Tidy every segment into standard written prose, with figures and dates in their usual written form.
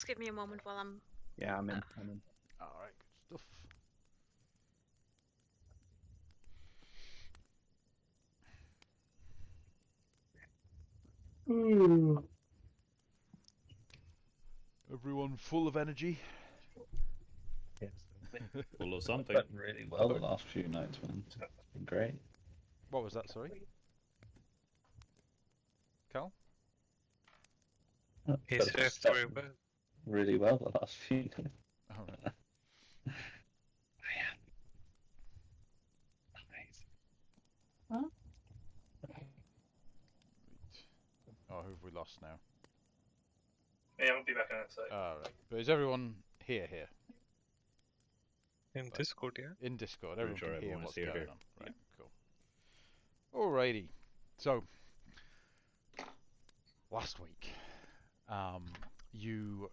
give me a moment while I'm... Yeah, I'm in. I'm in. Alright, good stuff. Everyone full of energy? Yes. Full of something. Done really well the last few nights, man. It's been great. What was that, sorry? Cal? He's very well. really well the last few nights. Alright. Amazing. Oh, who have we lost now? Yeah, I'll be back on that side. Alright. But is everyone here? In Discord, yeah? In Discord, Pretty everyone sure can hear everyone what's is here. going on. Right, cool. Alrighty. So, last week, you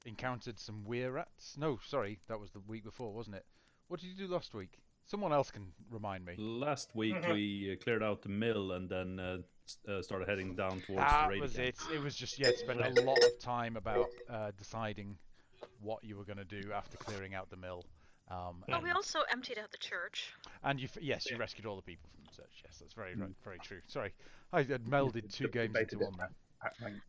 encountered some weir rats. No, sorry, that was the week before, wasn't it? What did you do last week? Someone else can remind me. Last week we cleared out the mill and then started heading down towards the That raid was again. it. It was just, yeah, spent a lot of time about deciding what you were going to do after clearing out the mill. Oh, we also emptied out the church. And you rescued all the people from the church. Yes, that's very true. Sorry, I had melded two games into one there. And-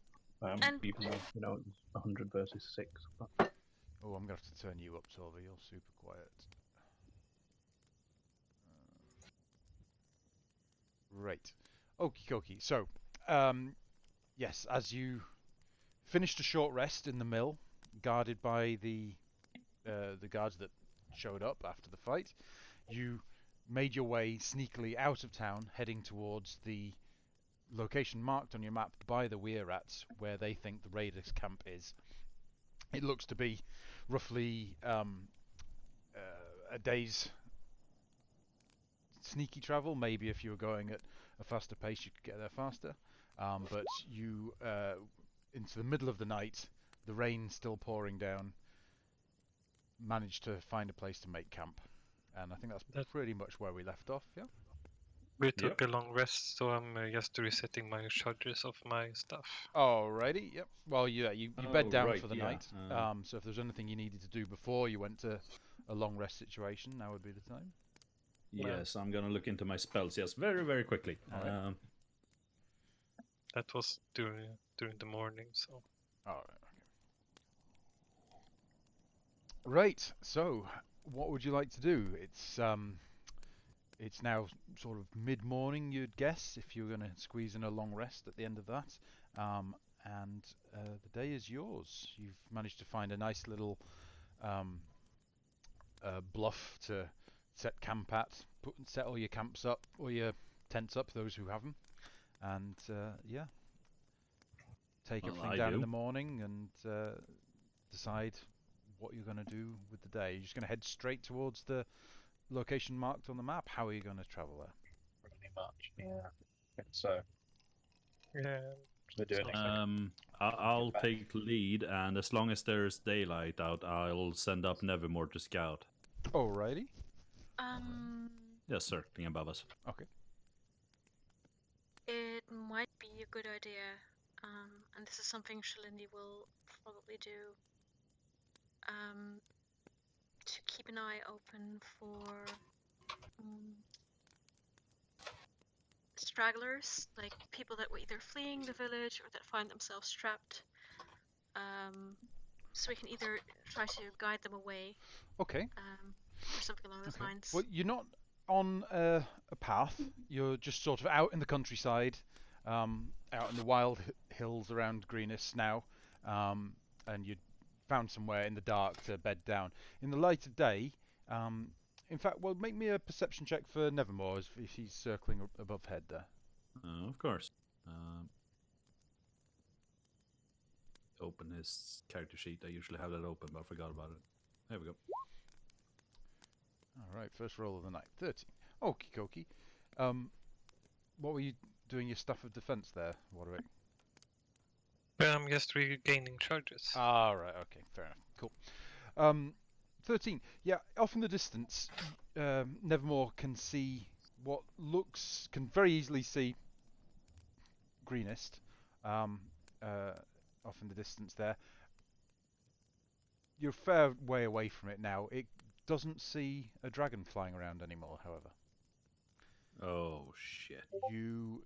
Even though, you know, it was 100 versus 6. But... Oh, I'm going to have to turn you up, Torva. You're super quiet. Right. Okie dokie. So, yes, as you finished a short rest in the mill, guarded by the guards that showed up after the fight, you made your way sneakily out of town, heading towards the location marked on your map by the weir rats, where they think the raiders' camp is. It looks to be roughly a day's sneaky travel. Maybe if you were going at a faster pace, you could get there faster. But you, into the middle of the night, the rain still pouring down, managed to find a place to make camp. And I think that's pretty much where we left off, yeah? We took a long rest, so I'm just resetting my charges of my stuff. Alrighty, yep. Well, yeah, you bed down for the night. yeah. So if there's anything you needed to do before you went to a long rest situation, now would be the time. Yes, I'm gonna look into my spells. Yes, very, very quickly. Alright. That was during the morning, so... Alright, okay. Right, so what would you like to do? It's now sort of mid-morning, you'd guess, if you're going to squeeze in a long rest at the end of that. And the day is yours. You've managed to find a nice little bluff to set camp at. Set all your camps up, or your tents up, those who have them. And, yeah. Take everything down in the morning and decide what you're going to do with the day. You're just going to head straight towards the location marked on the map. How are you going to travel there? Pretty much, yeah. So, Yeah. we're doing I'll take lead, and as long as there's daylight out, I'll send up Nevermore to scout. Alrighty. Yes, circling above us. Okay. It might be a good idea, and this is something Shalindi will probably do, to keep an eye open for stragglers, like people that were either fleeing the village or that find themselves trapped. So we can either try to guide them away, Okay. or something along those lines. Well, you're not on a path. You're just sort of out in the countryside, out in the wild hills around Greenis now, and you found somewhere in the dark to bed down. In the light of day, in fact, well, make me a perception check for Nevermore if he's circling above head there. Of course. Open his character sheet. I usually have that open, but I forgot about it. There we go. Alright, first roll of the night. 13. Okie dokie. What were you doing your stuff of defense there, Waterwick? But I'm just regaining charges. Right, okay, fair enough. Cool. 13. Yeah, off in the distance, Nevermore can see can very easily see Greenest, off in the distance there. you're a fair way away from it now. It doesn't see a dragon flying around anymore, however. Oh shit. You...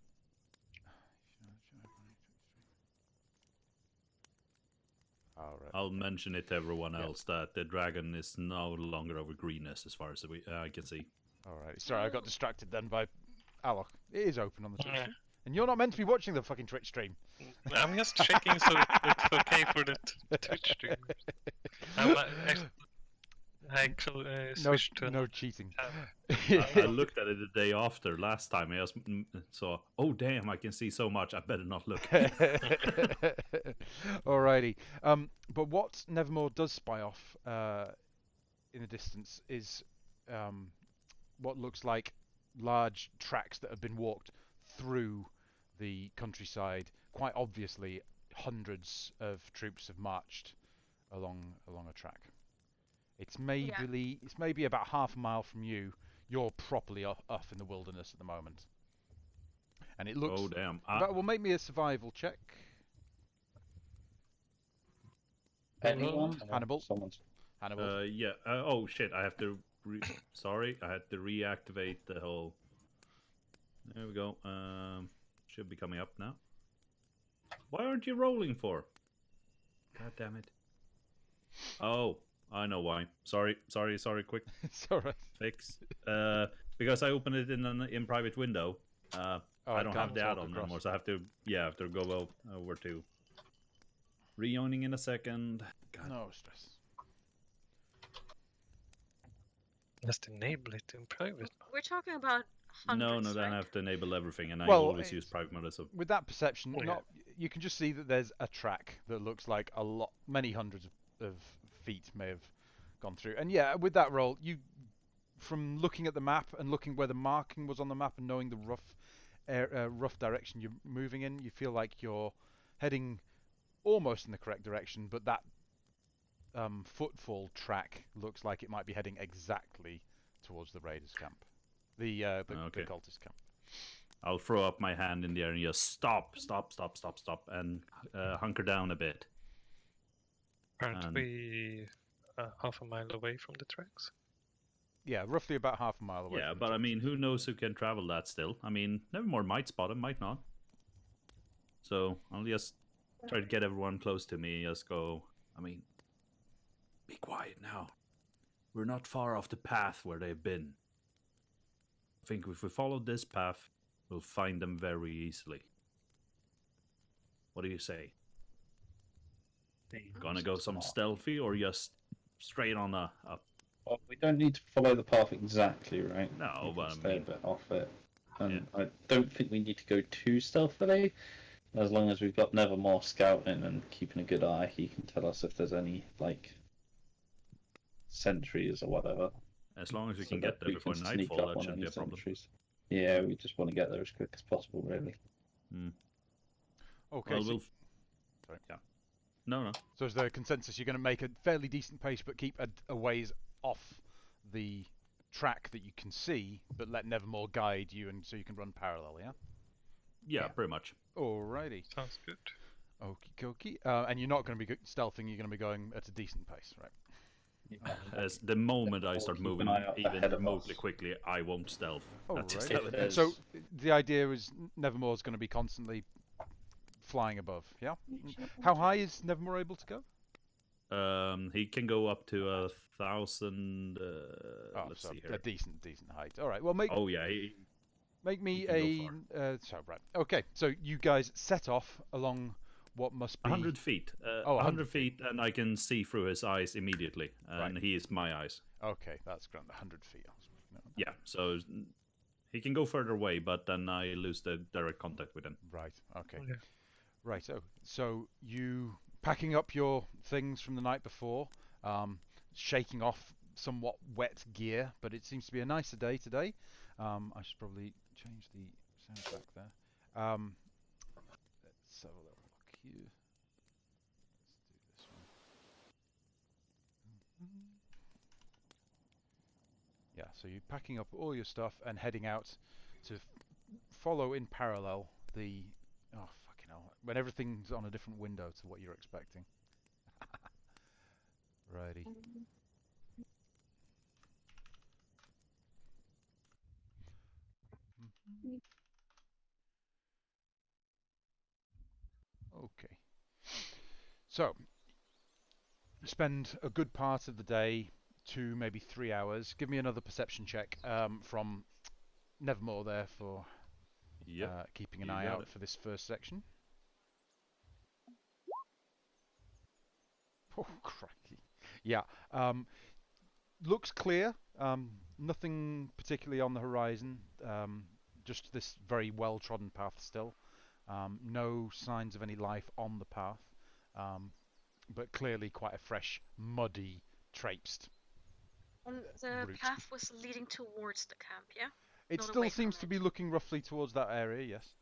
Alright. I'll mention it to everyone else that the dragon is no longer over greenness as far as I can see. Alright. Sorry, I got distracted then by Alok. It is open on the Twitch Yeah. stream. And you're not meant to be watching the fucking Twitch stream. I'm just checking so it's okay for the Twitch stream. I'm actually No, switched to no cheating. I looked at it the day after last time. I just saw, oh damn, I can see so much. I better not look. Alrighty. But what Nevermore does spy off in the distance is what looks like large tracks that have been walked through the countryside. Quite obviously, hundreds of troops have marched along a track. It's maybe about half a mile from you. You're properly off in the wilderness at the moment, and it looks. Oh damn. That will make me a survival check. Anyone? Hannibal. Someone's. Hannibal. Yeah. Oh shit. I have to. Sorry, I had to reactivate the whole. There we go. Should be coming up now. Why aren't you rolling for? God damn it. Oh, I know why. Sorry. Quick It's alright. fix. Because I opened it in private window. I don't have the add-on anymore, so I have to go over to rejoining in a second. God. No stress. just enable it in private. We're talking about No, hundreds, then I right? have to enable everything, and I Well, always use it's- private mode. So With that perception, Oh, yeah. you can just see that there's a track that looks like many hundreds of feet may have gone through. And yeah, with that roll, from looking at the map and looking where the marking was on the map and knowing the rough direction you're moving in, you feel like you're heading almost in the correct direction, but that footfall track looks like it might be heading exactly towards the raiders' camp, the Okay. cultist camp. I'll throw up my hand in the air and just stop, and hunker down a bit. Aren't And- we half a mile away from the tracks? Yeah, roughly about half a mile away. Yeah, from the but I tracks. mean, who knows who can travel that still? I mean, Nevermore might spot him, might not. So I'll just try to get everyone close to me. Just go. I mean, be quiet now. We're not far off the path where they've been. I think if we follow this path, we'll find them very easily. What do you say? Gonna go some stealthy or just straight on a Well, we don't need to follow the path exactly, right? No, We but can I stay mean- a bit off it. And I don't think we need to go too stealthily. As long as we've got Nevermore scouting and keeping a good eye, he can tell us if there's any sentries or whatever. as long as we so can that get there we before can sneak nightfall, up that on shouldn't any be a problem. sentries. Yeah, we just want to get there as quick as possible, really. Okay, Well, so, we'll. Sorry. Yeah. No. so is the consensus you're going to make a fairly decent pace, but keep a ways off the track that you can see, but let Nevermore guide you, and so you can run parallel. Yeah. Yeah, pretty much. Alrighty. Sounds good. Okie dokie. And you're not going to be stealthing. You're going to be going at a decent pace, right? As the moment I We'll start keep an moving eye out even ahead of remotely us. quickly, I won't stealth. That's just Alrighty. how it If is. So the idea is Nevermore's going to be constantly flying above. Yeah. How high is Nevermore able to go? He can go up to 1,000. Oh, Let's so see a here. decent height. All right. Well, make Oh yeah, me he can a. So right. Okay. So you guys set off along what must be 100 feet. 100 feet, and I can see through his eyes immediately, and Right. he is my eyes. Okay, that's grand. 100 feet. I was working out. Yeah, so he can go further away, but then I lose the direct contact with him. Right. Okay. Okay. Right. So you packing up your things from the night before, shaking off somewhat wet gear, but it seems to be a nicer day today. I should probably change the soundtrack there. Let's have a little look here. Let's do this one. Yeah, so you're packing up all your stuff and heading out to follow in parallel the... Oh, fucking hell. When everything's on a different window to what you're expecting. Right. Alrighty. Okay. So, spend a good part of the day, 2, maybe 3 hours. Give me another perception check from Nevermore there for Yep. keeping an you eye got out it. for this first section. Oh, crikey. Yeah. Looks clear. Nothing particularly on the horizon. Just this very well-trodden path still. No signs of any life on the path. But clearly quite a fresh, muddy, traipsed And the route. path was leading towards the camp, yeah? It Not still away from seems to it. be looking roughly towards that area, yes.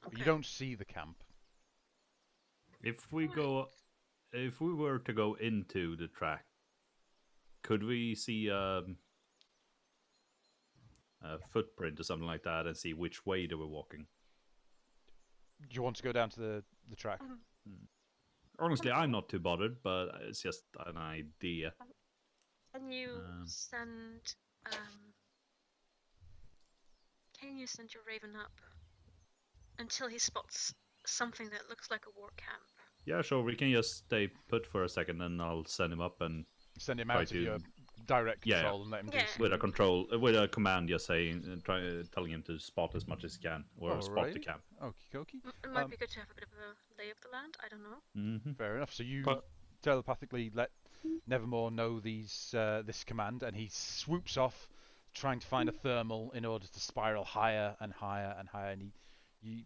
But you Okay. don't see the camp. If we were to go into the track, could we see a footprint or something like that and see which way they were walking? Do you want to go down to the track? Honestly, I'm not too bothered, but it's just an idea. Can you Um, send your raven up until he spots something that looks like a war camp? Yeah, sure. We can just stay put for a second, and I'll send him up and Send him try out of to your direct yeah, control and let him do Yeah. some... with a command, just saying, telling him to spot as much as he can, or spot the Alrighty. camp. Okie dokie. It might be good to have a bit of a lay of the land. I don't know. Mm-hmm. Fair enough. So you But telepathically let Nevermore know this command, and he swoops off, trying to find a thermal in order to spiral higher and higher and higher, and he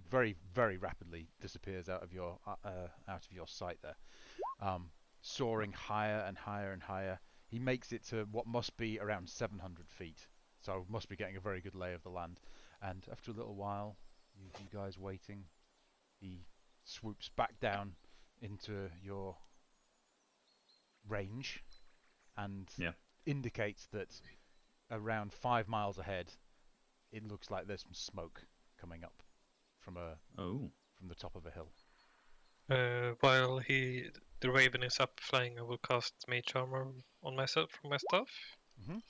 very very rapidly disappears out of your sight there, soaring higher and higher and higher. He makes it to what must be around 700 feet, so must be getting a very good lay of the land. And after a little while, you guys waiting, he swoops back down into your range and Yeah. indicates that around 5 miles ahead, it looks like there's some smoke coming up from the top of a hill. while the raven is up flying, I will cast mage armor on myself from my staff. Mhm.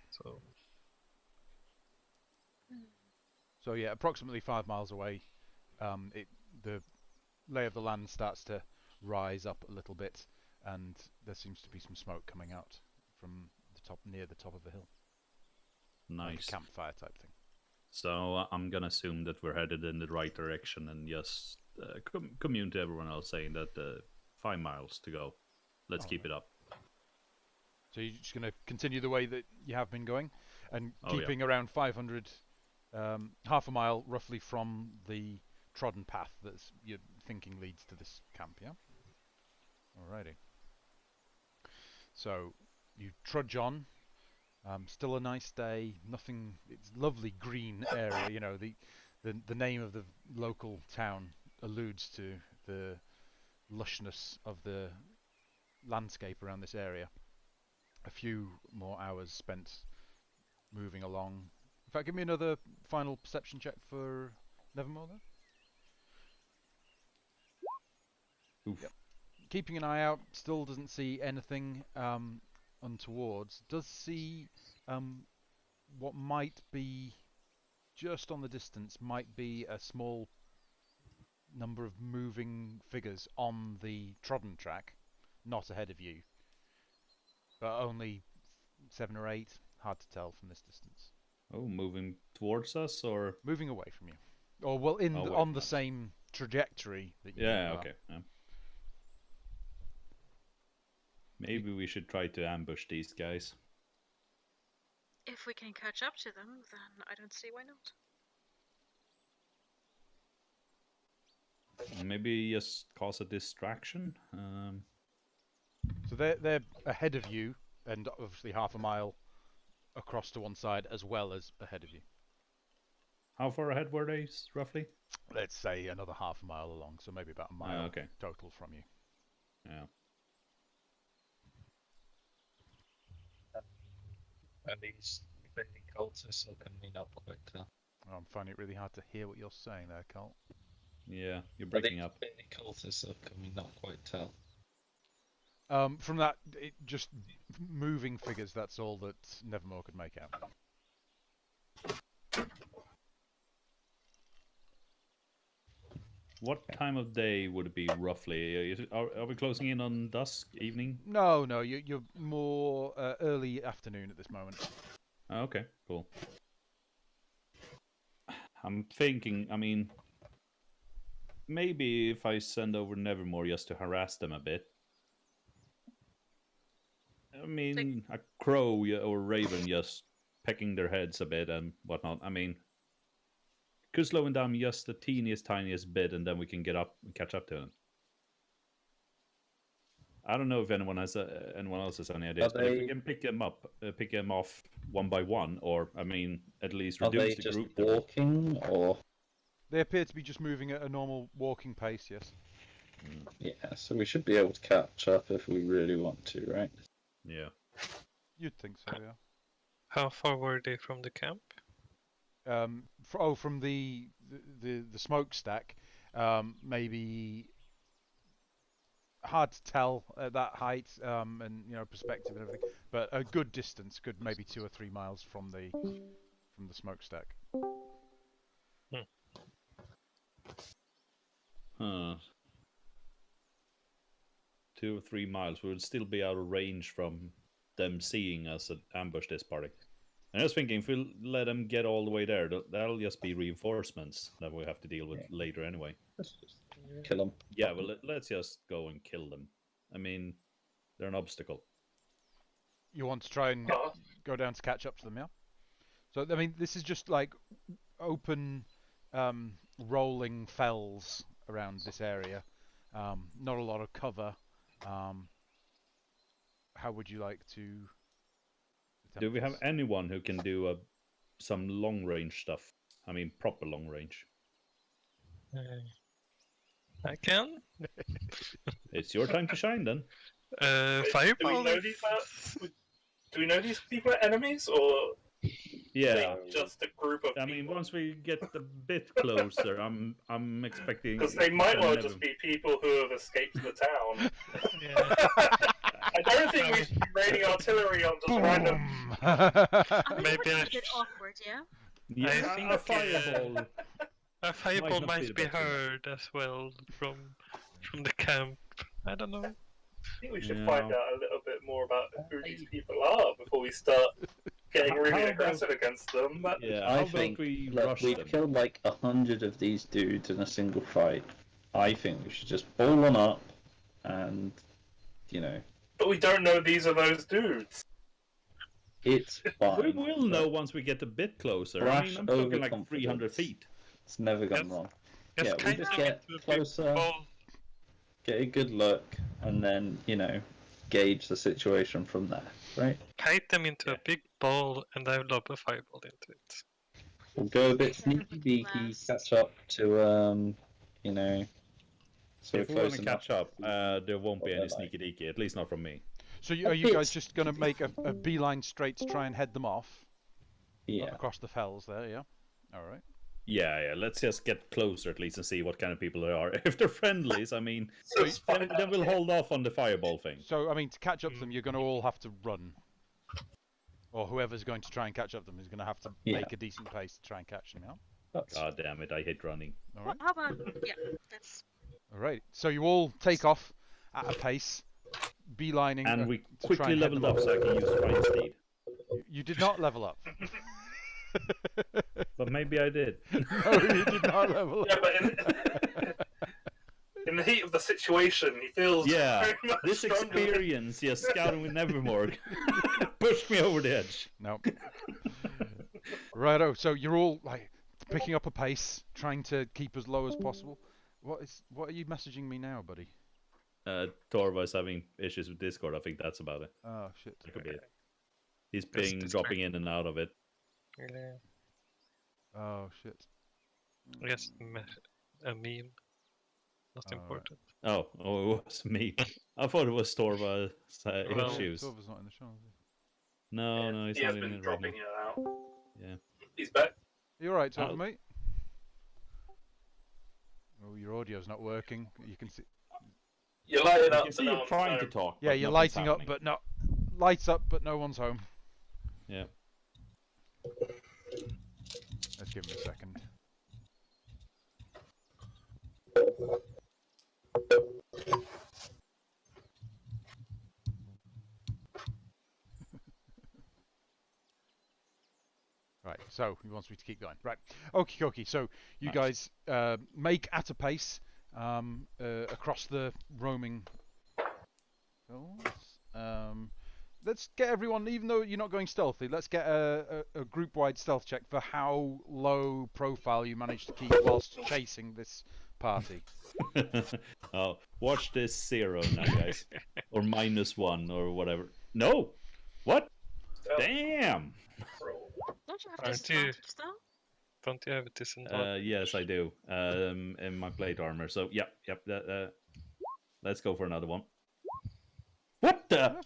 So So yeah, approximately 5 miles away, the lay of the land starts to rise up a little bit, and there seems to be some smoke coming out from near the top of the hill, like a Nice. campfire type thing. So I'm gonna assume that we're headed in the right direction, and just commune to everyone else saying that 5 miles to go. Let's keep it up. So you're just going to continue the way that you have been going, and Oh, yeah. keeping around 500, half a mile roughly from the trodden path that you're thinking leads to this camp, yeah? Alrighty. So you trudge on. Still a nice day. Nothing. It's lovely green area. You know, the name of the local town alludes to the lushness of the landscape around this area. A few more hours spent moving along. In fact, give me another final perception check for Nevermore there. Oof. Yep. Keeping an eye out, still doesn't see anything untowards. Does see what might be just on the distance, might be a small number of moving figures on the trodden track, not ahead of you, but only 7 or 8. Hard to tell from this distance. Oh, moving towards us, or Moving away from you, or well, Away on from the us. same trajectory that you yeah, are. okay. Yeah. Maybe we should try to ambush these guys. If we can catch up to them, then I don't see why not. Maybe just cause a distraction. So they're ahead of you, and obviously half a mile across to one side as well as ahead of you. How far ahead were they, roughly? Let's say another half a mile along, so maybe about a mile Okay. total from you. Yeah. And these clearly cultists, so can we not quite tell? I'm finding it really hard to hear what you're saying there, Colt. Yeah, you're Are breaking these up. clearly cultists, so can we not quite tell? From that, just moving figures. That's all that Nevermore could make out. What time of day would it be roughly? Are we closing in on dusk, evening? No, you're more early afternoon at this moment. Okay, cool. I'm thinking, I mean, maybe if I send over Nevermore just to harass them a bit. I mean, a crow or raven just pecking their heads a bit and whatnot. I mean, could slow them down just the tiniest bit, and then we can catch up to them. I don't know if anyone else has any ideas, but if we can pick them off one by one, or I mean, at least Are reduce they the just group. walking, or They appear to be just moving at a normal walking pace. Yes. yeah? So we should be able to catch up if we really want to, right? Yeah. You'd think so, yeah. How far were they from the camp? From the smokestack, maybe hard to tell at that height, and perspective and everything, but a good distance, good maybe 2 or 3 miles from the smokestack. Huh. 2 or 3 miles. We would still be out of range from them seeing us ambush this party. And I was thinking, if we let them get all the way there, that'll just be reinforcements that we have to deal with later anyway. Let's just kill them. Yeah, well, let's just go and kill them. I mean, they're an obstacle. You want to try and go down to catch up to them, yeah? So, I mean, this is just like open, rolling fells around this area. Not a lot of cover. How would you like to attempt Do we have this? anyone who can do some long range stuff? I mean, proper long range. I can. It's your time to shine, then. Fireball. Do we know these people are enemies, or Yeah. just a group of I people? mean, once we get a bit closer, I'm expecting. Because they might well just be people who have escaped the town. Yeah. I don't think we should be raining artillery on just random. I mean, Maybe it I would be a bit sh- awkward, yeah? Yeah, I think, a fireball. A fireball not be might the be best one. heard as well from the camp. I don't know. I think we should Yeah. find out a little bit more about who these people are before we start getting really How about- aggressive against them. But Yeah, I how think about we look, rush we've them? killed like 100 of these dudes in a single fight. I think we should just ball them up, and but we don't know these are those dudes. it's fine. We will know once we get a bit closer. I Brash mean, I'm talking like overconfidence. 300 feet. It's never gone Yes. wrong. Just Yeah, we kite just them get into a big closer. ball. Get a good look, and then gauge the situation from there, right? Kite them into a big ball, and I lob a fireball into it. We'll go a bit Hit them sneaky with beaky, blast. catch up to so If we we're want close to enough. catch up, there won't be What any they're like. sneaky deaky, at least not from me. So are you guys just going to make a beeline straight to try and head them off Yeah, across the fells there, yeah? All right. Yeah, let's just get closer at least and see what kind of people they are. If they're friendlies, I mean, Let's find then out. we'll hold off on the fireball thing. So, I mean, to catch up to them, you're going to all have to run. Or whoever's going to try and catch up to them is going to have to Yeah. make a decent pace to try and catch them, yeah? that's God damn it, I hate running. All right. How about, yeah, that's... All right. So you all take off at a pace, beelining. And we to try quickly and head leveled them up off. so I can use fine steed. You did not level up. But maybe I did. No, you did not level Yeah, up. but in the heat of the situation, he feels Yeah, very much this stronger. experience, scouting with Nevermore, pushed me over the edge. No. Righto. So you're all like picking up a pace, trying to keep as low as possible. What are you messaging me now, buddy? Torva's having issues with Discord. I think that's about it. Oh shit. That could be it. He's That's been dropping in and out of it. Yeah. Oh shit. Just a meme. Not Alright. important. Oh, it was me. I thought it was Torva's Well, issues. Silver's not in the show. Is No, he's He not has in been it right dropping now. in and out. Yeah. He's back. he? You alright, Silver, Oh. mate? Oh, your audio's not working. You can see. You're lighting You up, can but see no it one's trying to home. talk. Yeah, but you're nothing's lighting up, happening. but no lights up, but no one's home. Yeah. Let's give him a second. Right, so he wants me to keep going. Right, okie dokie. So you Nice. guys make at a pace across the roaming hills. Let's get everyone, even though you're not going stealthy, let's get a group-wide stealth check for how low profile you manage to keep whilst chasing this party. Oh, watch this 0 now, guys. Or -1 or whatever. No! What? Oh, Damn! roll. Don't you have Aren't disadvantage though? Don't you have a disadvantage? Yes, I do. In my plate armor. So, yep. Let's go for another one. What the?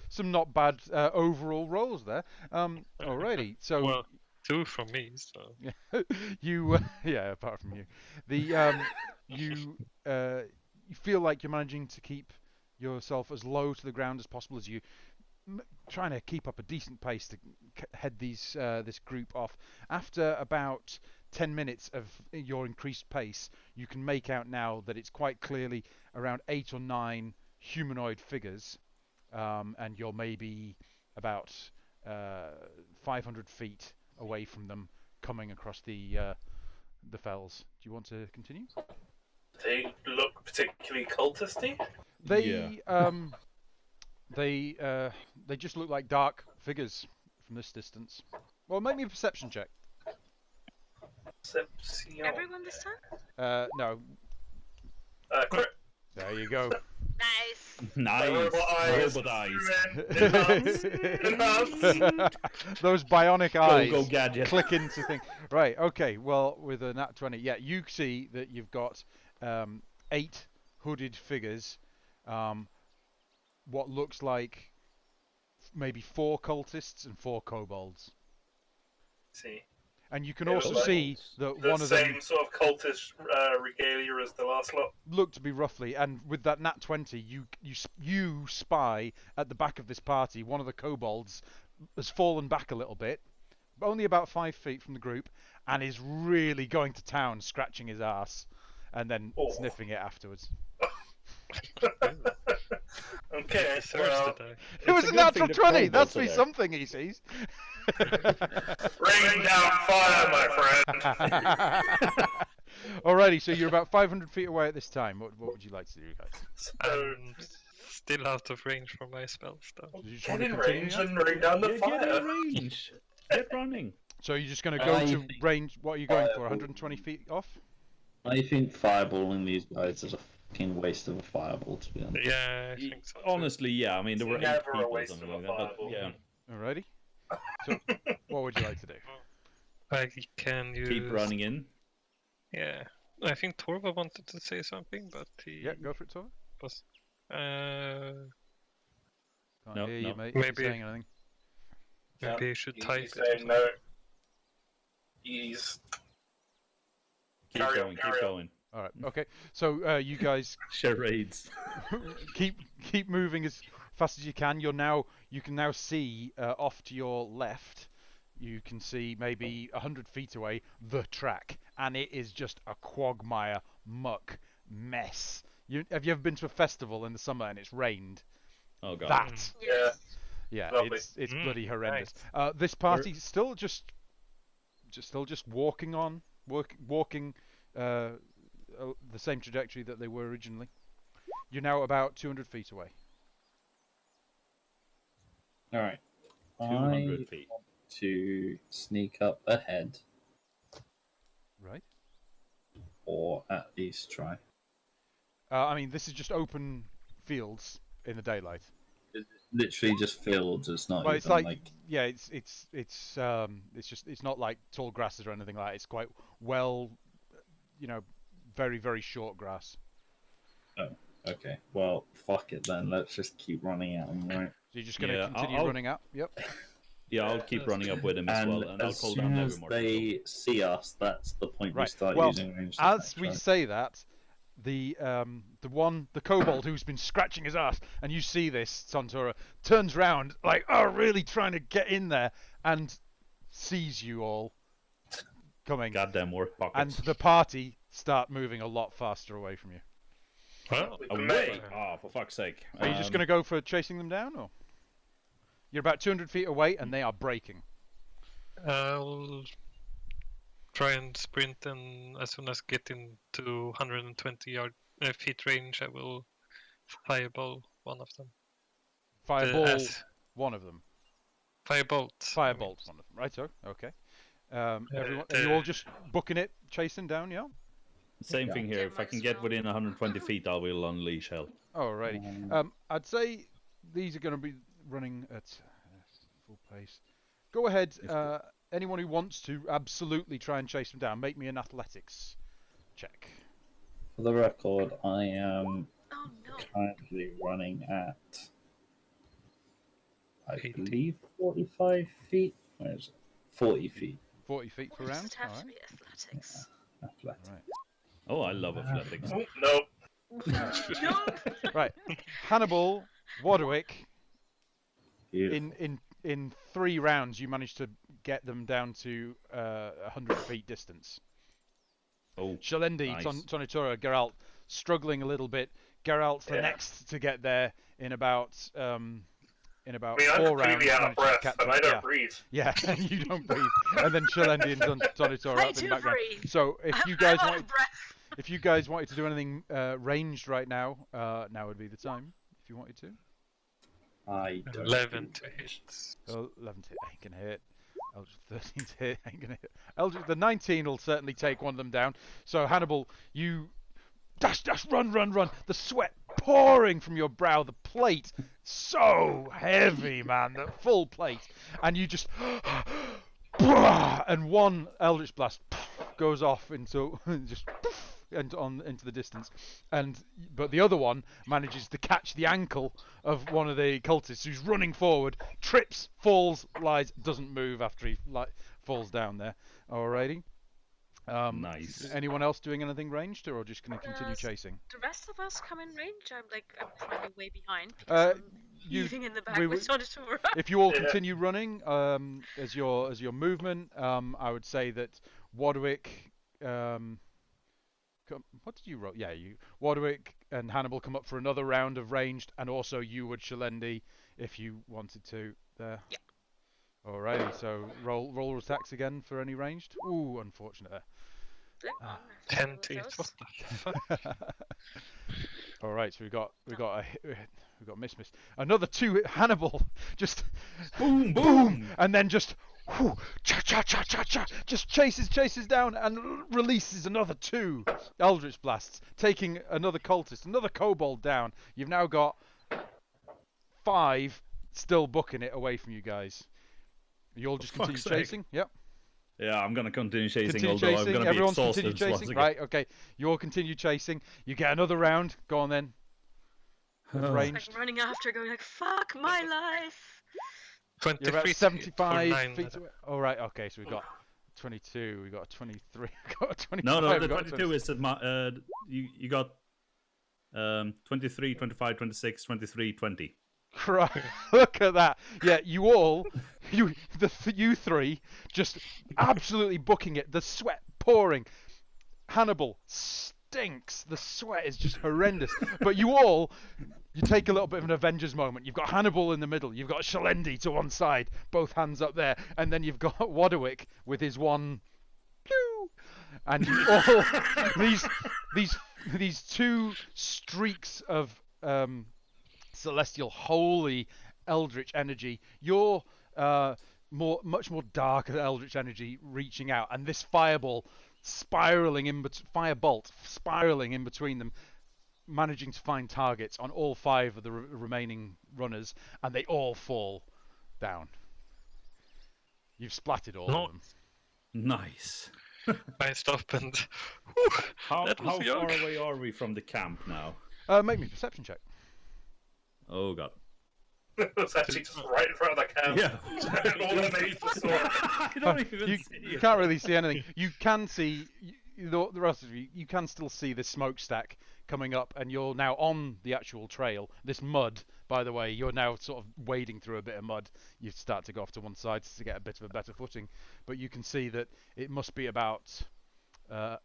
Some not bad overall rolls there. Alrighty, so Well, 2 from me, so. you yeah, apart from you, the you feel like you're managing to keep yourself as low to the ground as possible as you trying to keep up a decent pace to head this group off. After about 10 minutes of your increased pace, you can make out now that it's quite clearly around 8 or 9 humanoid figures, and you're maybe about 500 feet away from them, coming across the fells. Do you want to continue? They look particularly cultisty. They they just look like dark figures from this distance. Well, make me a perception check. Perception. Everyone this time? No. Crit. There you go. Nice. Nice. Robot Robot eyes. eyes. Enhance. Those bionic eyes Go gadget. click into things. Right. Okay. Well, with a nat 20, yeah, you see that you've got 8 hooded figures. What looks like maybe 4 cultists and 4 kobolds. See, And you can Yeah, also like see that the one of same them sort of cultish regalia as the last lot. looked to be roughly, and with that nat 20, you spy at the back of this party, one of the kobolds has fallen back a little bit, only about 5 feet from the group, and is really going to town, scratching his ass, and then Oh. sniffing it afterwards. Okay, Deserves well, to die. It was a a good natural thing the 20! That's kobolds are be there. something he sees. rain down fire, my friend. Alrighty, so you're about 500 feet away at this time. What would you like to do, guys? So, I'm still out of range from my spells, though. Do you just get want to in continue? range Now? and rain down the Get fire. in range. Get running. So you're just going to go I to think range. What are you going for? fireball. 120 feet off? I think fireballing these guys is a fucking waste of a fireball, to be honest. Yeah, I think so. too. Honestly, yeah. I mean, there It's were 8 never a people or waste something of a like that. But fireball. yeah, Alrighty. So, what would you like to do? I can use. keep running in. Yeah. I think Torva wanted to say something, but he Yeah, go for it, Tova. was. Can't No, hear you, no. mate. Maybe- If you're saying anything. Maybe you should He's type it. or saying something. no. He's Keep Carry on, going. carry Keep on. going. All right. Okay. So you guys Charades. keep moving as fast as you can. You can now see off to your left. You can see maybe 100 feet away the track, and it is just a quagmire muck mess. Have you ever been to a festival in the summer and it's rained? Oh god. That. yeah. Yeah, Lovely. it's Mm, bloody horrendous. nice. This party still just walking on, walking the same trajectory that they were originally. You're now about 200 feet away. Alright. 200 feet. To sneak up ahead, Right. or at least try. I mean, this is just open fields in the daylight. It's literally just fields. It's not Well, even it's like, like yeah, it's not like tall grasses or anything like that. It's quite well, very, very short grass. okay. Well, fuck it then. Let's just keep running at them, right? So you're just going to Yeah, continue I'll- running up. Yep. Yeah, I'll keep running up with him as And well, and I'll as pull soon down as every more. they see us, that's the point we Right. start Well, using ranged As attacks, we right? say that, the kobold who's been scratching his ass, and you see this, Santora, turns round like, oh, really trying to get in there, and sees you all coming. Goddamn work And pockets. the party start moving a lot faster away from you. Well, Away! Oh, for fuck's sake. Are you just going to go for chasing them down, or? You're about 200 feet away, and they are breaking. I'll try and sprint, and as soon as I get into 120 feet range, I will fireball one of them. Fireball one of them. Firebolt. Firebolt one of them. Right, so, okay. Everyone, are you the- all just booking it, chasing down, yeah? Same Yeah. thing here. If I can get within 120 feet, I will unleash hell. Alrighty. I'd say these are going to be running at full pace. Go ahead. Anyone who wants to absolutely try and chase them down, make me an athletics check. For the record, I am Oh no. currently running at, I 80. believe, 45 feet. Where is it? 40 feet. 40 feet per Does round. it have to Alright. be athletics? Athletic. Right. Oh, I love athletics. Oh, no. No. Right. Hannibal, Warwick, Beautiful. in 3 rounds, you managed to get them down to 100 feet distance. Oh, Shalendi, nice. Tonitora, Geralt struggling a little bit. Geralt's the Yeah. next to get there in about I mean, I'm 4 rounds. completely out of managed to breath, catch and up, I don't yeah. breathe. Yeah, you don't breathe. And then Shalendi and Tonitora I up in do the background. breathe. So if you I'm guys out wanted, of breath. if you guys wanted to do anything ranged right now, now would be the time. If you wanted to. I don't 11 do to range. hit. Oh, 11 to hit ain't gonna hit. Eldritch 13 to hit ain't gonna hit. Eldritch, the 19 will certainly take one of them down. So Hannibal, you dash, run. The sweat pouring from your brow. The plate so heavy, man. The full plate, and you just and one Eldritch blast goes off into just into the distance, but the other one manages to catch the ankle of one of the cultists who's running forward, trips, falls, lies, doesn't move after he falls down there. Alrighty. Nice. Anyone else doing anything ranged, or just going to continue Does chasing? The rest of us come in range? I'm probably way behind Uh, because I'm you- heaving in the back we with Tonitora. If you all Yeah. continue running, as your movement, I would say that Warwick, what did you roll? Yeah, Warwick and Hannibal come up for another round of ranged, and also you would Shalendi if you wanted to there. Yeah. Alrighty, so roll attacks again for any ranged. Ooh, unfortunate there. Flip Ah. on, I 10 forgot to hit. those. What the fuck? All right, so we got miss. Another 2 hit Hannibal, just Boom, boom, and then just whoo, cha, just chases down and releases another 2 Eldritch blasts, taking another cultist, another kobold down. You've now got 5 still booking it away from you guys. You all just continue fuck's sake. chasing? Yep. Yeah, I'm gonna continue chasing, Continue although I'm chasing. gonna be Everyone's exhausted continue once chasing. again. Right, okay. You all continue chasing. You get another round. Go on then. With Oh. ranged. Like running after, going like, "Fuck my life." 20 You're about feet 75 for 9. feet away. All right, okay, so we got 22, we got 23, we got 25. No, we the got 22 is that you got 23, 25, 26, 23, 20. Christ, look at that. Yeah, you all, you 3, just absolutely booking it. The sweat pouring. Hannibal stinks. The sweat is just horrendous. But you take a little bit of an Avengers moment. You've got Hannibal in the middle. You've got Shalendi to one side, both hands up there, and then you've got Warwick with his one. Pew! And you all these 2 streaks of celestial holy eldritch energy. Your much more dark eldritch energy reaching out, and this firebolt spiraling in between them, managing to find targets on all 5 of the remaining runners, and they all fall down. You've splatted all of them. Nice. I stop and. How That was far young. away are we from the camp now? Make me a perception check. Oh god. It's actually just right in front of the camp. Yeah. All that makes the sword. I don't even You see it. can't really see anything. You can see the rest of you, you can still see this smokestack coming up, and you're now on the actual trail. This mud, by the way, you're now sort of wading through a bit of mud. You start to go off to one side to get a bit of a better footing, but you can see that it must be about.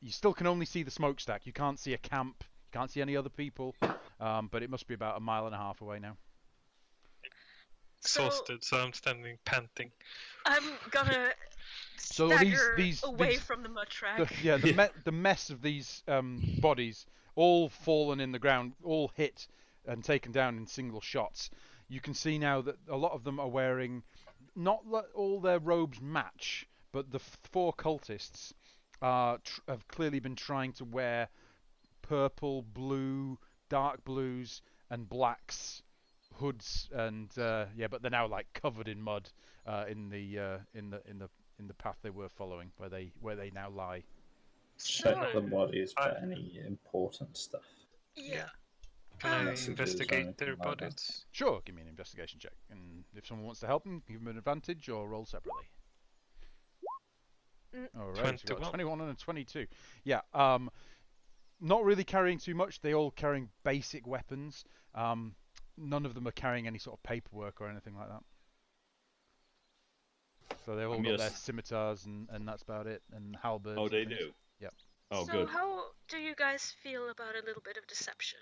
You still can only see the smokestack. You can't see a camp. You can't see any other people, but it must be about 1.5 miles away now. So Exhausted, so I'm standing panting. I'm gonna So stagger these away from the mud track. the mess of these bodies, all fallen in the ground, all hit and taken down in single shots. You can see now that a lot of them are wearing, not all their robes match, but the 4 cultists have clearly been trying to wear purple, blue, dark blues, and blacks hoods, and but they're now like covered in mud in the path they were following, where they now lie. Check the So, bodies for any important stuff. yeah. Can I Messages or investigate their anything like that. bodies? Sure, give me an investigation check, and if someone wants to help them, give them an advantage or roll separately. All right, so we've got a 21 and a 22. Yeah, not really carrying too much. They all carrying basic weapons. None of them are carrying any sort of paperwork or anything like that. So they've all got their scimitars, and that's about it, and halberds. Oh, they and things. do? Yep. Oh, So good. how do you guys feel about a little bit of deception?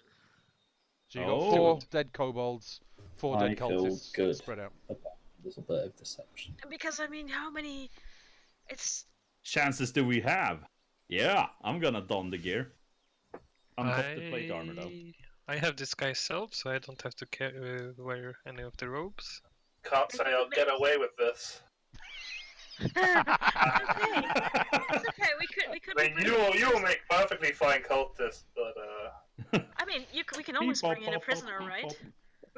So you got Oh. 4 dead kobolds, 4 I dead feel cultists good spread out. about a little bit of deception. Because I mean, how many? It's Chances do we have? Yeah, I'm gonna don the gear. I'm top the plate armor though. I have disguise self, so I don't have to wear any of the robes. Can't say I'll get away with this. okay. It's okay. We could. I mean, you will make perfectly fine cultists, but I mean, we can always bring in a prisoner, right?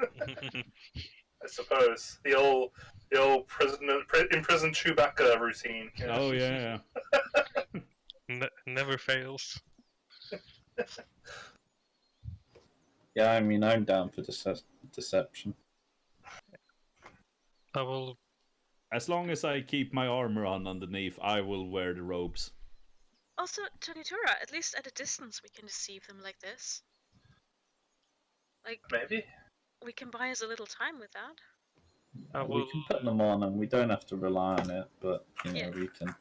I suppose the old imprisoned Chewbacca routine. You know? Oh yeah. Never fails. Yeah, I mean, I'm down for deception. I will. As long as I keep my armor on underneath, I will wear the robes. Also, Tonitura, at least at a distance, we can deceive them like this. Like Maybe. we can buy us a little time with that. We can put them on, and we don't have to rely on it. But you know, Yeah. we can.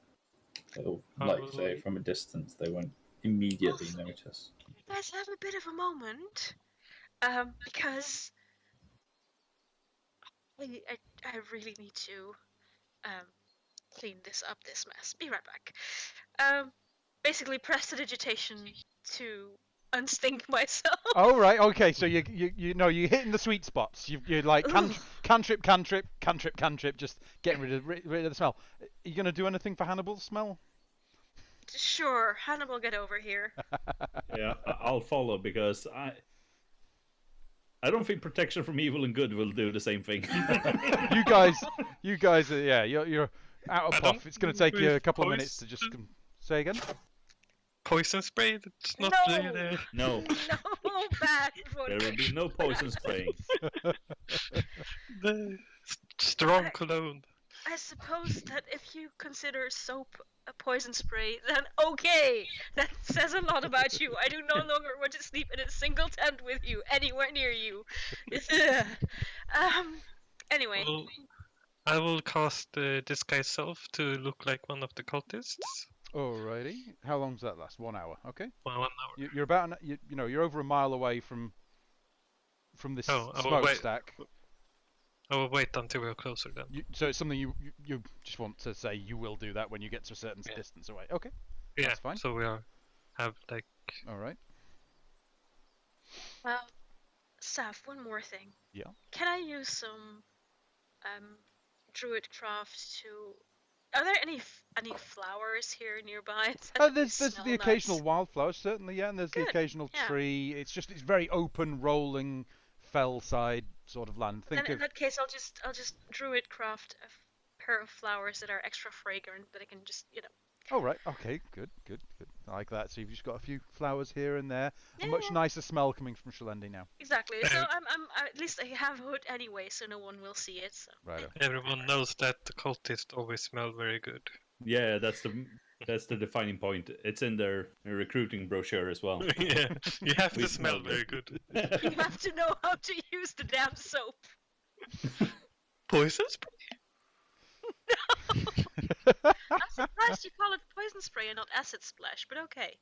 Like you say, from a distance, they won't immediately Also, notice. You guys have a bit of a moment, because I really need to clean this mess. Be right back. Basically prestidigitation to unstink myself. Oh right, okay. So you're hitting the sweet spots. You're like cantrip, just getting rid of the smell. Are you gonna do anything for Hannibal's smell? Sure, Hannibal, get over here. Yeah, I'll follow because I don't think protection from evil and good will do the same thing. you guys are you're out of puff. It's gonna take you a couple of minutes to just say again. Poison spray? It's not No! really. No, No bad there will be no poison spraying. The strong cologne. I suppose that if you consider soap a poison spray, then okay, that says a lot about you. I do no longer want to sleep in a single tent with you, anywhere near you. Anyway. Well, I will cast disguise self to look like one of the cultists. Alrighty. How long does that last? 1 hour. Okay. 1 hour. You're about you're over 1 mile away from this smokestack. I will wait until we're closer then. So it's something you just want to say you will do that when you get to a certain distance away. Okay. Yeah, That's fine. so we have like. All right. Saf, one more thing. Yeah. Can I use some druid craft to? Are there any flowers here nearby? There's the occasional wildflower, certainly, yeah, and there's the occasional tree. It's very open, rolling, fell side sort of land. Then in that case, I'll just druid craft a pair of flowers that are extra fragrant that I can just Oh right, okay, good. I like that. So you've just got a few flowers here and there. A much nicer smell coming from Shalendi now. Exactly. So at least I have a hood anyway, so no one will see it. So. Right. Everyone knows that the cultists always smell very good. Yeah, that's the That's the defining point. It's in their recruiting brochure as well. Yeah, you have We to smell smell very good. good. You have to know how to use the damn soap. Poison spray? I'm surprised you call it poison spray and not acid splash, but okay.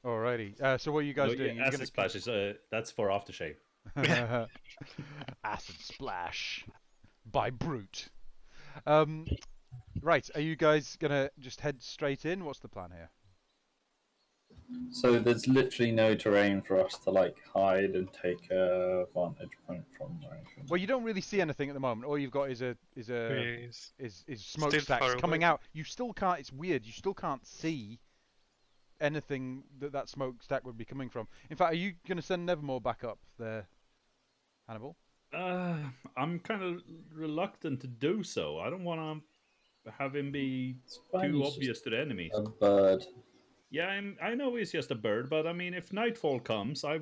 Alrighty. So what are you guys No, doing? yeah, You're acid splash is that's for aftershave. Acid splash by Brute. Right. Are you guys gonna just head straight in? What's the plan here? So there's literally no terrain for us to like hide and take a vantage point from. Or anything. Well, you don't really see anything at the moment. All you've got is Yes. smokestacks far coming away. out. You still can't. It's weird. You still can't see anything that smokestack would be coming from. In fact, are you going to send Nevermore back up there, Hannibal? I'm kind of reluctant to do so. I don't want to have him be It's fine, too he's obvious to the enemies. a bird. Yeah, I know he's just a bird, but I mean, if nightfall comes, I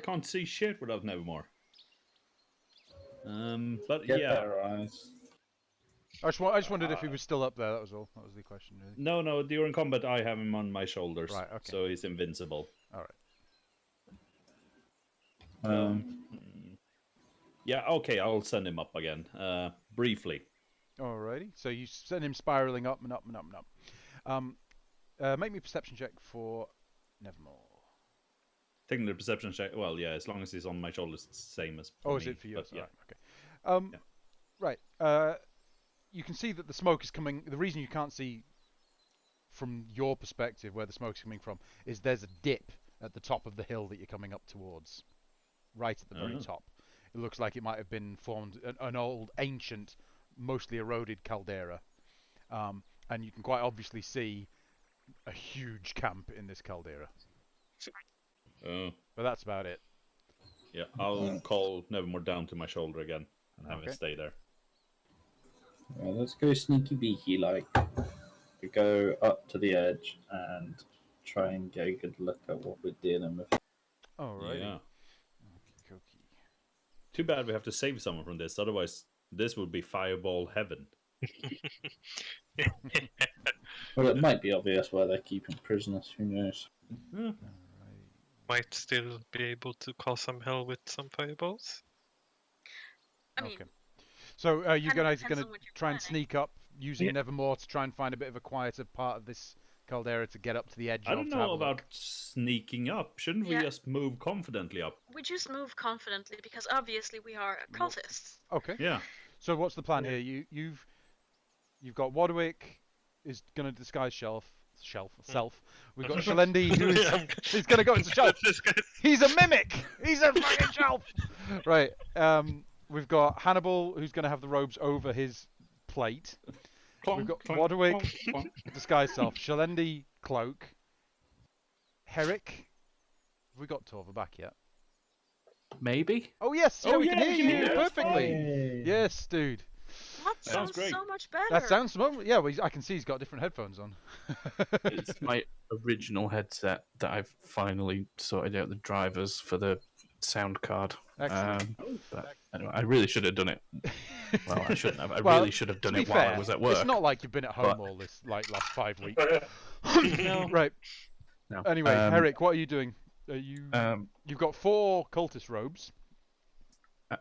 can't see shit without Nevermore. But Get yeah, better eyes. I just wondered if he was still up there. That was all. That was the question, really. no. During combat, I have him on my shoulders, Right, okay. so he's invincible. All right. Yeah, okay, I'll send him up again, briefly. Alrighty. So you send him spiraling up and up and up and up. Make me a perception check for Nevermore. Taking the perception check. Well, yeah, as long as he's on my shoulders, it's the same as. For Oh, is me, it for you? but yeah. Right. Okay. Yeah. Right. You can see that the smoke is coming. The reason you can't see from your perspective where the smoke's coming from is there's a dip at the top of the hill that you're coming up towards, right at the very Oh. top. It looks like it might have been formed an old, ancient, mostly eroded caldera, and you can quite obviously see a huge camp in this caldera. Oh, But that's about it. yeah. I'll call Nevermore down to my shoulder again and have Okay. it stay there. Well, let's go sneaky beaky like. We go up to the edge and try and get a good look at what we're dealing with. Alrighty. Yeah. Okey-dokey. Too bad we have to save someone from this. Otherwise, this would be fireball heaven. Well, it might be obvious where they're keeping prisoners. Who knows? Yeah. Alright. Might still be able to cause some hell with some fireballs. I mean, Okay. So you kinda guys depends going to on what you're try and planning. sneak up using Yeah. Nevermore to try and find a bit of a quieter part of this caldera to get up to the edge I of don't to have know a about look? sneaking up. Shouldn't Yeah. we just move confidently up? we just move confidently because obviously we are cultists. Okay. Yeah. So what's the plan Yeah. here? You've got Wadwick is going to disguise self. We've got Shalendi who is Yeah, he's going to go into shelf. This guy's- He's a mimic. He's a fucking shelf. Right. We've got Hannibal who's going to have the robes over his plate. Clonk, got clonk, Wadwick. clonk, clonk. Disguise self. Shalendi cloak. Herrick. Have we got Torva back yet? Maybe. Oh yes, yeah, Oh, we yeah, can we hear can you hear you. perfectly. Yay. Yes, dude. That Sounds sounds great. so much better. That sounds yeah. Well, I can see he's got different headphones on. It's my original headset that I've finally sorted out the drivers for the sound card. Excellent. But anyway, I really should have done it. Well, I shouldn't have. I Well, really should have done to be it while fair, I was at work. It's not like you've been at home but- all this last 5 weeks. No. Right. No. Anyway, Herrick, what are you doing? You've got 4 cultist robes.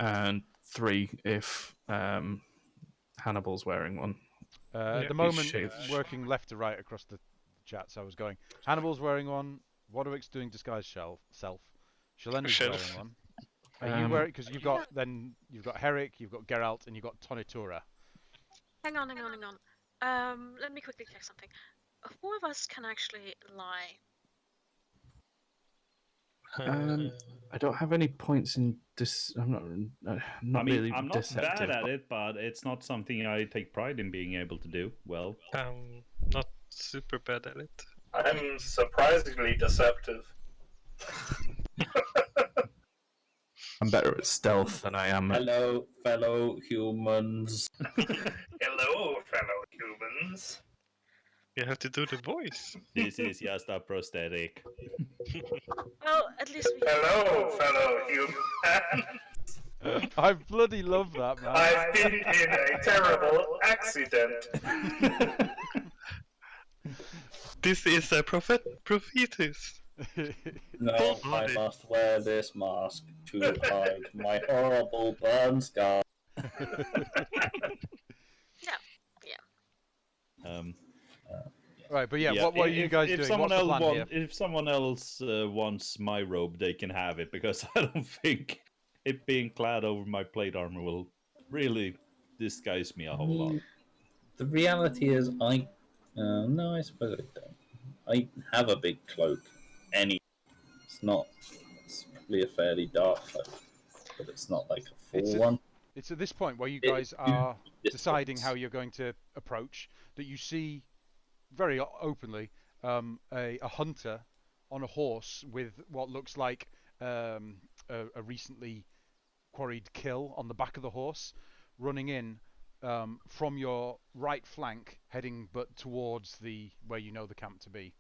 And 3 if Hannibal's wearing one. At Yeah. the moment, Shave. working left to right across the chats, I was going. Hannibal's wearing one. Wadwick's doing disguise self. Shalendi's Shelf. wearing one. Are you wearing? Because you've got Herrick, you've got Geralt, and you've got Tonitura. Hang on. Let me quickly check something. Who of us can actually lie? I don't have any points in this. I'm not I mean, really I'm not deceptive. bad at it, but it's not something I take pride in being able to do well. Not super bad at it. I'm surprisingly deceptive. I'm better at stealth than I am at. Hello, fellow humans. Hello, fellow humans. You have to do the voice. This is just a prosthetic. Well, at least we. Hello, fellow humans. I bloody love that, man. I've been in a terrible accident. This is a prophetess. No, Full I body. must wear this mask to hide my horrible burn scar. Um, Right, but yeah, what are you guys if doing? Someone What's the else plan here? if someone else wants my robe, they can have it because I don't think it being clad over my plate armor will really disguise me a whole lot. The reality is, no, I suppose I don't. I have a big cloak. It's not. It's probably a fairly dark cloak, but it's not like a full one. It's at this point where you It- guys are distance. deciding how you're going to approach that you see very openly a hunter on a horse with what looks like a recently quarried kill on the back of the horse, running in from your right flank, heading but towards the where you know the camp to be.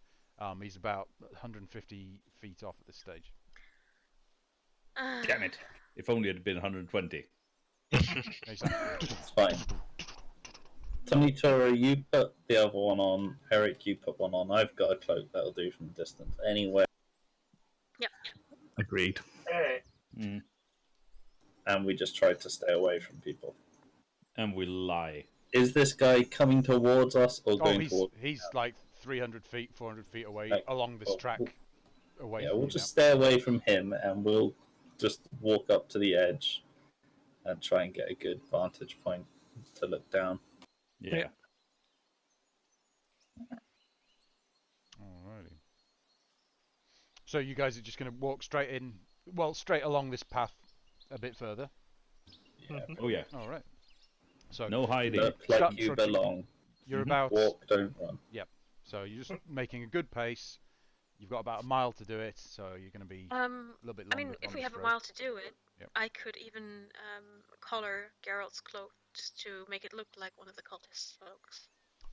He's about 150 feet off at this stage. Damn it! If only it had been 120. He's like, It's fine. Tonitora, you put the other one on. Eric, you put one on. I've got a cloak that'll do from a distance. Anyway. Agreed. Hey, Mm. And we just tried to stay away from people. And we lie. Is this guy coming towards us or going towards? he's like 300 feet, 400 feet away Like, along this well, track. Away Yeah, from we'll you just stay away from him and we'll just walk up to the edge and try and get a good vantage point to look down. Yeah. Yeah. Alrighty. So you guys are just going to walk straight in, well, straight along this path a bit further. Yeah. Oh yeah. All right. So No hiding. Look like Start you trudging. belong. you're Mhm. about Walk, don't run. so you're just making a good pace. You've got about a mile to do it, so you're going to be a little bit I longer. mean, if on we this have a road. mile to do it, Yep. I could even color Geralt's cloak just to make it look like one of the cultists' cloaks.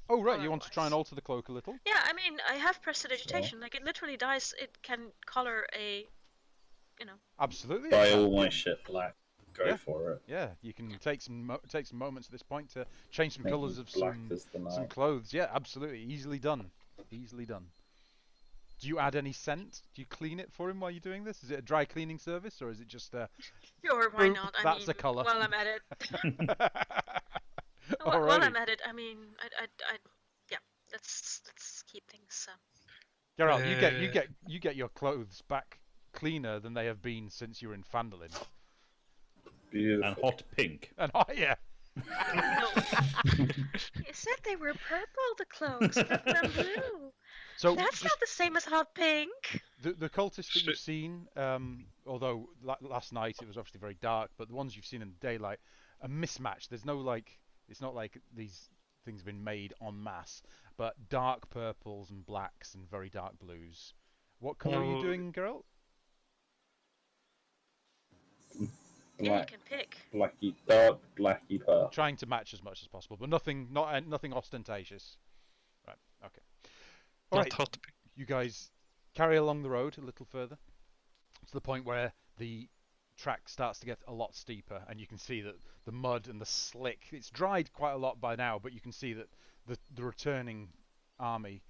Oh right, you want to try and color-wise. alter the cloak a little? Yeah, I mean, I have prestidigitation. Like, it literally does. It can color a, Absolutely. Buy it can. all my shit black. Go Yeah. for it. Yeah, you can take some moments at this point to change some Make colours me of black some as the night. clothes. Yeah, absolutely, easily done. Easily done. Do you add any scent? Do you clean it for him while you're doing this? Is it a dry cleaning service or is it just sure, why Boop, not? I that's mean, a colour. while I'm at it, while Alrighty. I'm at it, I mean, yeah, let's keep things. Geralt, you get your clothes back cleaner than they have been since you were in Phandelver. Beautiful. And hot pink. And oh yeah, No. You said they were purple, the cloaks, purple and blue. so That's just not the same as hot pink. the cultists that you've Shit. seen, although last night it was obviously very dark, but the ones you've seen in the daylight are mismatched. There's no it's not like these things have been made en masse, but dark purples and blacks and very dark blues. What colour are you Oh. doing, Geralt? Yeah, you Black, can pick. blacky, dark, blacky purple. Trying to match as much as possible, but nothing ostentatious. Right. Okay. All Not right. hot pink. You guys carry along the road a little further to the point where the track starts to get a lot steeper, and you can see that the mud and the slick. It's dried quite a lot by now, but you can see that the returning army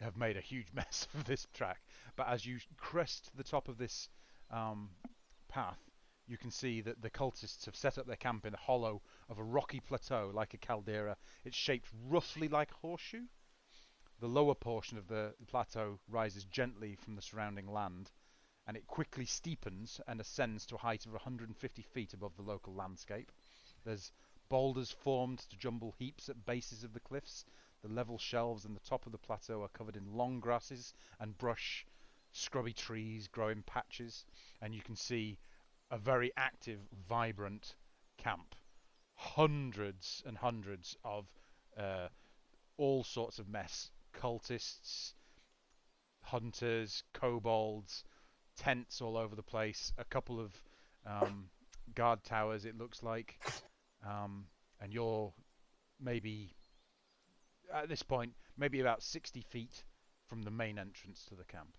have made a huge mess of this track. But as you crest the top of this path, you can see that the cultists have set up their camp in a hollow of a rocky plateau like a caldera. It's shaped roughly like a horseshoe. The lower portion of the plateau rises gently from the surrounding land, and it quickly steepens and ascends to a height of 150 feet above the local landscape. There's boulders formed to jumble heaps at bases of the cliffs. The level shelves and the top of the plateau are covered in long grasses and brush. Scrubby trees grow in patches, and you can see a very active, vibrant camp. Hundreds and hundreds of all sorts of mess. Cultists, hunters, kobolds, tents all over the place, a couple of guard towers it looks like, and you're maybe, at this point, maybe about 60 feet from the main entrance to the camp.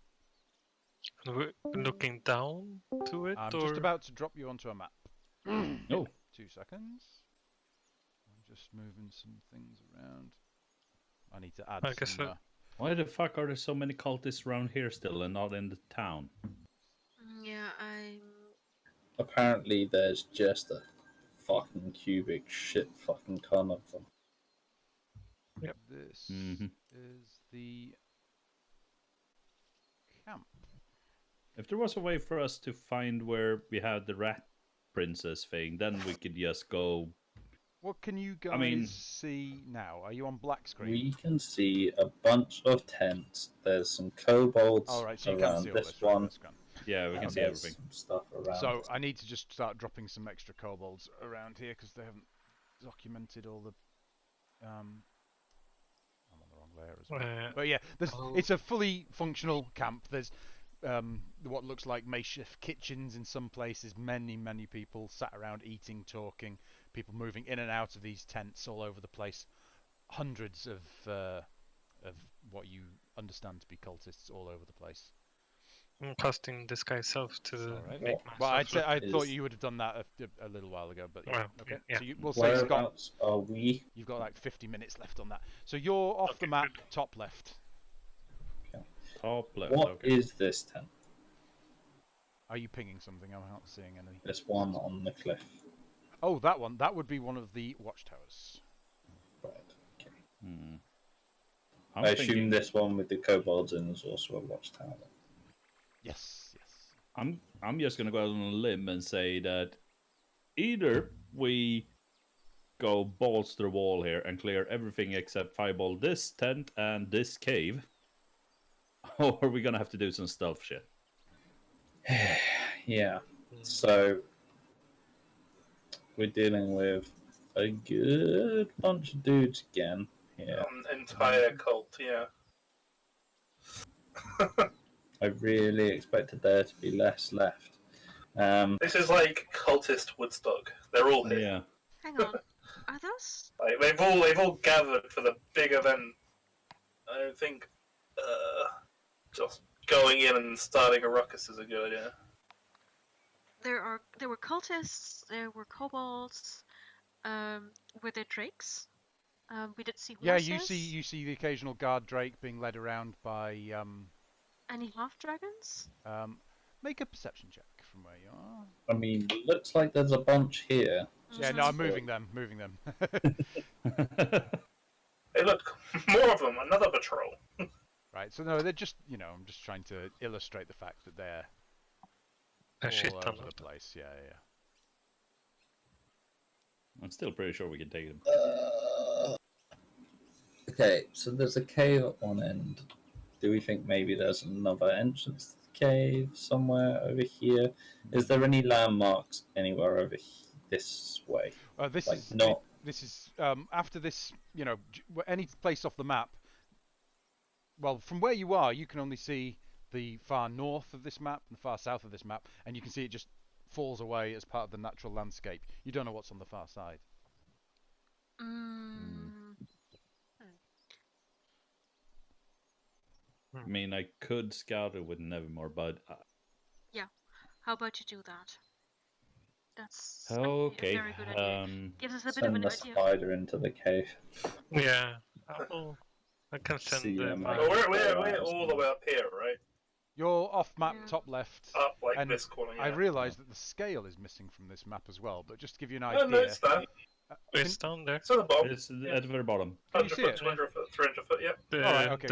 And we're looking down to it, I'm or just about to drop you onto a map. Oh, 2 seconds. I'm just moving some things around. I need to add I guess some, so. Why the fuck are there so many cultists around here still and not in the town? Yeah, I'm. Apparently, there's just a fucking cubic shit fucking ton of them. This Mhm. is the camp. If there was a way for us to find where we had the rat princess thing, then we could just go. What can you guys I mean- see now? Are you on black screen? We can see a bunch of tents. There's some kobolds All right, so you can around see all this this, right? one. That's grand. Yeah, we can see There's everything. some stuff around. So I need to just start dropping some extra kobolds around here because they haven't documented all the. I'm on the wrong layer as well. But yeah, it's a fully functional camp. There's what looks like makeshift kitchens in some places. Many people sat around eating, talking. People moving in and out of these tents all over the place. Hundreds of what you understand to be cultists all over the place. I'm casting Disguise Self to Alright. make Well, myself I look. thought you would have done that a little while ago, but yeah. Well, Okay. yeah. So we'll say you've got Whereabouts are we? You've got like 50 minutes left on that. So you're off the Okay, map, good. top left. Top left. What okay. is this tent? Are you pinging something? I'm not seeing any. This one on the cliff. Oh, that one. That would be one of the watchtowers. Right. Okay. Hmm. I I'm assume thinking. this one with the kobolds in is also a watchtower. Yes. I'm just gonna go out on a limb and say that either we go balls to the wall here and clear everything except fireball this tent and this cave, or are we gonna have to do some stealth shit? Yeah. So we're dealing with a good bunch of dudes again. Yeah. Entire cult, yeah. I really expected there to be less left. This is like cultist Woodstock. They're all here. Yeah. Hang on. Are those? Like, they've all gathered for the big event. I don't think just going in and starting a ruckus is a good idea. There were cultists. There were kobolds. Were there drakes? We did see Yeah, horses. you see the occasional guard drake being led around by Any half dragons? make a perception check from where you are. I mean, looks like there's a bunch here. Yeah, no, I'm moving them. Hey, look, more of them. Another patrol. Right. So no, they're just I'm just trying to illustrate the fact that they're A shit all ton over of the them. place. Yeah. I'm still pretty sure we can take them. Okay, so there's a cave at one end. Do we think maybe there's another entrance to the cave somewhere over here? Is there any landmarks anywhere over this way? This Like is not. This is after this. Any place off the map. Well, from where you are, you can only see the far north of this map and the far south of this map, and you can see it just falls away as part of the natural landscape. You don't know what's on the far side. I mean, I could scout it with Nevermore, but Yeah. How about you do that? That's okay. a very good idea. Gives us a bit of Send an the idea. spider into the cave. Yeah, I can send See, my. Well, we're all the way up here, right? You're off map, Yeah. top left. Up like And this corner. Yeah. I realise that the scale is missing from this map as well, but just to give you an Oh, idea. no, it's there. It's down there. It's at the bottom. it's at the very bottom. Can you 100 see foot, it? 200 foot, 300 foot, yeah. The, Alright, okay,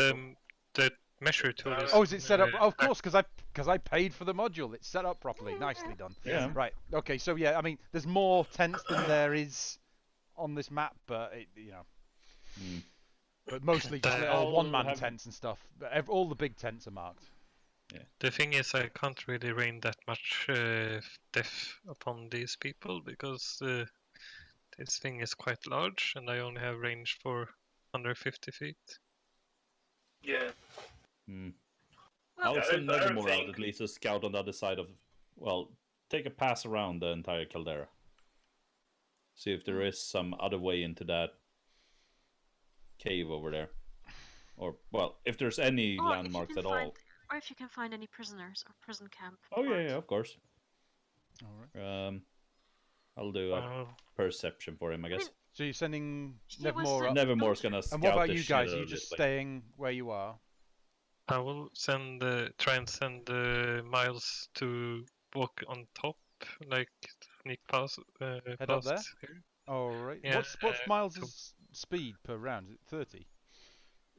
the measure tool is. Oh, is it set up? Oh, of course, because I paid for the module. It's set up properly. Nicely done. Yeah. Right. Okay. So yeah, I mean, there's more tents than there is on this map, but but mostly just They little all one-man have- tents and stuff. But all the big tents are marked. The thing is, I can't really rain that much death upon these people because this thing is quite large, and I only have range for 150 feet. Yeah. Hmm. Well, I'll Yeah, send I don't Nevermore out think- at least to scout on the other side of. Well, take a pass around the entire caldera. See if there is some other way into that cave over there, or well, if there's any or if you landmarks can at find- all. Or if you can find any prisoners or prison camp. Oh yeah, marked. yeah, of course. All right. I'll do a perception for him, I guess. So you're sending He was Nevermore sent- up. Nevermore's gonna scout And what about the you shit guys? out Are you of this just place. staying where you are? I will try and send Miles to walk on top, like sneak past. Head up there? Here. All right. Yeah, What's Miles's speed per round? Is it 30?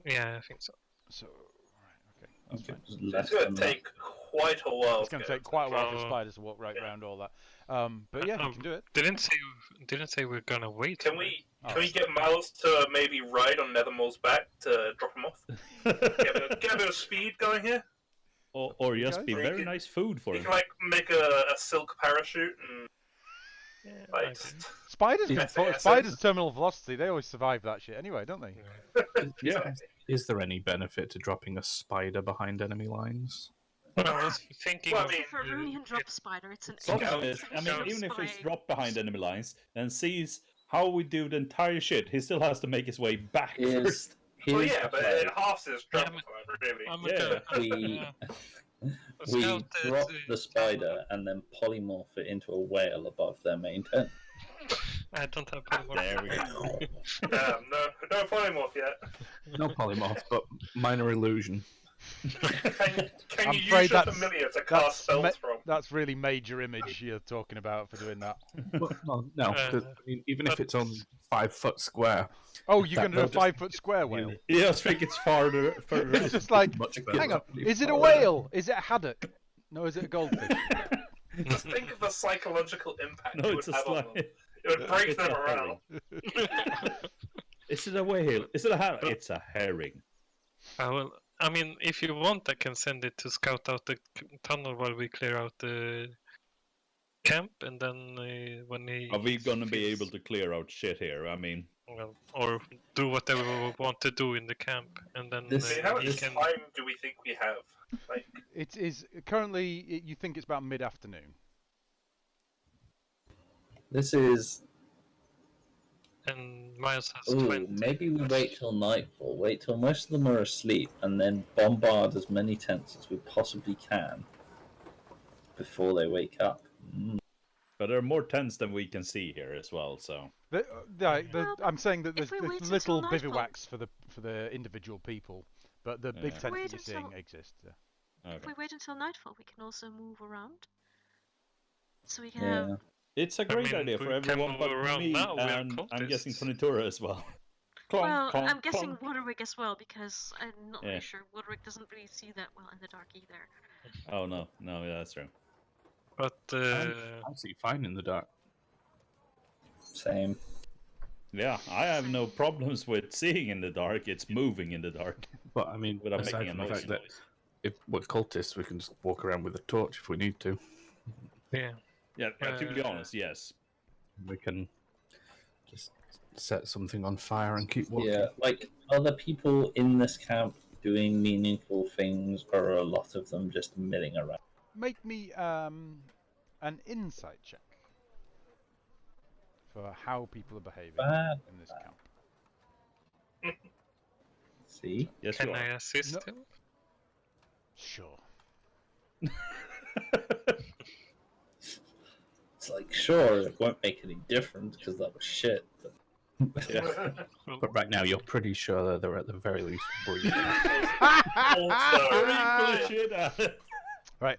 Yeah, I think so. So, right, okay. I think That's it was It's less going than to that. take quite a while. It's going to get take quite a while for Oh. spiders to walk right round all that. But yeah, you can do it. Didn't say we're gonna wait. Can for it. we get Miles to maybe ride on Nethermore's back to drop him off? Get a bit of speed going here. Or just be guys? very nice food for You him. can like make a silk parachute and Yeah, like maybe. Spiders, Yeah, can yeah, spiders terminal velocity. They always survive that shit anyway, don't they? Yeah. Is there any benefit to dropping a spider behind enemy lines? I was thinking. Well, I of, mean, If a Runian drop spider, it's an Problem extra is, I mean, section of even if he's spying. dropped behind enemy lines and sees how we do the entire shit, he still has to make his way back Here's- first. well, Here's yeah, the but play. it halves his drop Yeah, time, really. I'm Yeah. we Scout, drop the spider and then polymorph it into a whale above their main tent. I don't have polymorph. There we go. No polymorph yet. No polymorph, but minor illusion. Can I'm you afraid use your that's- familiar to that's cast spells me- from? That's really major image you're talking about for doing that. Well, no, 'cause, I mean, even if it's only 5 foot square, Oh, you're going to do a That'll just- 5-foot square whale? You just think it's further. It's just like, much hang on, better. is it a whale? Is it a haddock? No, is it a goldfish? Just think of the psychological impact No, it it's would a have on slime. them. It would break It's their a morale. Is it a whale? Is it a herring? It's a herring. I mean, if you want, I can send it to scout out the tunnel while we clear out the camp, and then when he. Are we gonna be feels- able to clear out shit here? I mean, Well, or do whatever we want to do in the camp, and then This- I mean, how he much can. time do we think we have? Like, It is currently, you think it's about mid-afternoon. This is. And Miles has Ooh, 20. maybe we wait till nightfall. Wait till most of them are asleep, and then bombard as many tents as we possibly can before they wake up. but there are more tents than we can see here as well. So Well, I'm saying that if there's, we wait until little nightfall- bivouacs for the individual people, but the big Yeah. tents Wait that you're until- seeing exist. Yeah. If okay. we wait until nightfall, we can also move around. So we can Yeah. have. It's a great mean, idea we for can everyone move but around me, now, we are and I'm guessing cultists. Tonitura as well. Clonk, Well, clonk, I'm guessing clonk. Waterwick as well because I'm not Yeah. really sure. Waterwick doesn't really see that well in the dark either. Oh no, yeah, that's true. But I see fine in the dark. Same. Yeah, I have no problems with seeing in the dark. It's moving in the dark But I mean, without aside making a from the noise. fact that if we're cultists, we can just walk around with a torch if we need to. yeah, Yeah, to be Uh, honest, yes. We can just set something on fire and keep walking. Yeah, like other people in this camp doing meaningful things, or are a lot of them just milling around? Make me an insight check for how people are behaving Bad. in this camp. See? Yes, can you I are. assist No. him? Sure. It's like, sure, it won't make any difference because that was shit. But Yeah. But right now, you're pretty sure that they're at the very least breathing. Bullshit. Right.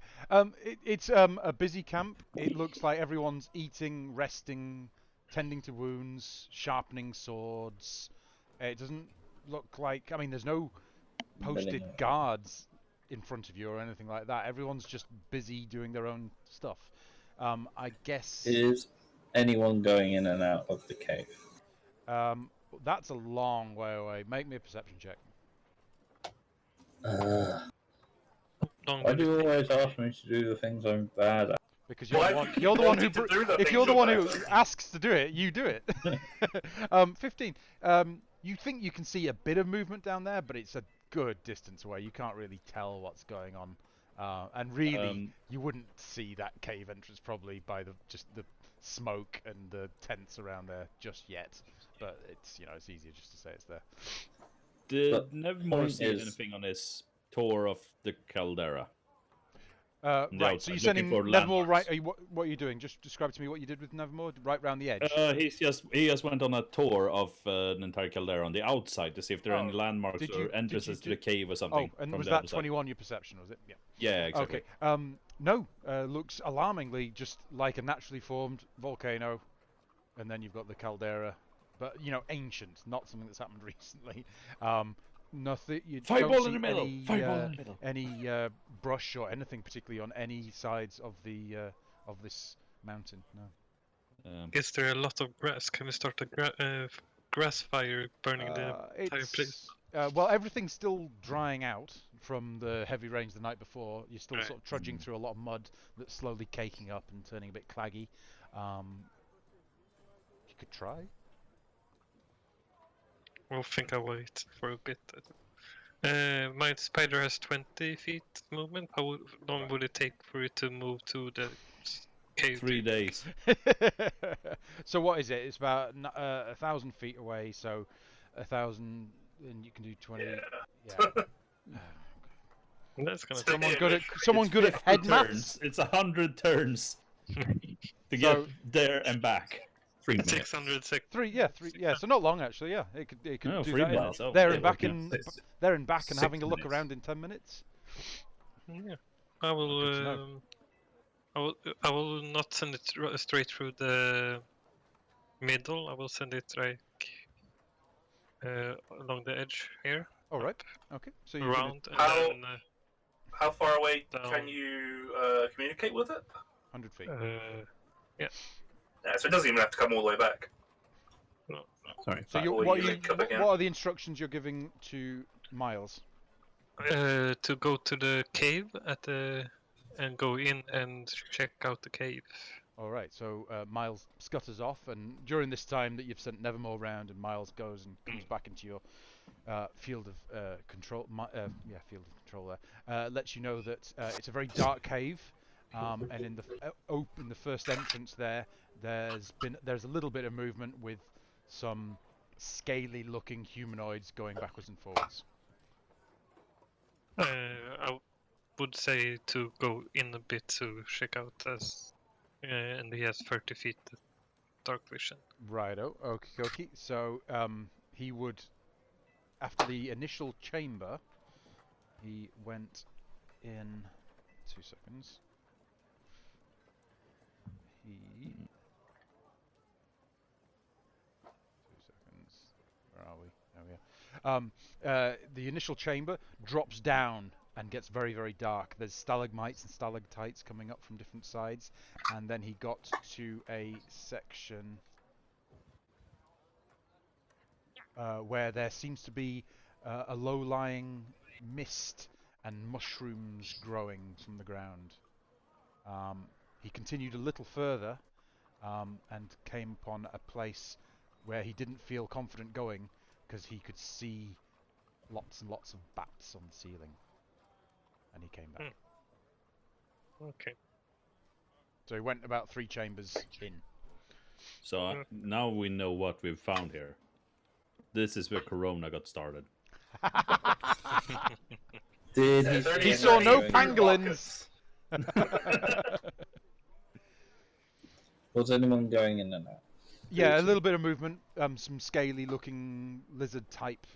It's a busy camp. It looks like everyone's eating, resting, tending to wounds, sharpening swords. It doesn't look like. I mean, there's no posted Milling. guards in front of you or anything like that. Everyone's just busy doing their own stuff. I guess. is anyone going in and out of the cave? That's a long way away. Make me a perception check. Long Why will do you it take? always ask me to do the things I'm bad at? Because Why you're the do one you who want me to do the if things you're the one you're who bad at? asks to do it, you do it. 15. You think you can see a bit of movement down there, but it's a good distance away. You can't really tell what's going on. And really, you wouldn't see that cave entrance probably by just the smoke and the tents around there just yet. But it's it's easier just to say it's there. Did But Nevermore point see is- anything on his tour of the caldera? the Right, so outside, you're looking sending for Nevermore right. landmarks. What are you doing? Just describe to me what you did with Nevermore, right round the edge. He just went on a tour of an entire caldera on the outside to see if there are any Oh, landmarks did you- or did you entrances to do- the cave or Oh, something and from was the that other side. 21 your perception, was it? Yeah. Yeah, exactly. Okay. No, looks alarmingly just like a naturally formed volcano, and then you've got the caldera, but ancient, not something that's happened recently. Nothing. You Fireball don't in the see middle. any Fireball in the middle. any brush or anything particularly on any sides of the of this mountain. No. Is there a lot of grass? Can we start a grass fire burning the entire place? Well, everything's still drying out from the heavy rains the night before. You're still Right. sort of trudging through a lot of mud that's slowly caking up and turning a bit claggy. You could try. We'll think I'll wait for a bit. My spider has 20 feet movement. How long would it take for it to move to the cave? 3 days. So what is it? It's about 1,000 feet away. So 1,000, and you can do 20. Yeah. That's gonna So take. Someone good at head maths. Turns. It's 100 turns to get So- there and back. 3 minutes. 600 seconds. Three. Yeah. So not long actually. Yeah. It could Oh, do 3 that. minutes. Oh, There yeah, and back okay. in. There and back and 6 having a look minutes. around in 10 minutes. Yeah, I will. Good to know. I will not send it straight through the middle. I will send it like along the edge here, All right. Okay. So you're gonna around, and How- then How far away Down. can you communicate with it? 100 feet. Yeah, so it doesn't even have to come all the way back. Sorry. So or what you link up again. are the instructions you're giving to Miles? to go to the cave and go in and check out the cave. All right. So Miles scutters off, and during this time that you've sent Nevermore round, and Miles goes and comes back into your field of control. Field of control there. Lets you know that it's a very dark cave, and in the first entrance there's a little bit of movement with some scaly-looking humanoids going backwards and forwards. I would say to go in a bit to check out and he has 30 feet dark vision. Righto, okie dokie. So he would, after the initial chamber, he went in. 2 seconds. He. 2 seconds. Where are we? There we are. The initial chamber drops down and gets very, very dark. There's stalagmites and stalactites coming up from different sides, and then he got to a section where there seems to be a low-lying mist and mushrooms growing from the ground. He continued a little further and came upon a place where he didn't feel confident going because he could see lots and lots of bats on the ceiling. And he came back. Okay. So he went about 3 chambers in. So now we know what we've found here. This is where Corona got started. Did Yeah, he? 30 He get saw no going? pangolins. Was anyone going in and out? Yeah, a little bit of movement. Some scaly-looking lizard-type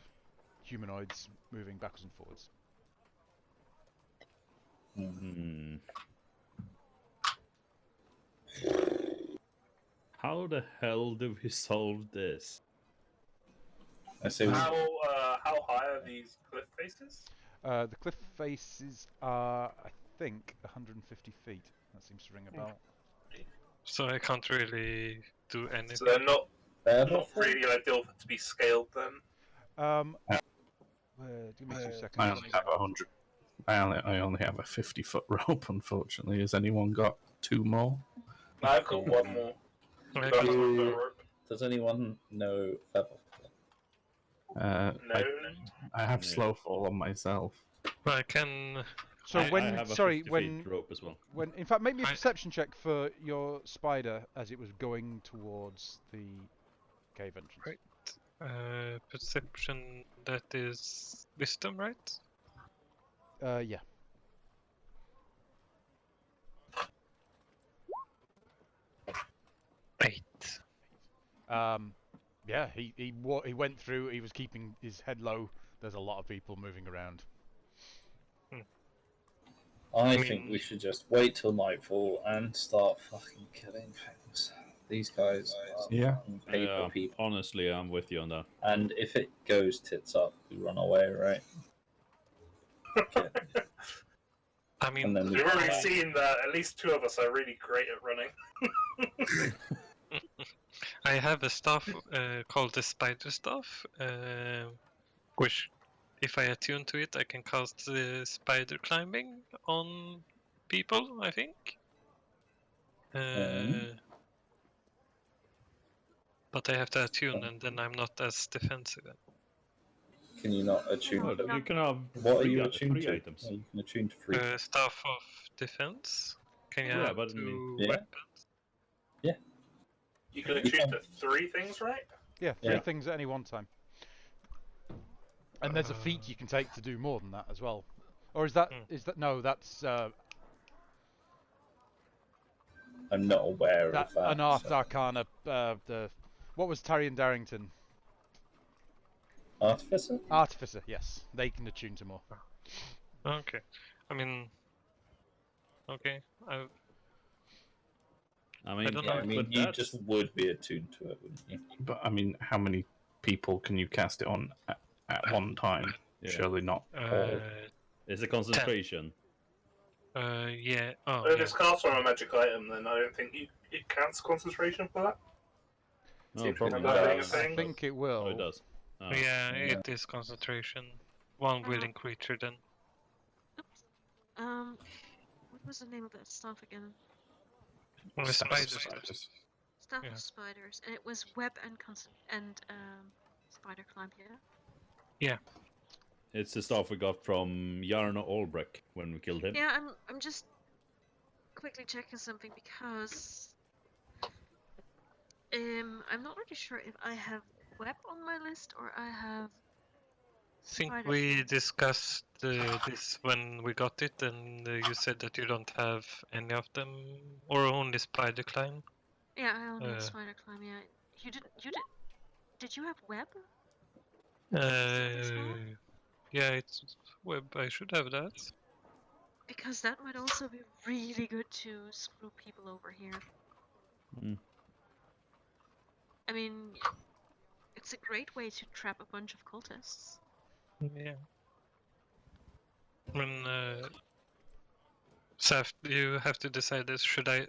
humanoids moving backwards and forwards. Hmm. How the hell do we solve this? I say How high are these cliff faces? The cliff faces are, I think, 150 feet. That seems to ring a bell. So I can't really do anything. So they're not Phandelver? really ideal to be scaled then. Give me 2 seconds. I let only me have 100. I only have a 50-foot rope, unfortunately. Has anyone got 2 more? I've got one more. I But I'm can- not gonna work. Does anyone know Feather? Uh, No. I have No. slow fall on myself. I can. So I when, have a sorry, 50 when, feet rope as well. in fact, make me a I- perception check for your spider as it was going towards the cave entrance. Right. Perception, that is wisdom, right? Yeah. Yeah, he went through. He was keeping his head low. There's a lot of people moving around. I mean- think we should just wait till nightfall and start fucking killing things. These guys are Yeah. fucking paper Yeah, people. honestly, I'm with you on that. And if it goes tits up, we run away, right? I And mean, then we We've come already back. seen that at least two of us are really great at running. I have a staff called the spider staff, which, if I attune to it, I can cast spider climbing on people, I think. But I have to attune, and then I'm not as defensive. Can you not attune Well, to you can have what are three, you attuned three to? items. Well, you can attune to free. Staff of defense. Can you Yeah, have but I 2 mean- Yeah. weapons? You can attune to 3 things, right? Yeah, 3 Yeah. things at any one time. And there's a feat you can take to do more than that as well. Or is that no? That's I'm not aware that of that. Unearthed so- Arcana. What was Taryon Darrington? Artificer? Artificer. Yes, they can attune to more. Okay. I mean, okay. I mean, don't Yeah, know. I mean, but you that's- just would be attuned to it, wouldn't you? But I mean, how many people can you cast it on at one time? Yeah. Surely not all. It's a concentration. Yeah. Oh, If yeah. it's cast from a magic item, then I don't think it counts concentration for that. No, Seems probably like that not. being a I thing. think it Oh, will. it does. Oh. Yeah, Yeah. it is concentration. One willing creature then. What was the name of that staff again? Or a spider. Staff Yeah. of spiders, and it was web and spider climb. Yeah. It's the stuff we got from Jarno Olbrek when we killed him. Yeah, I'm just quickly checking something because I'm not really sure if I have web on my list or I have I think spider. we discussed this when we got it, and you said that you don't have any of them, or only spider climb. Yeah, I only have Uh, spider climb. Yeah, you did. Did you have web? Yeah, it's web. I should have that. Because that might also be really good to screw people over here. Mm. I mean, it's a great way to trap a bunch of cultists. Yeah. When Saf, you have to decide this. Should I?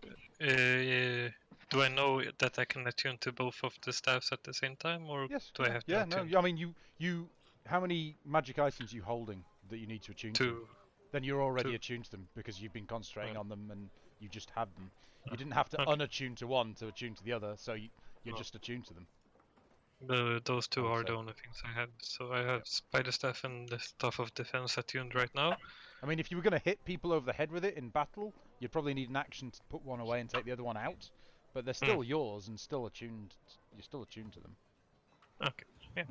Do I know that I can attune to both of the staffs at the same time, or Yes. do I have to Yeah. No. attune I mean, you. How many magic items are you holding that you need to attune to? to? Then you're already two. attuned to them because you've been concentrating Right. on them and you just have them. You didn't have to Okay. unattune to one to attune to the other, so you're Oh. just attuned to them. Those two I would are say. the only things I have. So I have spider staff and the staff of defense attuned right now. I mean, if you were going to hit people over the head with it in battle, you'd probably need an action to put one away and take the other one out. But they're still yours and still attuned. You're still attuned to them. Okay. Yeah.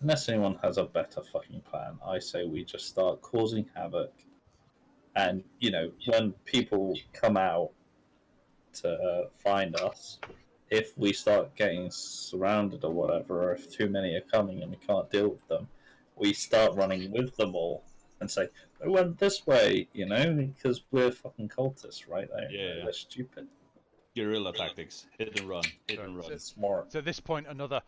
Unless anyone has a better fucking plan, I say we just start causing havoc. And, when people come out to find us, if we start getting surrounded or whatever, or if too many are coming and we can't deal with them, we start running with them all and say, they went this way, because we're fucking cultists, right? Yeah. They're stupid. Guerrilla tactics. Hit and run. Hit and run. It's smart. So at this point, another.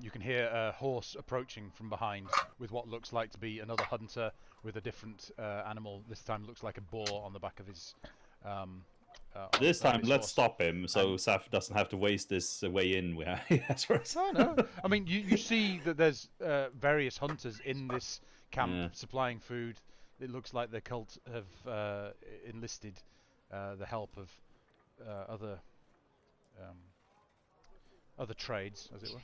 You can hear a horse approaching from behind with what looks like to be another hunter with a different animal. This time looks like a boar on the back of his. This time, let's horse. stop him so Saf doesn't have to waste this way in. No, no. I mean, you see that there's various hunters in this camp supplying food. It looks like the cult have enlisted the help of other trades, as it were.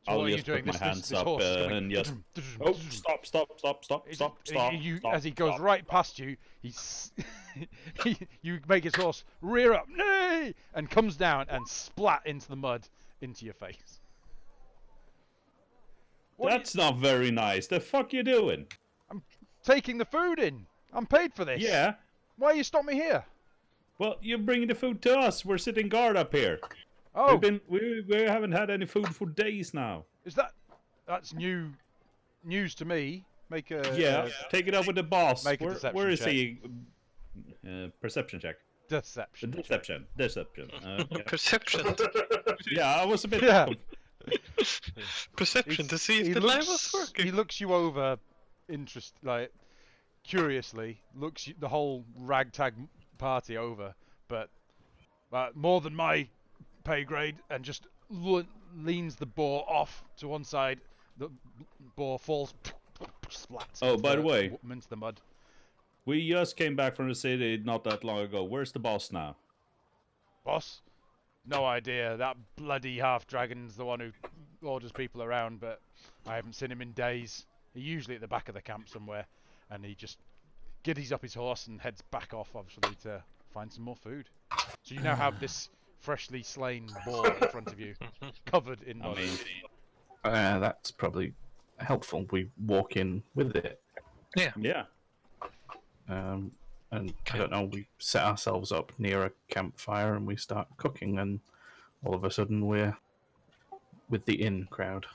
So I'll what are you just doing? put my hands this up horse is coming. and just. Oh, stop! As he goes right past you, you make his horse rear up, nay, and comes down and splat into the mud into your face. That's not very nice. The fuck you doing? I'm taking the food in. I'm paid for this. Yeah, Why you stop me here? Well, you're bringing the food to us. We're sitting guard up here. Oh, We haven't had any food for days now. is that's news to me? Make a Yeah, take it up with the boss. make a deception Where is check. he? Perception check. Deception. Deception. Yeah. Perception. Yeah, I was a bit. Yeah. Perception to see if He the line was working. He looks you over, curiously. Looks the whole ragtag party over, but more than my pay grade, and just leans the boar off to one side. The boar falls, splat. Oh, by the way, into the mud. we just came back from the city not that long ago. Where's the boss now? Boss? No idea. That bloody half-dragon's the one who orders people around, but I haven't seen him in days. He's usually at the back of the camp somewhere, and he just giddies up his horse and heads back off, obviously, to find some more food. So you now have this freshly slain boar in front of you, covered in mud. That's probably helpful. We walk in with it. Yeah. And I don't know, we set ourselves up near a campfire and we start cooking, and all of a sudden we're with the inn crowd.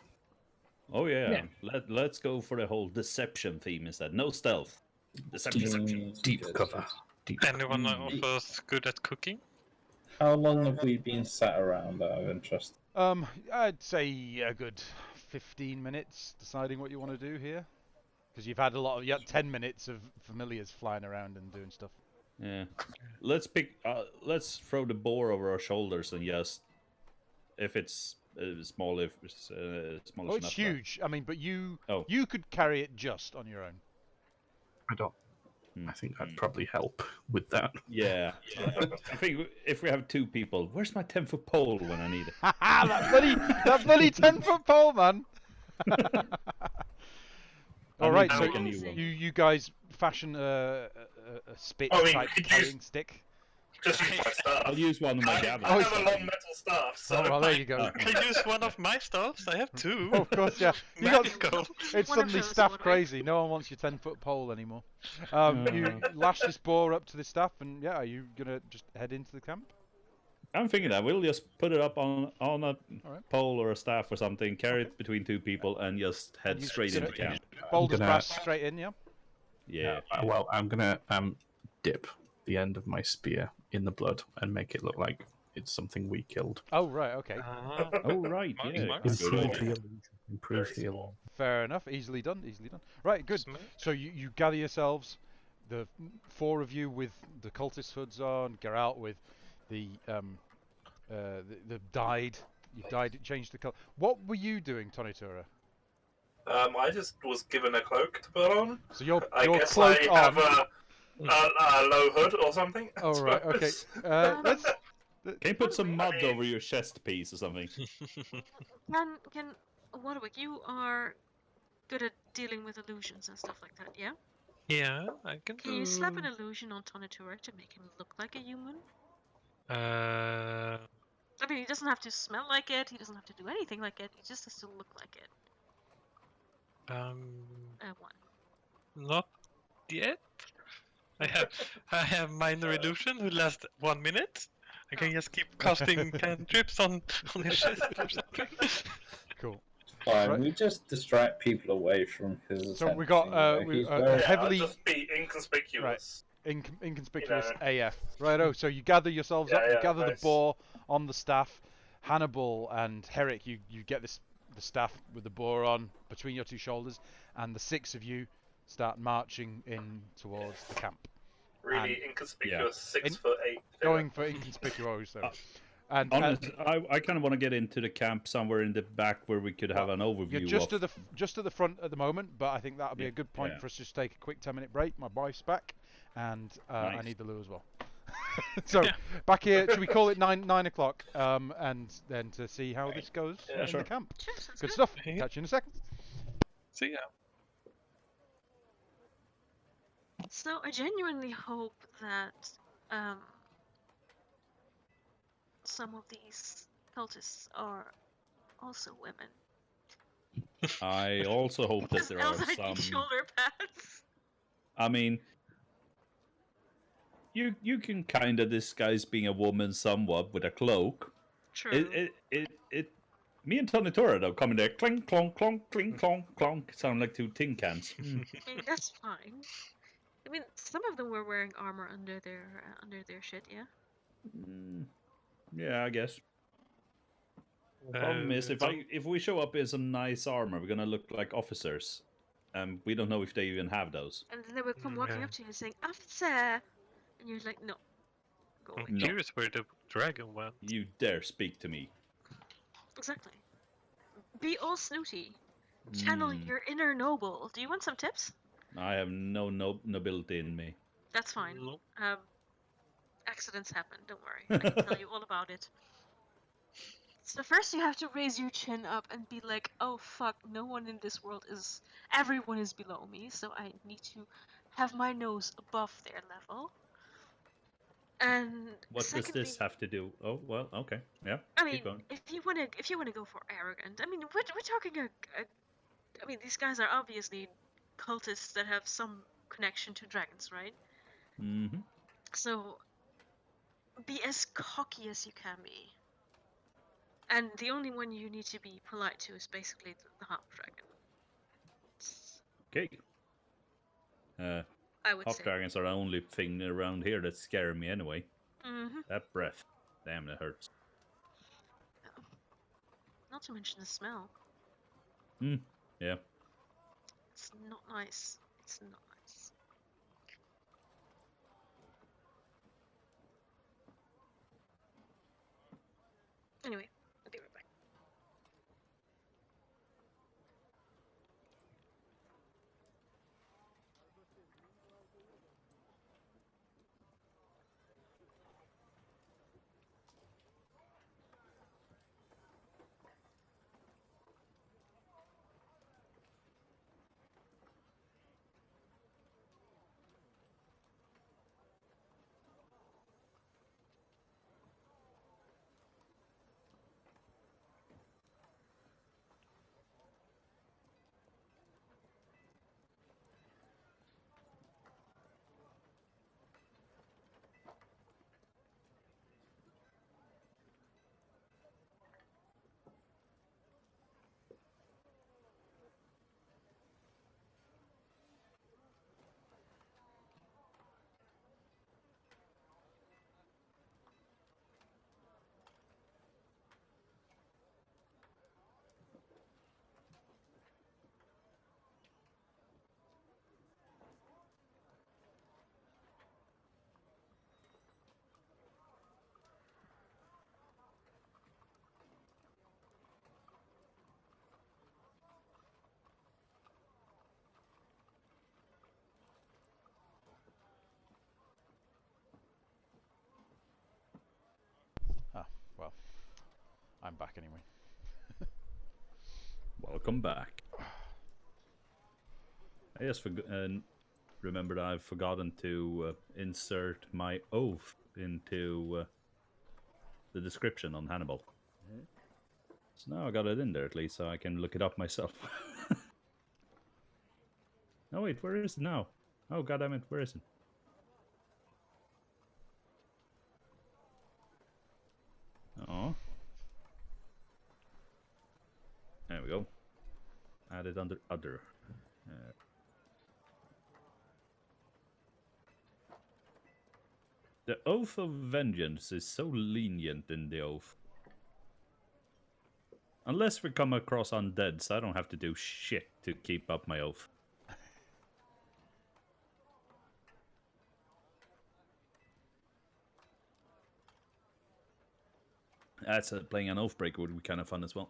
Oh yeah. Let's go for the whole deception theme instead. No stealth. Deception. Deep cover. Deep Anyone of us good at cooking? How long have we been sat around out of interest? I'd say a good 15 minutes deciding what you want to do here. Because you've had 10 minutes of familiars flying around and doing stuff. Yeah. Let's throw the boar over our shoulders and just, if it's small, if it's small. Oh, it's huge. I mean, but you Oh. you could carry it just on your own. I think that'd probably help with that. Yeah. I think if we have 2 people, where's my 10-foot pole when I need it? that bloody 10-foot pole, man. All right, so make a new one. you guys fashion a spit I mean, type could you- carrying stick. Just use my staff. I'll use one of my I gathers. have a long metal staff, so Oh well, there you go. I can use one of my staffs. I have 2. Oh, of course, yeah. You got, Magical. it's One of suddenly those staff would work. crazy. No one wants your 10-foot pole anymore. You lash this boar up to the staff, and yeah, are you gonna just head into the camp? I'm thinking that we'll just put it up on a Alright. pole or a staff or something, carry it between 2 people, and just head You straight gonna- into camp. Boulders gonna- brass straight in, yeah. Yeah. Well, I'm gonna dip the end of my spear in the blood and make it look like it's something we killed. Oh right, okay, Oh right, yeah. Mark. Good Improve idea. the illusion. Improve the illusion. fair enough. Easily done. Right, good. So you gather yourselves, the 4 of you with the cultist hoods on, Geralt with the dyed. You dyed it, changed the color. What were you doing, Tonitura? I just was given a cloak to put on. So your I guess cloak I on. have a low hood or something. I Oh right, okay. suppose. Let's. Can you put some mud over your chest piece or something? Can Warwick, you are good at dealing with illusions and stuff like that, yeah? Yeah, I can Can do. you slap an illusion on Tonitura to make him look like a human? Uh, I mean, he doesn't have to smell like it. He doesn't have to do anything like it. He just has to look like it. One. not yet. I have minor illusion who lasts 1 minute. I can just keep casting cantrips on his chest or something. Cool. Fine, Right. we just distract people away from his. So we got, attention, we- he's yeah, very- heavily- I'll just be inconspicuous. Inconspicuous You AF. Righto, so you gather yourselves up, you Yeah, gather the nice. boar on the staff. Hannibal and Herrick, you get the staff with the boar on between your 2 shoulders, and the 6 of you start marching in towards the camp. Really inconspicuous, 6'8". Going for inconspicuous, though. And I kind of want to get into the camp somewhere in the back where we could have an overview. you're just of... at the front at the moment, but I think that'll be a good point yeah. for us to just take a quick 10-minute break. My wife's back, and I Nice. need the loo as well. So back here, should we call it 9 o'clock? And then to see how this goes Yeah, in sure. the camp. Sure, sounds Good good. stuff. Yeah. Catch you in a second. See ya. So I genuinely hope that some of these cultists are also women. I also hope that Because there are else I need some. shoulder pads. I mean, you can kind of disguise being a woman somewhat with a cloak. True. It me and Tony Tora though coming there clink clonk clonk clink clonk clonk sound like two tin cans. I mean, that's fine. I mean, some of them were wearing armor under their shit, yeah. Yeah, I guess. Problem is, if we show up in some nice armor, we're gonna look like officers. We don't know if they even have those. And then they would come walking up to you and saying, "Officer," and you're like, "No, go away." I'm curious where the dragon went. You dare speak to me? Exactly. Be all snooty. Channel your inner noble. Do you want some tips? I have no nobility in me. That's fine. Nope. Accidents happen. Don't worry. I can tell you all about it. So first you have to raise your chin up and be like, oh fuck, no one in this world is... Everyone is below me, so I need to have my nose above their level. And What secondly, does this have to do? Oh, well, okay. Yeah, I mean, keep going. if you wanna go for arrogant, I mean, we're talking I mean, these guys are obviously cultists that have some connection to dragons, right? Mm-hmm. So be as cocky as you can be. And the only one you need to be polite to is basically the half dragon. Okay. I would Half say. dragons are the only thing around here that scare me anyway. Mm-hmm. That breath. Damn, that hurts. Not to mention the smell. Yeah. It's not nice. It's not nice. Anyway, I'll be right back. Well, I'm back anyway. Welcome back. I just remembered I've forgotten to insert my oath into the description on Hannibal. So now I got it in there at least, so I can look it up myself. Oh wait, where is it now? Oh goddammit, where is it? Oh. There we go. Add it under other. The Oath of Vengeance is so lenient in the oath. Unless we come across undeads, I don't have to do shit to keep up my oath. That's playing an Oathbreaker would be kind of fun as well.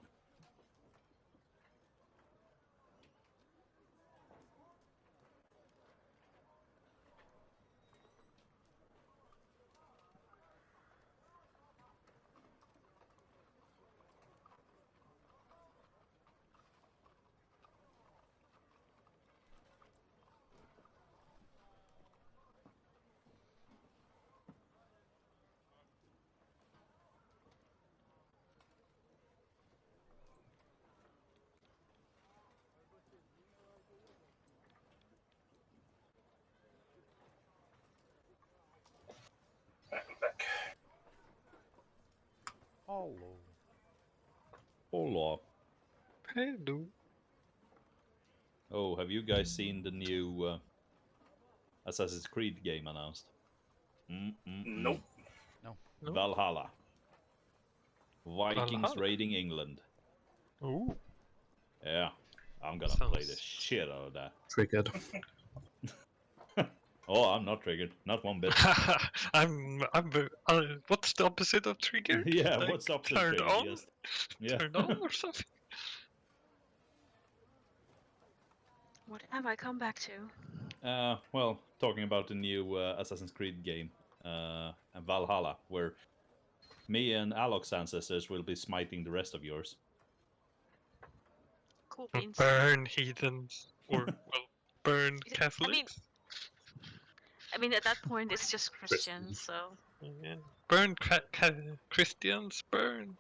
Hello. Hola. Hello. Oh, have you guys seen the new Assassin's Creed game announced? Nope. No. Valhalla. Vikings Valhalla? raiding England. Ooh. Yeah, I'm gonna play the Sounds- shit out of that. Triggered. Oh, I'm not triggered. Not one bit. what's the opposite of trigger? Yeah, Like, what's up to turned triggered? on? Just, yeah. Turned on or something? What have I come back to? Well, talking about the new Assassin's Creed game, Valhalla, where me and Alok's ancestors will be smiting the rest of yours. Cool beans. Burn heathens. Or, well, burn I Catholics? mean, at that point, it's just Christians, so. Yeah. Burn Christians, burn.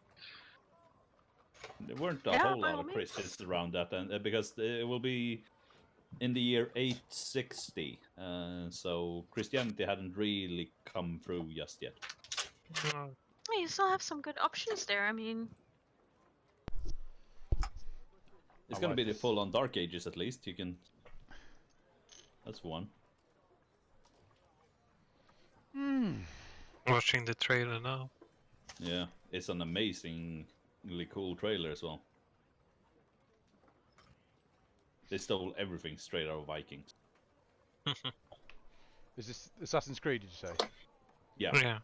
There weren't a Yeah, whole by lot all of means. Christians around that, and because it will be in the year 860, so Christianity hadn't really come through just yet. Uh, You still have some good options there. I mean, It's I gonna like be the this. full-on Dark Ages at least. You can. That's one. watching the trailer now. Yeah, it's an amazingly cool trailer as well. They stole everything straight out of Vikings. Is this Assassin's Creed, did you say? Yeah. Yeah.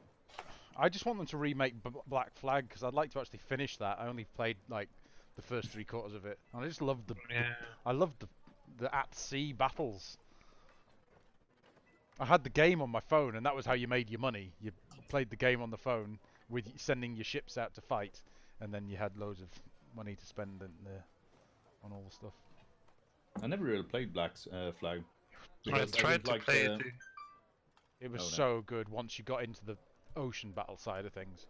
I just want them to remake Black Flag because I'd like to actually finish that. I only played like the first 3/4 of it, and I just loved Yeah. I loved the at sea battles. I had the game on my phone, and that was how you made your money. You played the game on the phone with sending your ships out to fight, and then you had loads of money to spend on all the stuff. I never really played Black Flag. I because tried didn't to like play the- it. It was Oh, no. so good once you got into the ocean battle side of things.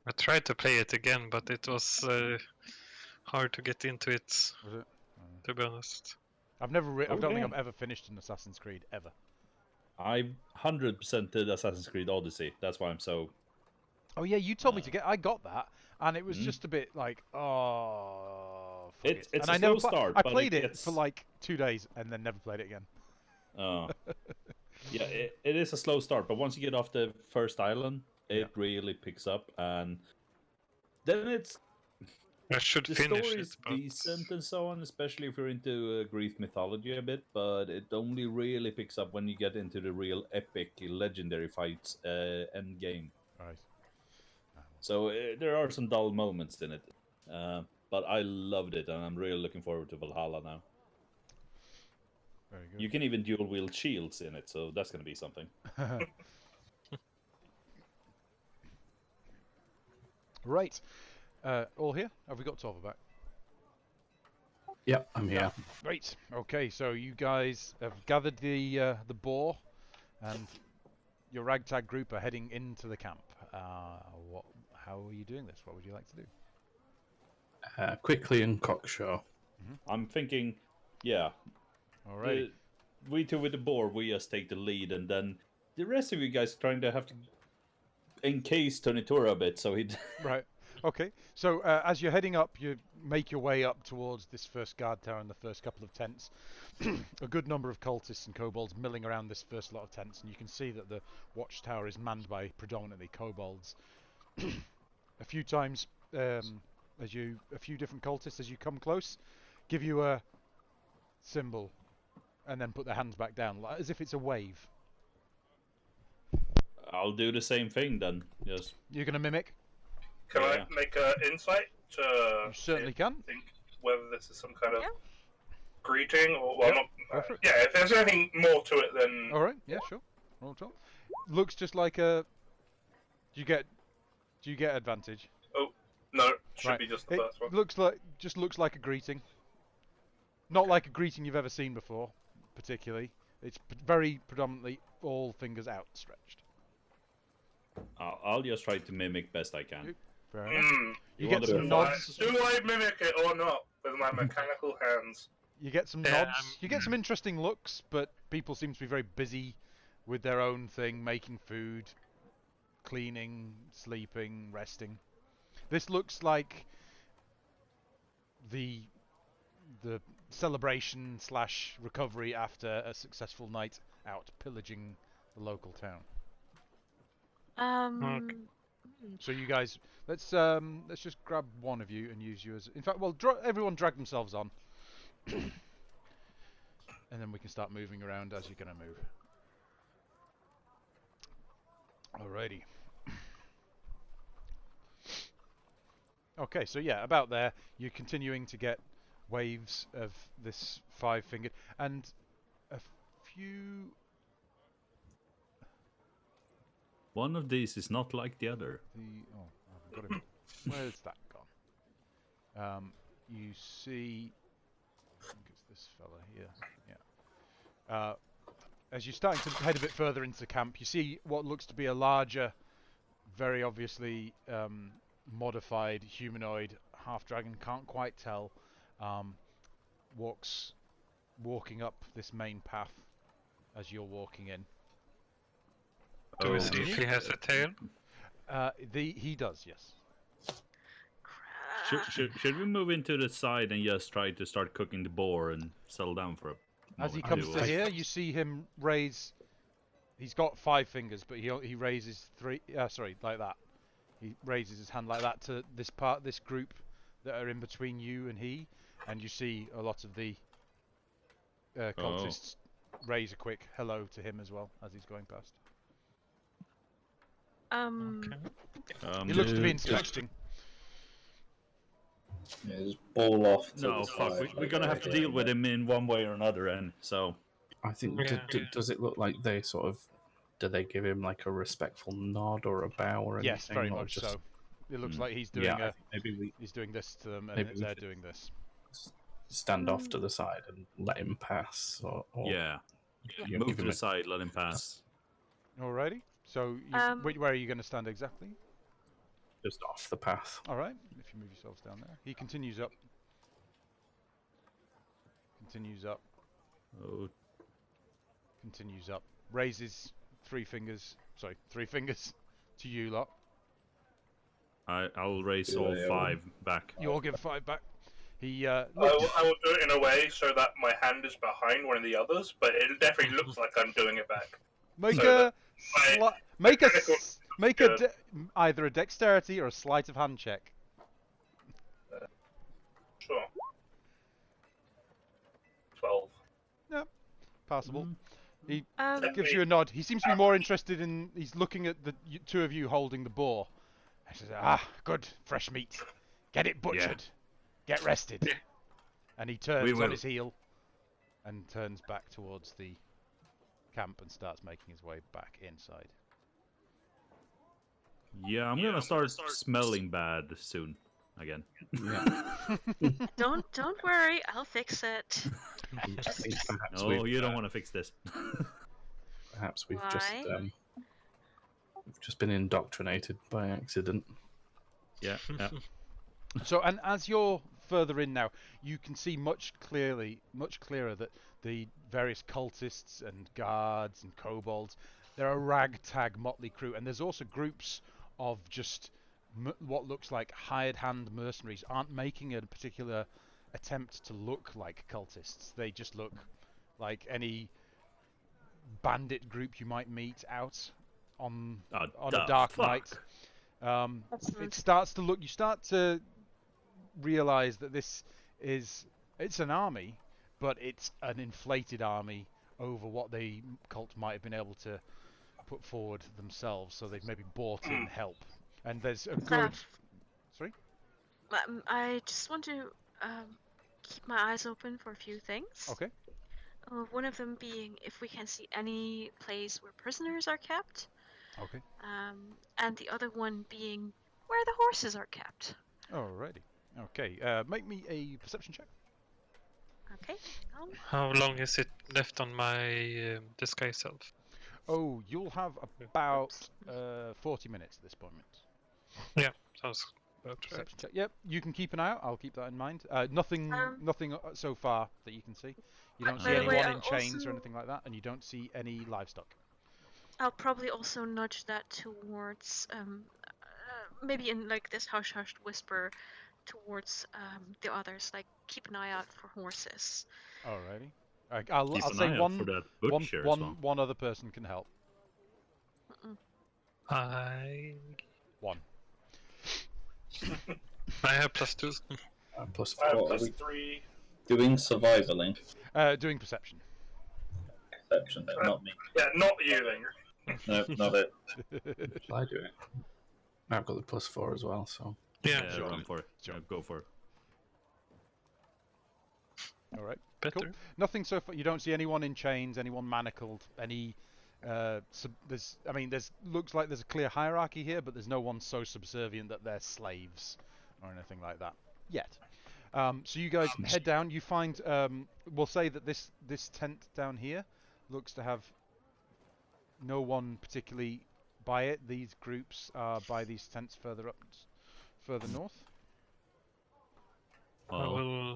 I tried to play it again, but it was hard to get into it, Was it? to be honest. I've never. I Oh, don't think damn. I've ever finished an Assassin's Creed ever. I 100% did Assassin's Creed Odyssey. That's why I'm so. Oh yeah, you told me to get. I got that, and it was Mm. just a bit like, oh, fuck It's it. a And I never slow start, I but played it it for gets- like 2 days and then never played it again. Yeah, it is a slow start, but once you get off the first island, it Yeah. really picks up, and then it's I should the finish story's it, but decent and so on, especially if you're into Greek mythology a bit. But it only really picks up when you get into the real epic, legendary fights end game. Right. So there are some dull moments in it, but I loved it, and I'm really looking forward to Valhalla now. Very good. You can even dual wield shields in it, so that's going to be something. Right. All here? Have we got Tova back? Yep, I'm here. Great. Okay, so you guys have gathered the boar, and your ragtag group are heading into the camp. How are you doing this? What would you like to do? Quickly and cocksure. I'm thinking, yeah, Alrighty. we two with the boar, we just take the lead, and then the rest of you guys trying to have to encase Tonitura a bit, so he. Right. Okay. So as you're heading up, you make your way up towards this first guard tower and the first couple of tents. A good number of cultists and kobolds milling around this first lot of tents, and you can see that the watchtower is manned by predominantly kobolds. A few times, a few different cultists, as you come close, give you a symbol, and then put their hands back down, as if it's a wave. I'll do the same thing then. Yes. You're going to mimic? Can Yeah. I make an insight to You certainly can. think whether this is some kind of Yeah. greeting or well, Yeah, not, go for it. yeah. If there's anything more to it, then All right. Yeah, sure. Roll top. Looks just like a. Do you get advantage? no, it should Right. be just the It first one. looks like a greeting. Not like a greeting you've ever seen before, particularly. It's very predominantly all fingers outstretched. I'll just try to mimic best I can. Fair enough. Hmm. You want get to some do Right. nods. Do I mimic it or not with my mechanical hands? You get some Yeah, nods. You get some interesting looks, but people seem to be very busy with their own thing, making food, cleaning, sleeping, resting. This looks like the celebration slash recovery after a successful night out pillaging the local town. So you guys, let's just grab one of you and use you as. In fact, well, everyone drag themselves on, and then we can start moving around as you're gonna move. Alrighty. Okay, so yeah, about there, you're continuing to get waves of this five-fingered, and a few. One of these is not like the other. I've got him. Where's that gone? You see, I think it's this fella here. Yeah. As you're starting to head a bit further into the camp, you see what looks to be a larger, very obviously modified humanoid half dragon. Can't quite tell. Walking up this main path as you're walking in. Do we Oh. see if he has a tail? He does, yes. Should we move into the side and just try to start cooking the boar and settle down for a As he moment? comes to here, you see him raise. He's got 5 fingers, but he raises 3. Sorry, like that. He raises his hand like that to this group that are in between you and he, and you see a lot of the cultists raise a quick hello to him as well as he's going past. He looks to be inspecting. Yeah, just ball off. To No, the fuck. side, We're like gonna have to deal with him in one way or another, and so. I think. Yeah. Does it look like they sort of? Do they give him like a respectful nod or a bow or anything? Yes, very or much just... so. It looks like he's doing Yeah, I think maybe he's doing this to them, and maybe we they're should- doing this. stand off to the side and let him pass. Or Yeah. you know, Move give to him the a- side, let him pass. Alrighty. So, where are you going to stand exactly? just off the path. All right. If you move yourselves down there, he continues up. Continues up. Oh, Continues up. Raises 3 fingers. Sorry, 3 fingers to you lot. I'll raise Yeah, all yeah. 5 back. You all give 5 back. He I will do it in a way so that my hand is behind one of the others, but it definitely looks like I'm doing it back. make So a make a technical make a good. either a dexterity or a sleight of hand check. Sure. 12. Passable. He Um, gives you a nod. He seems to be more interested in. He's looking at the 2 of you holding the boar. He says, "Ah, good, fresh meat. Get it butchered. Get rested." Yeah. And he turns We on will. his heel and turns back towards the camp and starts making his way back inside. Yeah, I'm gonna start smelling bad soon again. Yeah. don't worry, I'll fix it. I think perhaps No, you don't want to fix this. Perhaps we've Why? just been indoctrinated by accident. Yeah, yeah. So, and as you're further in now, you can see much clearer that the various cultists and guards and kobolds, they're a ragtag motley crew, and there's also groups of just what looks like hired hand mercenaries aren't making a particular attempt to look like cultists. They just look like any bandit group you might meet out on a dark night. It starts to look. You start to realize that it's an army, but it's an inflated army over what the cult might have been able to put forward themselves. So they've maybe bought in help, and there's a good. Sorry. I just want to keep my eyes open for a few things. Okay. One of them being if we can see any place where prisoners are kept. Okay. And the other one being where the horses are kept. Alrighty. Okay. Make me a perception check. Okay. How long is it left on my disguise self? Oh, you'll have about 40 minutes at this point. Yeah, sounds about right. Perception check. Yep, you can keep an eye out. I'll keep that in mind. Nothing so far that you can see. You don't see By the anyone way, in I'll chains also- or anything like that, and you don't see any livestock. I'll probably also nudge that towards maybe in like this hush-hushed whisper towards the others, like keep an eye out for horses. Alrighty. I'll Keep an say eye out for that butcher as well. one other person can help. I One. have +2. Plus I have 4. Are we +3. doing survivaling? Doing perception. Perception, not me. Yeah, not you then. No, not it. Shall I do it? I've got the plus 4 as well, so. Yeah, Yeah, run for it. Sure. Yeah, go for it. All right. better. Cool. Nothing so far. You don't see anyone in chains, anyone manacled, any. There's looks like there's a clear hierarchy here, but there's no one so subservient that they're slaves or anything like that yet. So you guys head down. You find. We'll say that this tent down here looks to have no one particularly by it. These groups are by these tents further north. I Well, will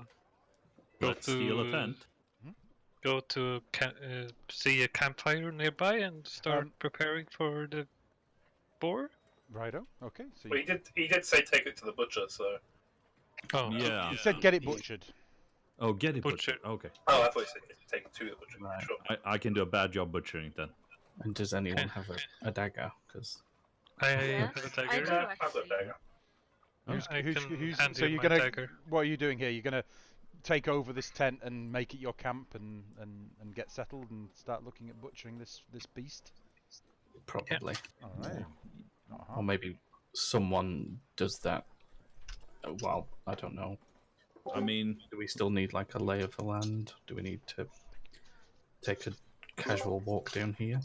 go let's steal a to tent. go to see a campfire nearby and start Um, preparing for the boar. Righto. Okay. So Well, he did say take it to the butcher, so. Oh, Yeah. you said get it butchered. Oh, get it Butcher. butchered. Okay. Oh, I thought you said take it to the butcher. Right. Sure. I can do a bad job butchering then. And does anyone have a dagger? Because I Yes, have a I dagger. do. Yeah, I've got actually. a dagger. I can hand So you you're my gonna. dagger. What are you doing here? You're gonna take over this tent and make it your camp and get settled and start looking at butchering this beast. probably. All right. Or maybe someone does that. Well, I don't know. I mean, Do we still need like a lay of the land? Do we need to take a casual walk down here?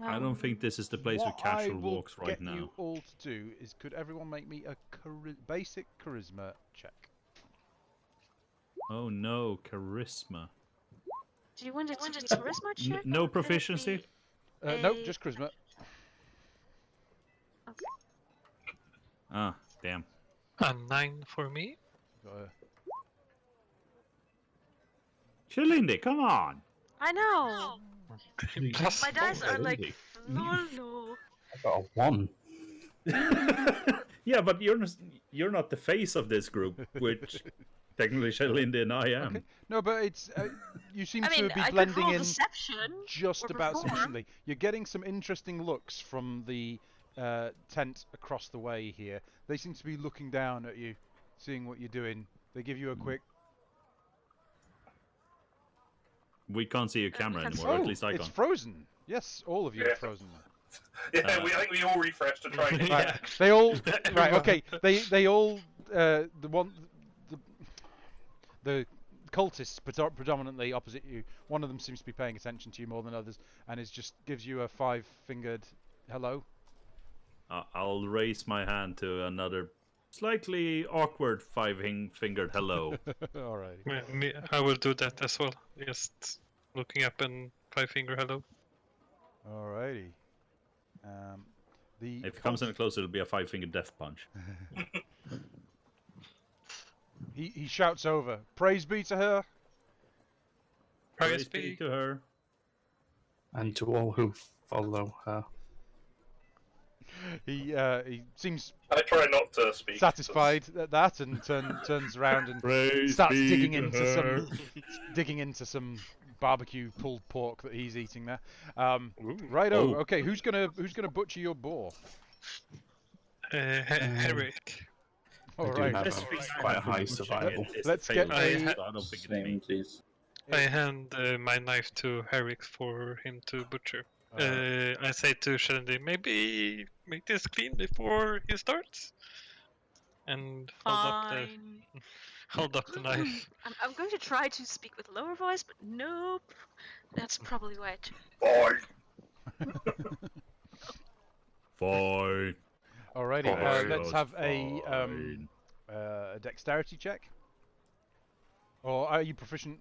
I don't think this is the place for What I casual will walks right get now. you all to do is, could everyone make me a basic charisma check? Oh no, charisma. Do you want it to be charisma check? No or can it proficiency? be Nope, a- just charisma. Okay. Ah, damn. A 9 for me. Got Shalindi, come on! I know. Plus My dice are like Really? no. I got a 1. Yeah, but you're not the face of this group, which technically Shalindi and I am. Okay. No, but it's you seem I mean, to be I could blending roll in deception. just or about perform. sufficiently. You're getting some interesting looks from the tent across the way here. They seem to be looking down at you, seeing what you're doing. They give you a quick. We can't see your we camera can't anymore, or Oh, at least I it's can't. frozen. Yes, all of you are Yeah. frozen. Yeah, I think we all refreshed to try and get Right, they all right. Okay, they all the cultists predominantly opposite you. One of them seems to be paying attention to you more than others, and is just gives you a 5-fingered hello. I'll raise my hand to another slightly awkward 5-fingered hello. Alright. I will do that as well. Just looking up and 5-finger hello. Alrighty. The If it comes any closer, it'll be a 5-fingered death punch. he shouts over, "Praise be to her." Praise be. to her. And to all who follow her. He seems I try not to speak. satisfied at that and turns around and Praise starts be digging to into her. digging into some barbecue pulled pork that he's eating there. Righto. Oh. Okay, who's gonna butcher your boar? Herrick. All I do right. have Let's a, fix quite a that. high survival. It's Let's the get fail a- rate, so I don't think it's me. Name, please. I hand my knife to Herrick for him to butcher. I say to Shandy, maybe make this clean before he starts. And Fine. hold up the knife. I'm going to try to speak with lower voice, but nope. That's probably why I took. Boy. Fine. Alrighty. Fine. Let's have a Fine. dexterity check. Or are you proficient?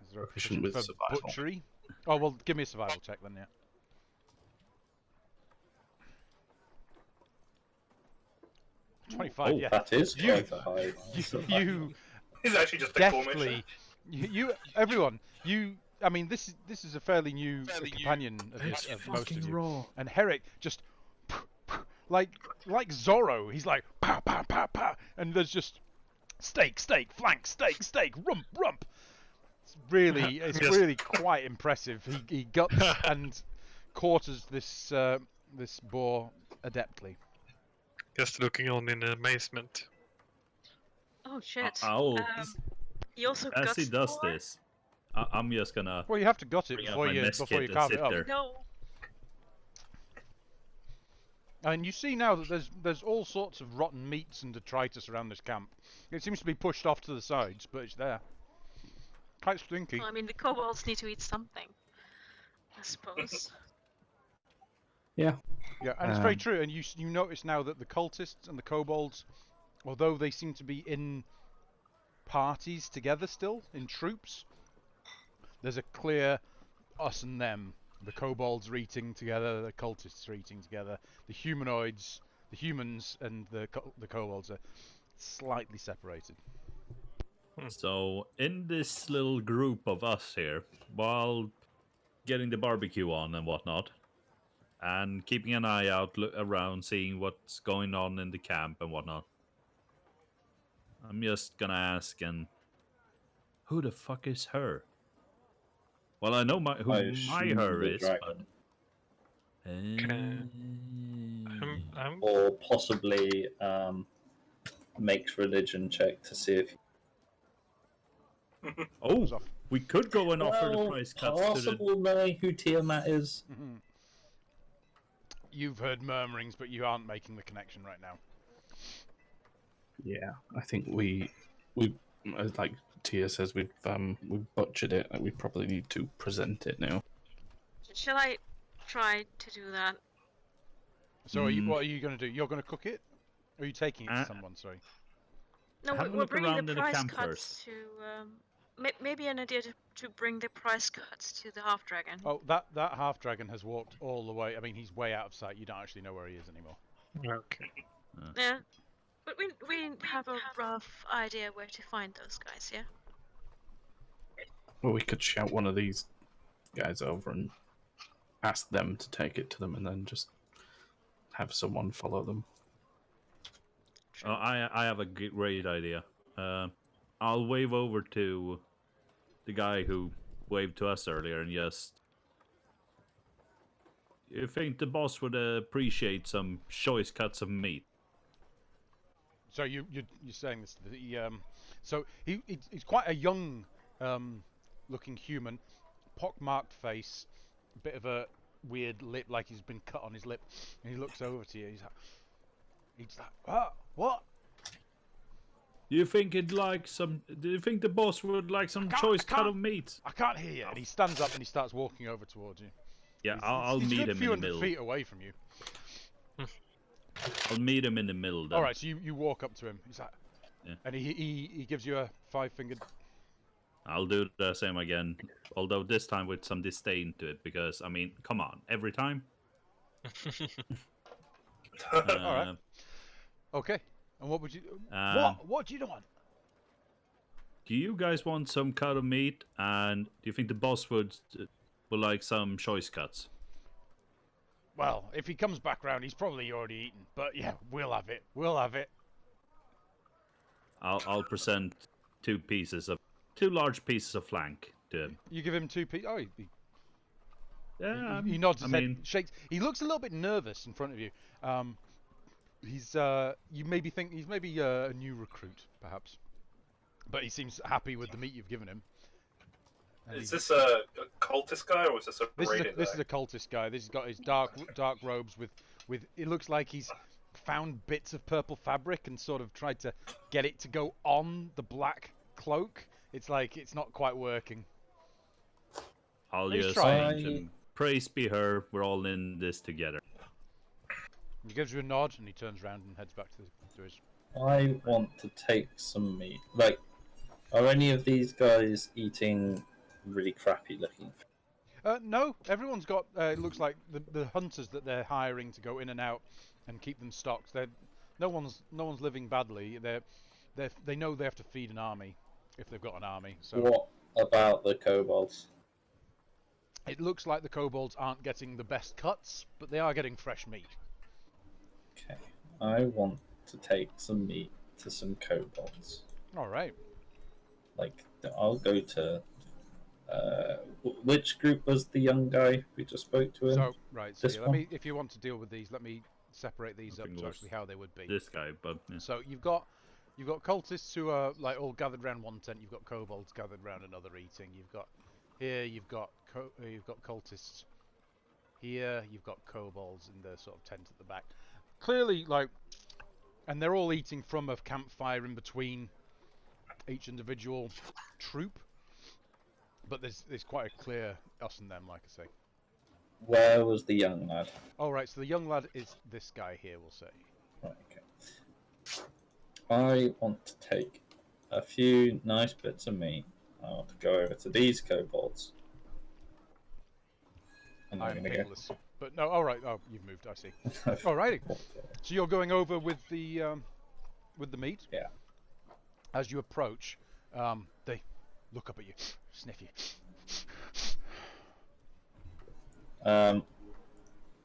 Is there a Proficient with for survival. butchery? Oh well, give me a survival check then. Yeah. 25. Oh, Yeah. That is You- quite a high. You He's actually just a cool deftly, mission. you everyone, you. I mean, this is a fairly new companion of most of you. raw. And Herrick just like Zorro. He's like pow pow pow pow, and there's just steak, flank, steak, rump. It's really Yes. really quite impressive. He guts and quarters this this boar adeptly. Just looking on in amazement. Oh shit. I'll, He also as guts he the does boar? this, I'm just gonna Well, you have to gut it bring out before my you mess before kit you and carve it sit up. there. No. And you see now that there's all sorts of rotten meats and detritus around this camp. It seems to be pushed off to the sides, but it's there. Quite stinky. Well, I mean, the kobolds need to eat something, I suppose. Yeah, and it's very Um, true. And you notice now that the cultists and the kobolds, although they seem to be in parties together still, in troops, there's a clear us and them. The kobolds are eating together, the cultists are eating together, the humanoids, the humans and the kobolds are slightly separated. So, in this little group of us here, while getting the barbecue on and whatnot, and keeping an eye out around, seeing what's going on in the camp and whatnot, I'm just gonna ask, and who the fuck is her? Well, I know who I my assume her the is, dragon. I'm Or possibly makes religion check to see if. oh, Goes off. we could go and offer the Well, price cuts to the. possible knowing who Tiamat is. You've heard murmurings, but you aren't making the connection right now. Yeah, I think we as like Tia says, we've butchered it. We probably need to present it now. Shall I try to do that? So what are you going to do? You're going to cook it? Or are you taking it to someone? Sorry. No, Have a we're look bringing around the in the price camp cuts to. Maybe an idea to bring the price cuts to the half dragon. Oh, that half dragon has walked all the way. I mean, he's way out of sight. You don't actually know where he is anymore. okay. Yeah, but we have a rough idea where to find those guys. Yeah. Well, we could shout one of these guys over and ask them to take it to them, and then just have someone follow them. True. I have a great idea. I'll wave over to the guy who waved to us earlier and just. You think the boss would appreciate some choice cuts of meat? So you're saying this? So he's quite a young looking human, pockmarked face, bit of a weird lip, like he's been cut on his lip, and he looks over to you. He's like, what? Do you think it'd like some? Do you think the boss would like some choice cut of meat? I can't hear you. And he stands up and he starts walking over towards you. Yeah, He's I'll a meet good him few in the hundred middle. feet away from you. I'll meet him in the middle then. All right, so you walk up to him. He's like, Yeah. and he gives you a 5-fingered. I'll do the same again, although this time with some disdain to it, because I mean, come on, every time. All right. Okay. And what would you? What do you want? Do you guys want some cut of meat? And do you think the boss would like some choice cuts? Well, if he comes back round, he's probably already eaten. But yeah, we'll have it. We'll have it. I'll present two large pieces of flank to him. You give him 2 pieces. Oh, Yeah, he nods his I head, mean, shakes. He looks a little bit nervous in front of you. He's you maybe think he's maybe a new recruit, perhaps, but he seems happy with the meat you've given him. And Is this a cultist guy or is this a raiding this guy? is a cultist guy. This has got his dark robes with it looks like he's found bits of purple fabric and sort of tried to get it to go on the black cloak. It's like it's not quite working. I'll He's just trying. thank him. Praise be her. We're all in this together. He gives you a nod and he turns around and heads back to his. I want to take some meat. Like, are any of these guys eating really crappy looking? No, everyone's got. It looks like the hunters that they're hiring to go in and out and keep them stocked. No one's living badly. They know they have to feed an army if they've got an army. So What about the kobolds? it looks like the kobolds aren't getting the best cuts, but they are getting fresh meat. I want to take some meat to some kobolds. All right. Like, I'll go to. Which group was the young guy we just spoke to him? So right. So This yeah, one? if you want to deal with these, let me separate these I up think it to was actually how they would be. This guy, but yeah. So you've got cultists who are like all gathered around one tent. You've got kobolds gathered around another eating. You've got cultists here. You've got kobolds in the sort of tent at the back. Clearly, like, and they're all eating from a campfire in between each individual troop. But there's quite a clear us and them, like I say. Where was the young lad? All right. So the young lad is this guy here. We'll say. Right, okay. I want to take a few nice bits of meat. I want to go over to these kobolds. And I'm I'm gonna pingless. But no. All right. Oh, you've moved. I see. Alrighty. So you're going over with the meat. Yeah. As you approach, they look up at you, sniff you.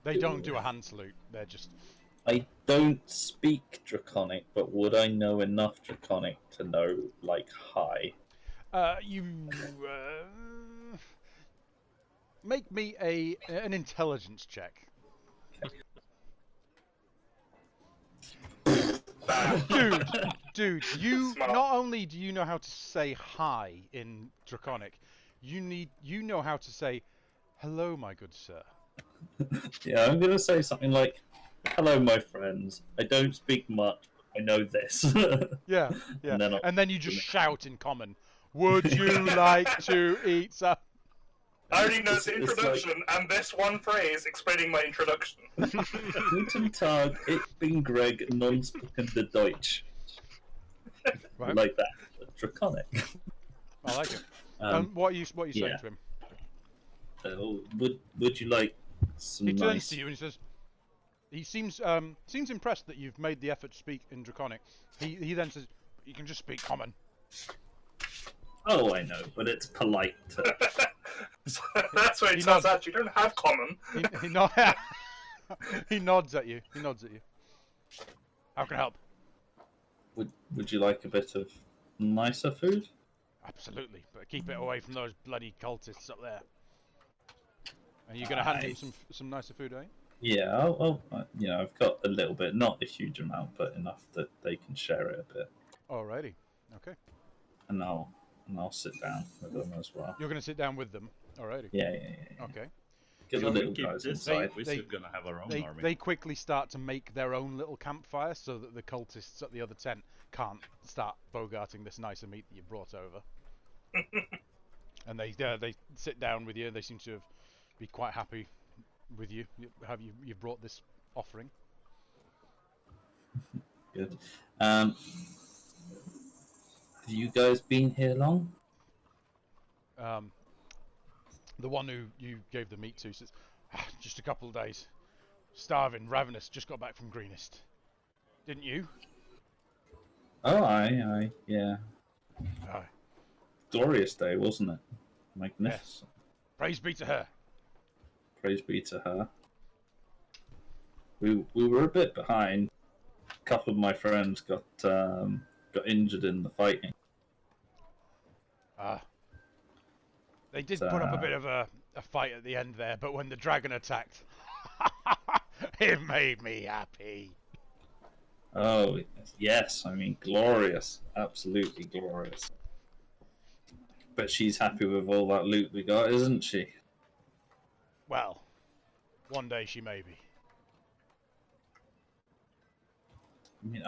They don't do a hand salute. They're just. I don't speak Draconic, but would I know enough Draconic to know, like, hi? You make me an intelligence check. Dude, you Smart. not only do you know how to say hi in Draconic, you know how to say hello, my good sir. Yeah, I'm gonna say something like, "Hello, my friends. I don't speak much. I know this." Yeah. And then you just shout in common. Would you like to eat some? I already know It's- the it's introduction and this one phrase explaining my introduction. Guten Tag, ich bin Greg, non-speakende Deutsch. Right. Like that. Draconic. I like it. What are you saying yeah. to him? Would you like some He turns nice... to you and he says, he seems impressed that you've made the effort to speak in Draconic. He then says, you can just speak common. Oh, I know, but it's polite to... So that's where He it turns nods. out you don't have common. He nods at you. He nods at you. How can I help? Would you like a bit of nicer food? Absolutely, but keep it away from those bloody cultists up there. Are you going to hand him some nicer food, eh? Yeah, I'll I've got a little bit, not a huge amount, but enough that they can share it a bit. Alrighty. Okay. And I'll sit down with them as well. You're going to sit down with them. Alrighty. Yeah. Okay. Get So the little keep guys this inside. We're still gonna have our own army. They quickly start to make their own little campfire so that the cultists at the other tent can't start bogarting this nicer meat that you brought over. And they sit down with you. They seem to be quite happy with you. You've brought this offering. Good. Have you guys been here long? The one who you gave the meat to says, just a couple of days. Starving, ravenous, just got back from Greenest. Didn't you? Oh, aye, yeah. Aye. Glorious day, wasn't it? Magnificent. Praise be to her. Praise be to her. We were a bit behind. A couple of my friends got injured in the fighting. They did put up a bit of a fight at the end there, but when the dragon attacked, it made me happy. Oh, yes. I mean, glorious. Absolutely glorious. But she's happy with all that loot we got, isn't she? Well, one day she may be. I mean,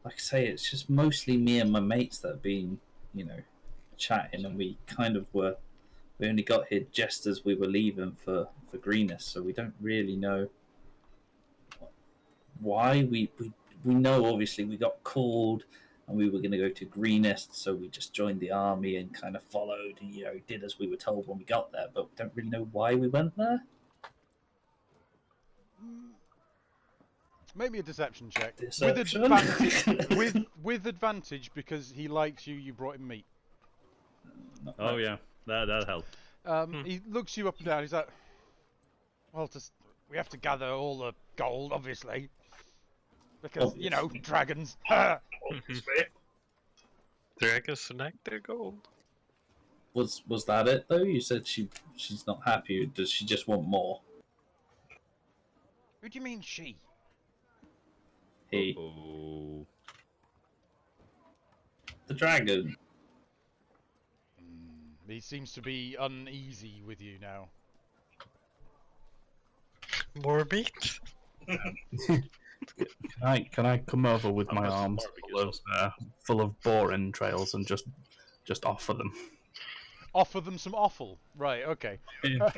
like I say, it's just mostly me and my mates that have been, chatting, and we only got here just as we were leaving for Greenest, so we don't really know why. We know obviously we got called and we were going to go to Greenest, so we just joined the army and kind of followed and did as we were told when we got there, but we don't really know why we went there. Make me a deception check. Deception? With advantage, because he likes you. You brought him meat. Oh yeah, that helped. He looks you up and down. He's like, well, We have to gather all the gold, obviously. Because, you know, Obviously. dragons. Obviously. Dragons select their gold. Was that it though? You said she's not happy. Does she just want more? Who do you mean she? He, Oh. the dragon. He seems to be uneasy with you now. More meat? Can I come over with my Unless it's arms barbecue full of boar entrails and just offer them? Offer them some offal. Right, okay. Yeah.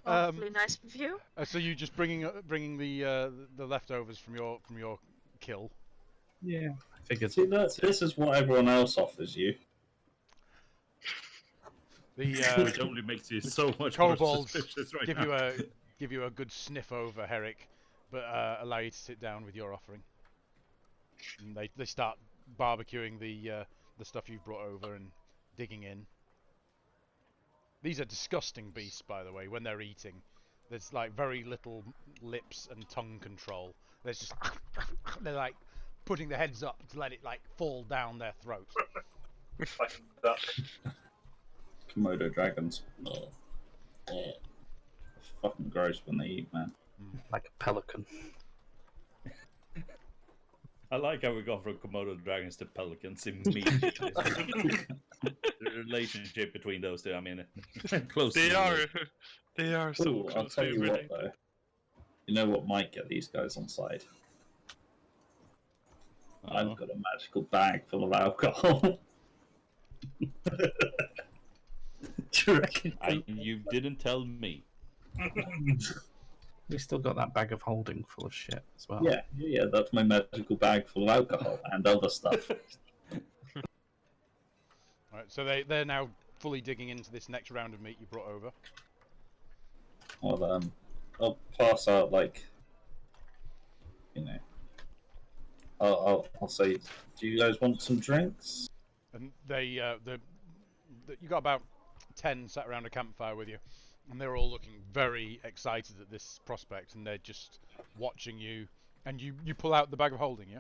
Awfully nice of you. So you just bringing the leftovers from your kill. Yeah, I figured. See that? This is what everyone else offers you. The Which only makes you so much kobolds more suspicious right give now. you a good sniff over, Herrick, but allow you to sit down with your offering. And they start barbecuing the stuff you've brought over and digging in. These are disgusting beasts, by the way. When they're eating, there's like very little lips and tongue control. There's just they're like putting their heads up to let it like fall down their throat. Like that. Komodo dragons. Oh. Yeah. It's fucking gross when they eat, man. Like a pelican. I like how we go from Komodo dragons to pelicans immediately. The relationship between those two, I mean, close. They are so Ooh, I'll tell closely you what related. though. You know what might get these guys on side? I've got a magical bag full of alcohol. Do you reckon? You didn't tell me. We still got that bag of holding full of shit as well. Yeah, that's my magical bag full of alcohol and other stuff. Alright, so they're now fully digging into this next round of meat you brought over. Well, I'll pass out like, you know, I'll say, do you guys want some drinks? And you got about 10 sat around a campfire with you, and they're all looking very excited at this prospect, and they're just watching you. And you pull out the bag of holding, yeah?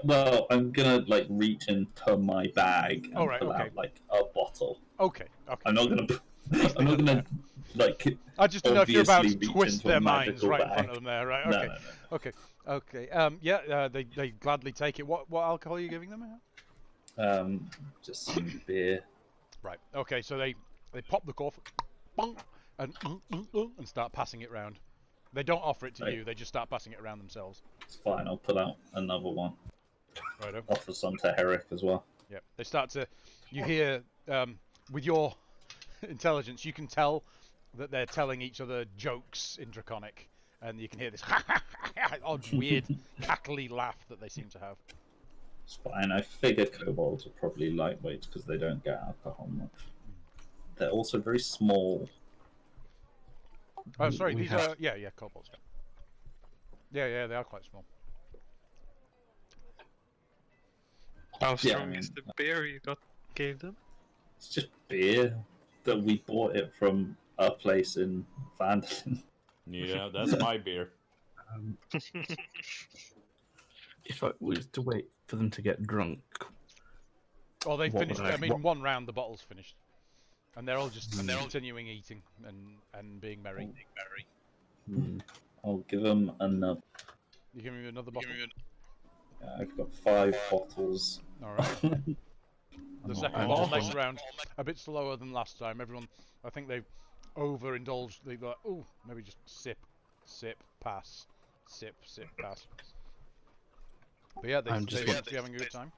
Well, I'm gonna like reach into my bag and Alright, pull okay. out like a bottle. Okay. I'm not gonna like. I just didn't know if you're about to obviously reach twist into their a minds magical right in front bag. of them there, right? No, Okay. no, no. Okay. They gladly take it. What alcohol are you giving them? Just some beer. Right. Okay. So they pop the cork, bong, and start passing it round. They don't offer it to Right. you. They just start passing it around themselves. It's fine. I'll pull out another one. Righto. Offer some to Herrick as well. Yeah. They start to. You hear with your intelligence, you can tell that they're telling each other jokes in Draconic, and you can hear this odd, weird, cackly laugh that they seem to have. It's fine. I figured kobolds are probably lightweights because they don't get alcohol much. They're also very small. Oh, sorry. We These have- are kobolds. Yeah, they are quite small. How Yeah, strong I mean, is the beer you gave them? It's just beer that we bought it from a place in Phandelver. Yeah, that's my beer. If I was to wait for them to get drunk, Well, they What finished. would I- I mean, what- one round the bottle's finished, and they're all continuing eating and being merry. I'll give them another. You give me another bottle. I've got 5 bottles. All right. The second I'm bottle just next wondering- round, a bit slower than last time. Everyone, I think they've overindulged. They've like, oh, maybe just sip, pass, sip, pass. But yeah, they I'm just seem to be having a good time.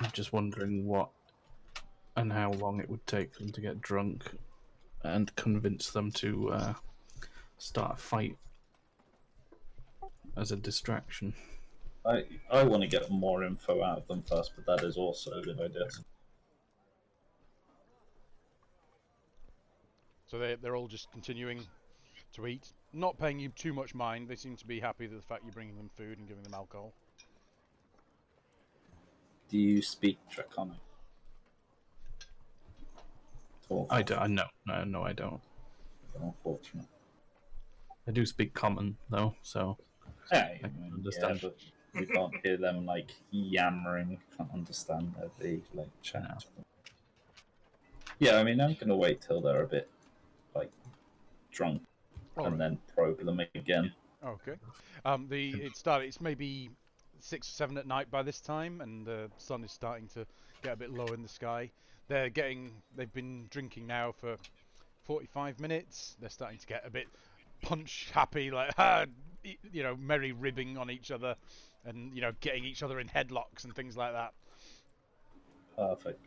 I'm just wondering what and how long it would take them to get drunk and convince them to start a fight as a distraction. I want to get more info out of them first, but that is also a good idea. So they're all just continuing to eat, not paying you too much mind. They seem to be happy with the fact you're bringing them food and giving them alcohol. Do you speak Draconic? I don't. No, I don't. unfortunate. I do speak common though, so Yeah, I can understand. but we can't hear them like yammering. Can't understand the like chat. No. Yeah, I mean, I'm gonna wait till they're a bit like drunk All and right. then probe them again. Okay. It's maybe 6 or 7 at night by this time, and the sun is starting to get a bit low in the sky. They've been drinking now for 45 minutes. They're starting to get a bit punch happy, like merry ribbing on each other, and getting each other in headlocks and things like that. Perfect.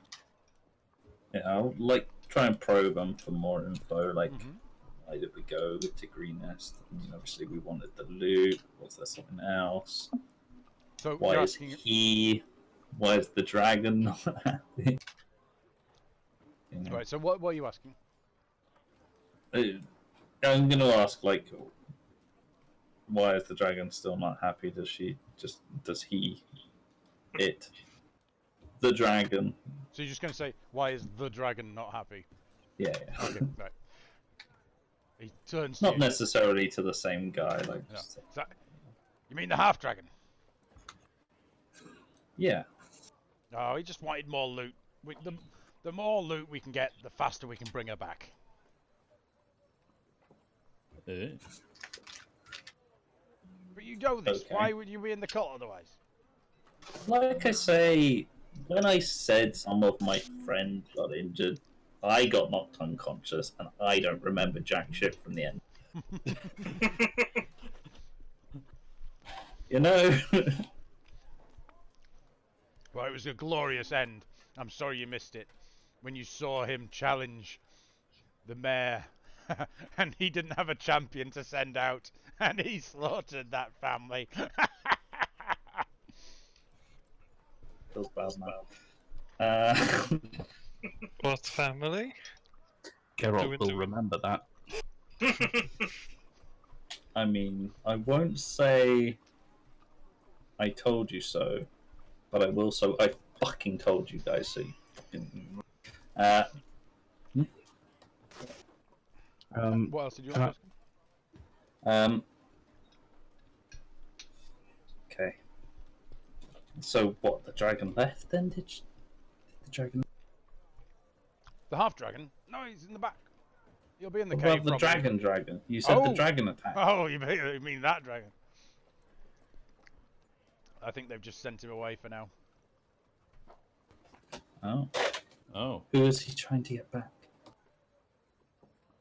Yeah, I'll like try and probe them for more info. Like, why did we go to Green Nest? I mean, obviously, we wanted the loot. Was there something else? So Why you're is asking, he? Why is the dragon not happy? right? So what are you asking? I'm gonna ask like, why is the dragon still not happy? Does he, it, the dragon? So you're just going to say, why is the dragon not happy? Yeah. Okay, right. He turns to Not you. necessarily to the same guy. Like, No. You mean the half dragon? yeah. Oh, he just wanted more loot. The more loot we can get, the faster we can bring her back. But you know this. Okay. Why would you be in the cult otherwise? Like I say, when I said some of my friends got injured, I got knocked unconscious, and I don't remember jack shit from the end. You know? Well, it was a glorious end. I'm sorry you missed it. When you saw him challenge the mayor, and he didn't have a champion to send out, and he slaughtered that family. Feels bad, man. What family? Geralt will remember that. I mean, I won't say I told you so, but I will say I fucking told you guys so. You fucking... What else did you want to ask? Okay. So what? The dragon left then? Did the dragon? The half dragon? No, he's in the back. He'll be in the What cave. about the probably. dragon? You said the dragon attacked. Oh, you mean that dragon? I think they've just sent him away for now. Oh. Oh. Who is he trying to get back?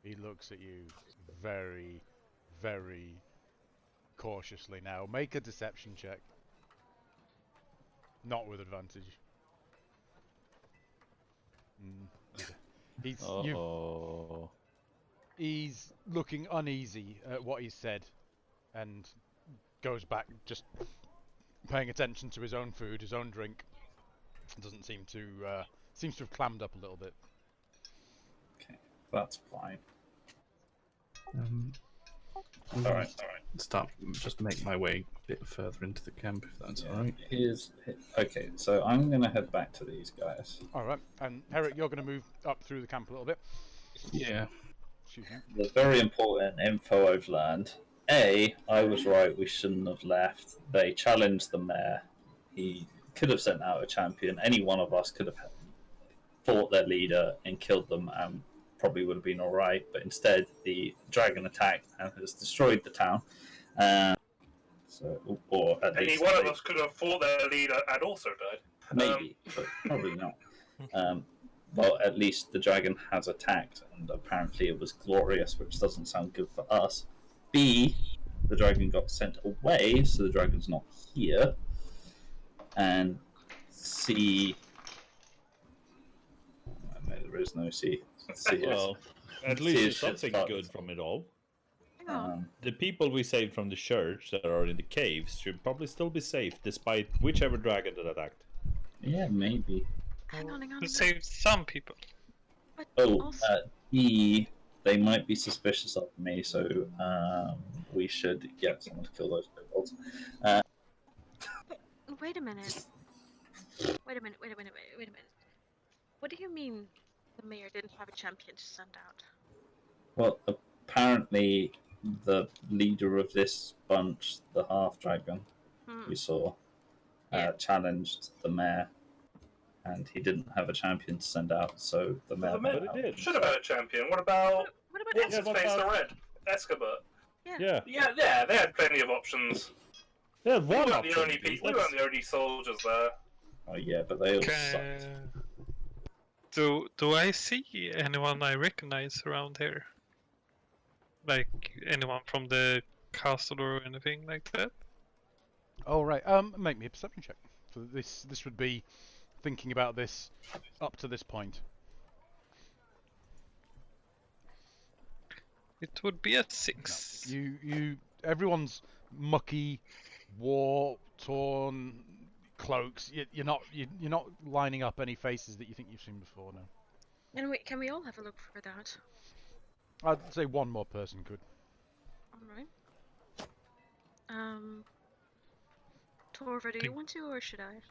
He looks at you very, very cautiously now. Make a deception check. Not with advantage. He's looking uneasy at what he's said, and goes back, just paying attention to his own food, his own drink. Doesn't seem to seems to have clammed up a little bit. Okay, that's fine. All right. Just make my way a bit further into the camp, if that's all right. Okay, so I'm gonna head back to these guys. All right, and Herrick, you're going to move up through the camp a little bit. Yeah. Excuse me. The very important info I've learned. I was right. We shouldn't have left. They challenged the mayor. He could have sent out a champion. Any one of us could have fought their leader and killed them, and probably would have been all right. But instead, the dragon attacked and has destroyed the town. Or at Any least one of us could have fought their leader and also died. maybe, but probably not. Well, at least the dragon has attacked, and apparently it was glorious, which doesn't sound good for us. B, the dragon got sent away, so the dragon's not here. And C, no, there is no C. Well, at C least is there's shit something fucked. good from it all. Oh. The people we saved from the church that are in the caves should probably still be safe, despite whichever dragon that attacked. Yeah, maybe. Hang on. To save some people. But Oh, also, E, they might be suspicious of me, so we should get someone to kill those people. wait a minute. Wait a minute. What do you mean the mayor didn't have a champion to send out? Well, apparently the leader of this bunch, the half dragon we saw, Yeah. challenged the mayor, and he didn't have a champion to send out, so the mayor mayor went But out. it did. Should have had a champion. What about What about what's Escort? his face? The red Escobar. Yeah. Yeah, they had plenty of options. Yeah, We one weren't the option. only Please, people. We weren't the only soldiers there. Oh yeah, but they all sucked. Do I see anyone I recognize around here? Like anyone from the castle or anything like that? Oh right. Make me a perception check. So this would be thinking about this up to this point. It would be a No. 6. Everyone's mucky, war-torn cloaks. You're not lining up any faces that you think you've seen before. No. And can we all have a look for that? I'd say one more person could. Alright. Torva, do you want to, or should I?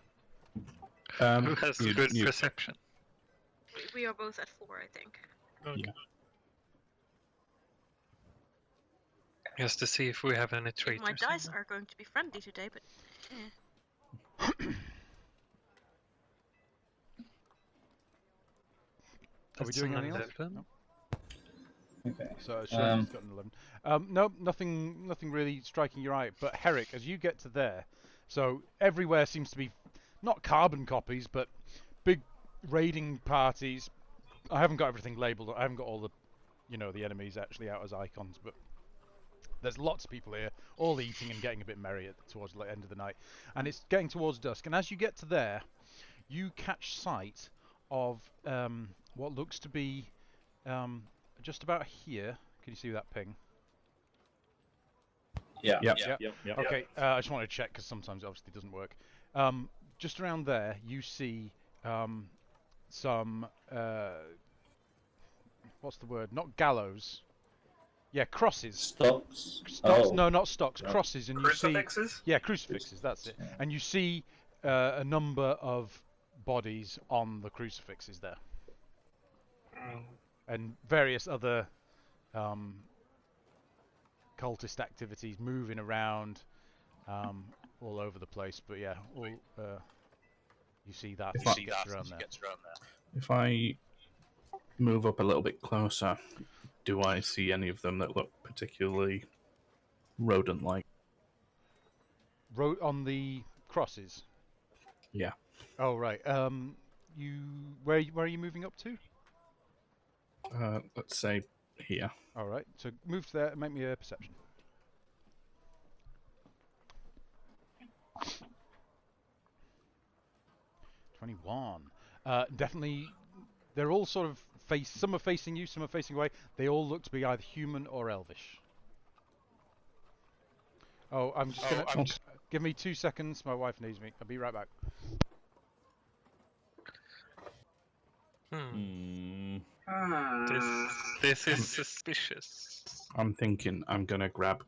Who has you- good you- perception? We are both at 4, I think. Okay. Yeah. Just to see if we have any traitors. My dice in are going to be friendly today, but Are we That's doing an anything else? 11. No? Okay. So Shirley's got an 11. No, nothing really striking your eye. But Herrick, as you get to there, so everywhere seems to be not carbon copies, but big raiding parties. I haven't got everything labelled. I haven't got all the, the enemies actually out as icons, but there's lots of people here, all eating and getting a bit merry towards the end of the night, and it's getting towards dusk. And as you get to there, you catch sight of what looks to be just about here. Can you see that ping? Yeah. Yep. Yep. Okay, I just wanted to check because sometimes it obviously doesn't work. Just around there, you see some what's the word? Not gallows. Yeah, crosses. Stocks. Stocks? Oh. No, not stocks. Yeah. Crosses, and you see. Crucifixes? Yeah, crucifixes. That's it. Yeah. And you see a number of bodies on the crucifixes there, and various other cultist activities moving around all over the place. But yeah, all you see that. If I- around there. If I move up a little bit closer, do I see any of them that look particularly rodent-like? Wrote on the crosses. Yeah. Oh right. Where are you moving up to? Let's say here. All right. So move to there and make me a perception. (21). Definitely, they're all sort of some are facing you, some are facing away. They all look to be either human or elvish. Oh, I'm just gonna give me 2 seconds. My wife needs me. I'll be right back. This is suspicious. I'm thinking I'm gonna grab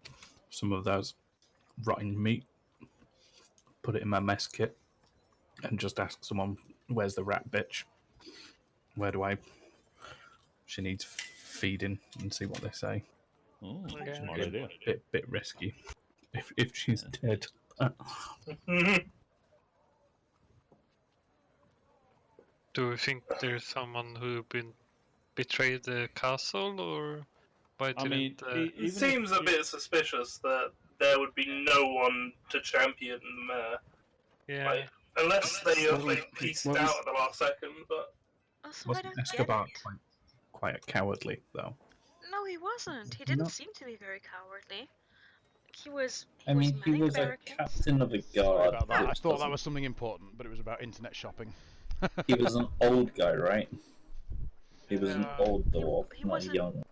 some of those rotten meat, put it in my mess kit, and just ask someone, "Where's the rat bitch? Where do I? She needs feeding," and see what they say. Oh, Okay. smart idea. Bit risky. If she's dead. Do you think there's someone who been betrayed the castle, or why I didn't? mean, It seems a bit suspicious that there would be no one to champion the mayor. yeah. Like, unless they Well, pieced well, out at the last second, but also I Wasn't don't get Escobar it. quite cowardly though? No, he wasn't. He didn't No. seem to be very cowardly. He was. I mean, he manning was a barricades. captain of a Sorry guard. about that. I which thought that doesn't- was something important, but it was about internet shopping. He was an old guy, right? He was an old He dwarf, not wasn't- young.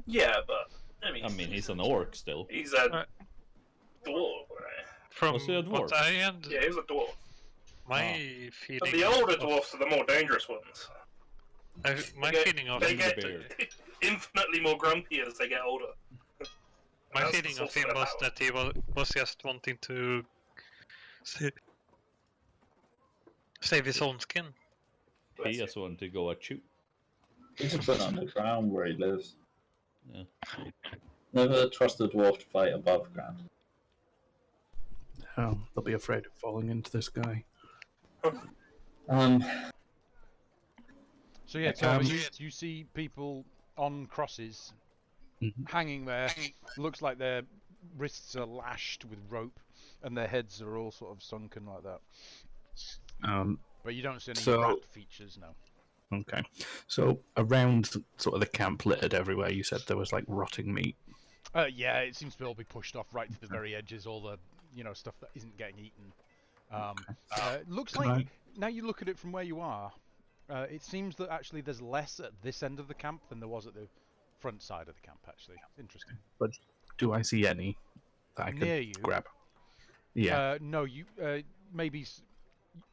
yeah, but I mean, he's an orc still. he's a Right. dwarf, right? From Was he a what dwarf? I had, Yeah, he's a dwarf. my But feeling. the older of- dwarfs are the more dangerous ones. my They get- feeling of They the get bear. infinitely more grumpy as they get older. my That's feeling the of source him of was their that he was just wanting to save his own skin. He just wanted to go at shoot. He just put it underground where he lives. Yeah. Never trust a dwarf to fight above ground. Oh, they'll be afraid of falling into the sky. Um, So yeah, Torben, you see people on crosses Mhm. hanging there. Looks like their wrists are lashed with rope, and their heads are all sort of sunken like that. But you don't see any So- rat features, no. Okay. So around sort of the camp littered everywhere, you said there was like rotting meat. Yeah, it seems to all be pushed off right to the very edges, all the stuff that isn't getting eaten. Looks Can like now you look at it from where you are, it seems that actually there's less at this end of the camp than there was at the front side of the camp. Actually, interesting. But do I see any that I Near can you, grab? Yeah. no, you maybe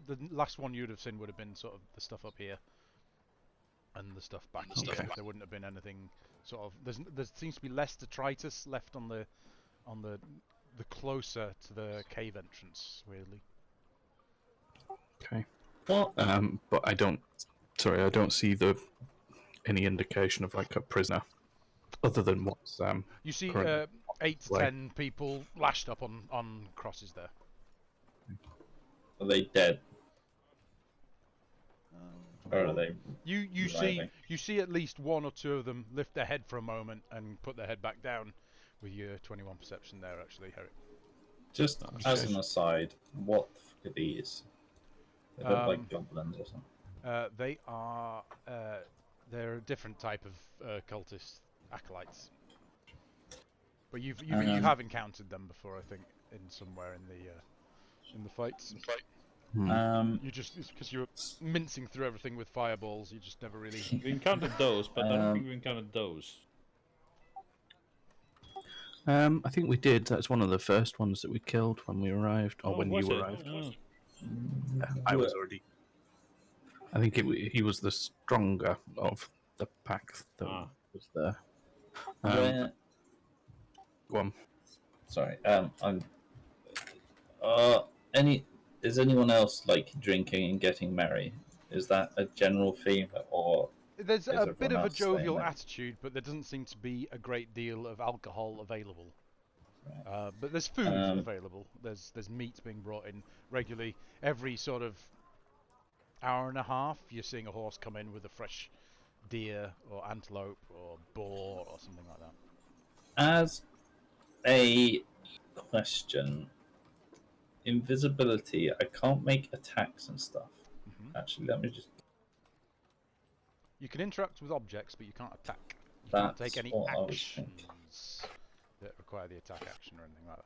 the last one you'd have seen would have been sort of the stuff up here, and the stuff back here. Okay. There wouldn't have been anything sort of. There seems to be less detritus left on the closer to the cave entrance. Weirdly. Okay. what? But I don't. Sorry, I don't see any indication of like a prisoner, other than what's You see currently 8 to way. 10 people lashed up on crosses there. Are they dead? Or are they? You Arriving. see at least 1 or 2 of them lift their head for a moment and put their head back down with your 21 perception there, actually, Herrick. Just as an aside, what the fuck are these? They look like goblins or something. They are they're a different type of cultist acolytes. But you have encountered them before, I think, in somewhere in the fights. You just because you're mincing through everything with fireballs, you just never really. We encountered those, but I don't think we encountered those. I think we did. That's one of the first ones that we killed when we arrived, or when was you it? arrived. Oh. Yeah, I was already. I think he was the stronger of the pack that was there. Where- Go on. Sorry. I'm. Is anyone else like drinking and getting merry? Is that a general theme, or There's a everyone bit of a else staying jovial there? attitude, but there doesn't seem to be a great deal of alcohol available. Right. But there's food available. There's meat being brought in regularly. Every sort of hour and a half, you're seeing a horse come in with a fresh deer or antelope or boar or something like that. As a question, invisibility, I can't make attacks and stuff. Actually, let me just. You can interact with objects, but you can't attack. You can't take That's any what I was thinking. actions that require the attack action or anything like that.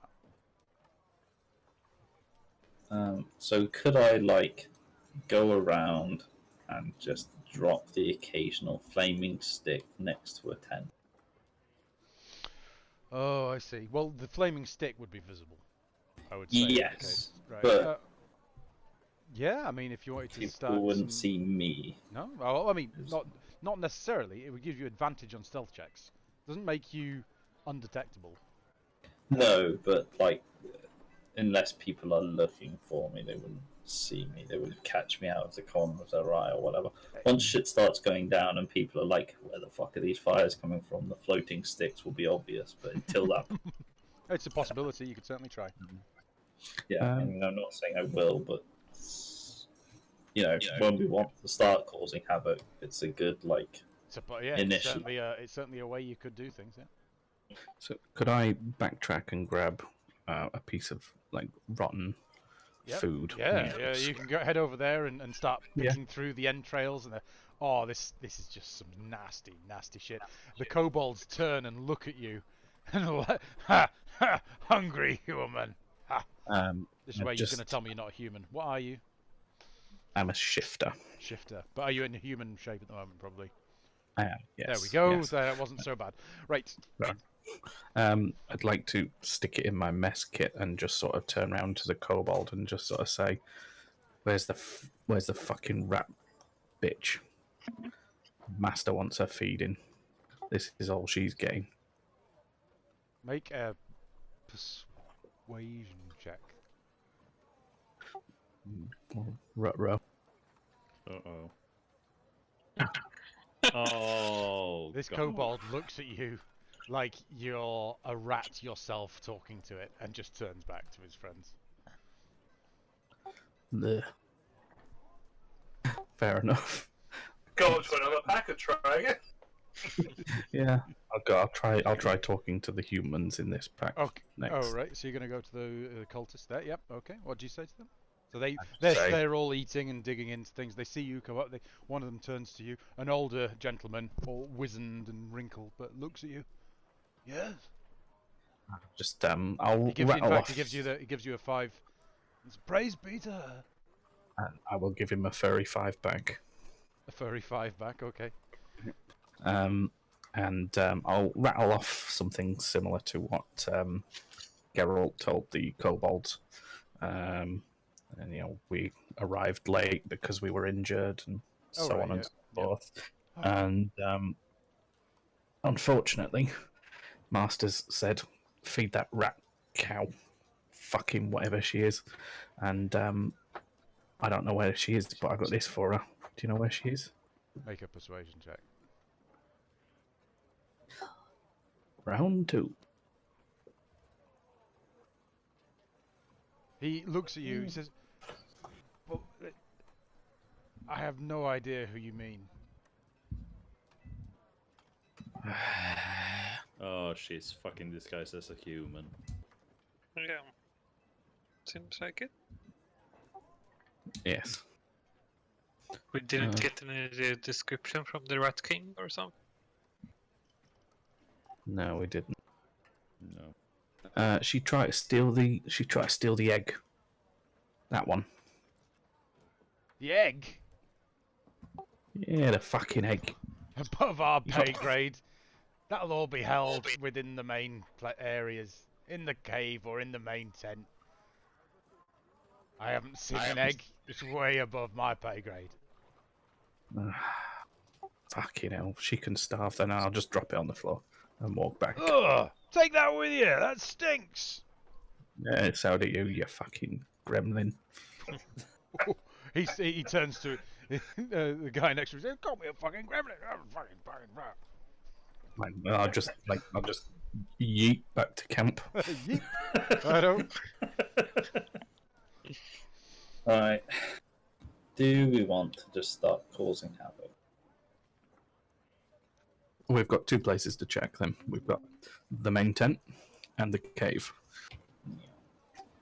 So could I like go around and just drop the occasional flaming stick next to a tent? Oh, I see. Well, the flaming stick would be visible, I would say. in that Yes, case. Right. but yeah, I mean, if you wanted to people start wouldn't some... see me. No? Oh, I mean, not necessarily. It would give you advantage on stealth checks. Doesn't make you undetectable. No, but like, unless people are looking for me, they wouldn't see me. They would catch me out of the corner of their eye or whatever. Once shit starts going down and people are like, "Where the fuck are these fires coming from?" The floating sticks will be obvious. But until that, It's a possibility. You could certainly try. yeah, I mean, I'm not saying I will, but when we want to start causing havoc, it's a good like. Yeah, initial. it's certainly a way you could do things. Yeah. So could I backtrack and grab a piece of like rotten Yep. food? Yeah. You can head over there and start picking through the entrails and this is just some nasty, nasty shit. The kobolds turn and look at you, and are like, ha, hungry human. Ha. This is where you're going to tell me you're not a human. What are you? I'm a shifter. Shifter. But are you in a human shape at the moment? Probably. I am. Yes. There we go. yes. That wasn't so bad. Right. I'd like to stick it in my mess kit and just sort of turn around to the kobold and just sort of say, "Where's the fucking rat bitch? Master wants her feeding. This is all she's getting." Make a persuasion check. Ruh-roh. Oh. This God. kobold looks at you like you're a rat yourself talking to it, and just turns back to his friends. Bleh. Fair enough. Go up to another pack and try again. Yeah, I'll try talking to the humans in this pack Okay. next. Oh, right. So you're going to go to the cultists there. Yep. Okay. What do you say to them? So say- they're all eating and digging into things. They see you come up. One of them turns to you, an older gentleman, all wizened and wrinkled, but looks at you. Yes. Just I'll He gives, in rattle fact, off. he gives you a 5. It's praise be to her. And I will give him a furry 5 back. A furry 5 back. Okay. And I'll rattle off something similar to what Geralt told the kobolds. And we arrived late because we were injured and Oh, so right, on and yeah, so yeah. forth. Oh. And unfortunately, Masters said, feed that rat cow, fucking whatever she is. And I don't know where she is, but I got this for her. Do you know where she is? Make a persuasion check. Round 2. He looks at you. He says, "Well, I have no idea who you mean." Oh, she's fucking disguised as a human. Yeah. Seems like it. Yes. We didn't Uh, get any description from the Rat King or something. No, we didn't. No. She tried to steal the egg. That one. The egg Yeah, the fucking egg. above our pay grade. That'll all be held within the main areas, in the cave or in the main tent. I haven't seen an egg. It's way above my pay grade. Fucking hell. She can starve, then I'll just drop it on the floor and walk back. Ugh! Take that with you. That stinks. Yeah, so do you fucking gremlin. He turns to the guy next to him. He says, "Call me a fucking gremlin." I'm a fucking I'll just yeet back to camp. Yeet. I don't. Right. Do we want to just start causing havoc? We've got 2 places to check them. We've got the main tent and the cave.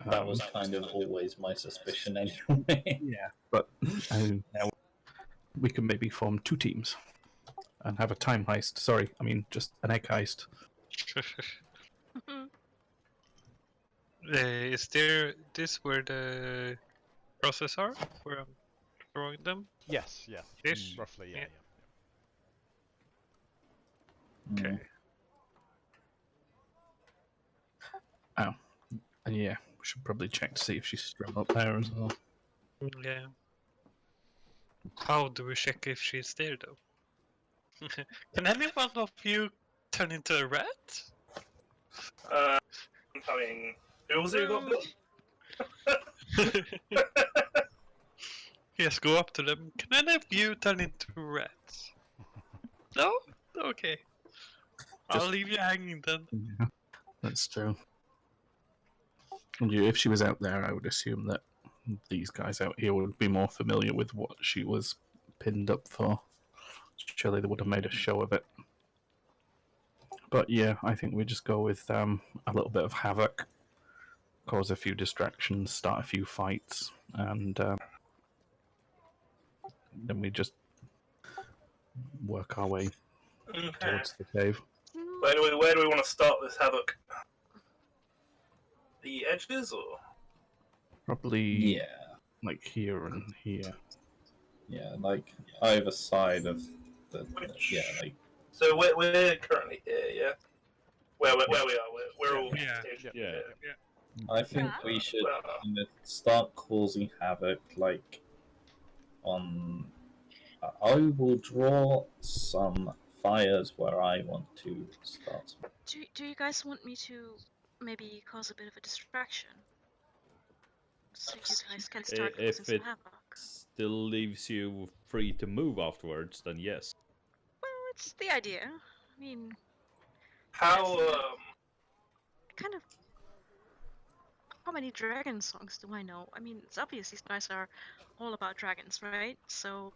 That was kind of always my suspicion anyway. Yeah, but now we can maybe form 2 teams and have a time heist. Sorry, I mean just an egg heist. Is there this where the crosses are? Where I'm throwing them? Yes, yeah. Ish? Roughly, yeah, Yeah. yeah. Mm. Okay. And yeah, we should probably check to see if she's still up there as well. Yeah. How do we check if she's there though? Can any one of you turn into a rat? I mean, who's you got? Yes, go up to them. Can any of you turn into rats? No? Okay. I'll Just- leave you hanging then. Yeah, that's true. And if she was out there, I would assume that these guys out here would be more familiar with what she was pinned up for. Surely they would have made a show of it. But yeah, I think we just go with a little bit of havoc, cause a few distractions, start a few fights, and then we just work our way Okay. towards the cave. Where do we want to start this havoc? The edges, or Probably Yeah. like here and here. Yeah, like either side of the Which- yeah, like so we're currently here, yeah. Where we are, we're all Yeah. stationed. Yeah. I think we should Well, kind of start causing havoc like on I will draw some fires where I want to start. Do you guys want me to maybe cause a bit of a distraction? So you guys can start causing If some it havoc. still leaves you free to move afterwards, then yes. Well, it's the idea. I mean, How Kind of. How many dragon songs do I know? I mean, it's obvious these guys are all about dragons, right? So,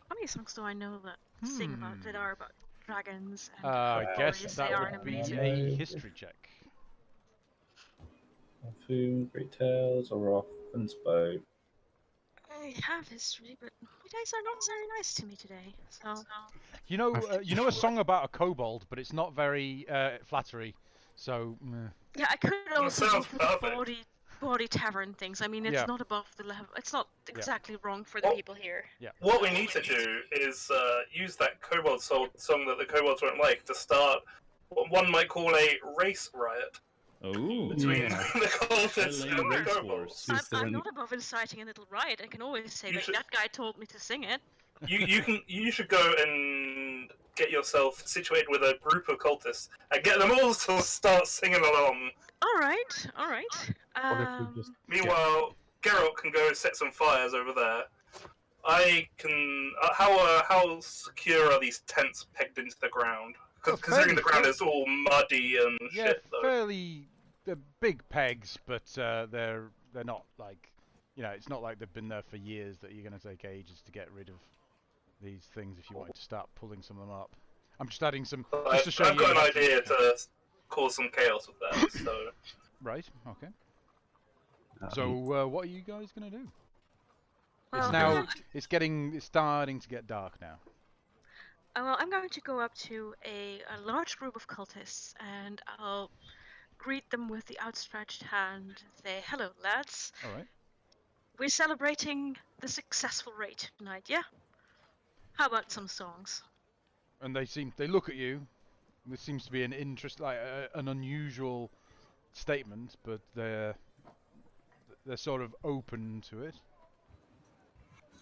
how many songs do I know that sing about that are about dragons and how I guess glorious they that are and would be amazing? a history check. Food, great tales, or off and spoke. I have history, but you guys are not very nice to me today. So, You know a song about a kobold, but it's not very flattery. So, yeah, I could also go sounds for perfect. body tavern things. I mean, it's Yeah. not above the level. It's not exactly wrong for the Well, people here. yeah. What we need to do is use that Kobold song that the Kobolds won't like to start what one might call a race riot Oh, between Yeah. the cultists LA and the race Kobolds. wars. Is there I'm any- not above inciting a little riot. I can always say, You like, should- that guy told me to sing it. You should go and get yourself situated with a group of cultists and get them all to start singing along. All right, all right. What if we just Meanwhile, Geralt can go set some fires over there. I can. How secure are these tents pegged into the ground? Well, Because considering the fairly ground is all muddy and Yeah, shit, though. fairly. They're big pegs, but they're not like, it's not like they've been there for years that you're going to take ages to get rid of these things if you wanted to start pulling some of them up. I'm just adding some just to show I've you. got an how to- idea to cause some chaos with that. So Right. Okay. So what are you guys going to do? Well, It's I'm now. going It's starting to get dark now. well, I'm going to go up to a large group of cultists and I'll greet them with the outstretched hand and say, "Hello, lads. All right. We're celebrating the successful raid tonight, yeah? How about some songs?" And they look at you. This seems to be an an unusual statement, but they're sort of open to it.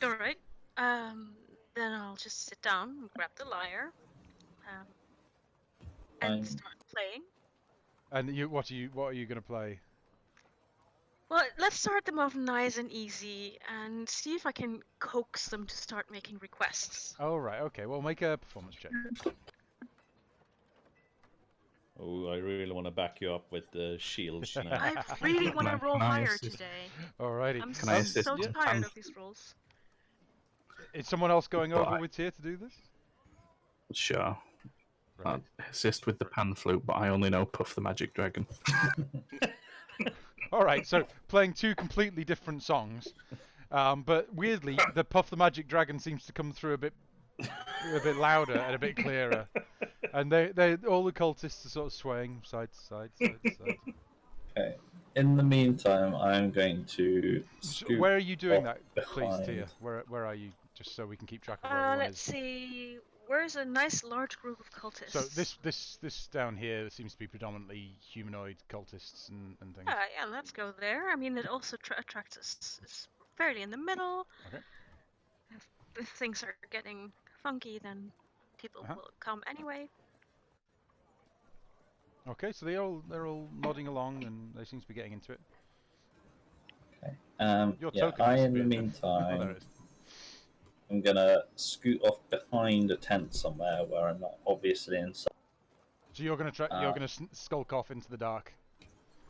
All right. Then I'll just sit down and grab the lyre, and Fine. start playing. And what are you going to play? Well, let's start them off nice and easy, and see if I can coax them to start making requests. Oh right. Okay. Well, make a performance check. Oh, I really want to back you up with the shields now. I really want to Can I- roll can I higher assist? today. Alrighty. I'm Can I assist so with the tired pan? of these rolls. Is someone else going over Right. with here to do this? Sure. Right. Assist with the pan flute, but I only know Puff the Magic Dragon. All right. So playing two completely different songs, but weirdly, the Puff the Magic Dragon seems to come through a bit louder and a bit clearer, and they all the cultists are sort of swaying side to side, side to side. Okay. In the meantime, I'm going to So scoot where are you doing off that, please, behind. Tia? Where are you? Just so we can keep track of where everyone Let's is. see. Where's a nice large group of cultists? So this down here seems to be predominantly humanoid cultists and things. Yeah, let's go there. I mean, it also attracts us. It's fairly in the middle. Okay. If things are getting funky, then people Uh-huh. will come anyway. Okay, so they're all nodding along and they seem to be getting into it. Okay. Your Yeah, token I, in the disappeared then. Oh, there meantime, it is. I'm gonna scoot off behind a tent somewhere where I'm not obviously inside. So you're gonna skulk off into the dark.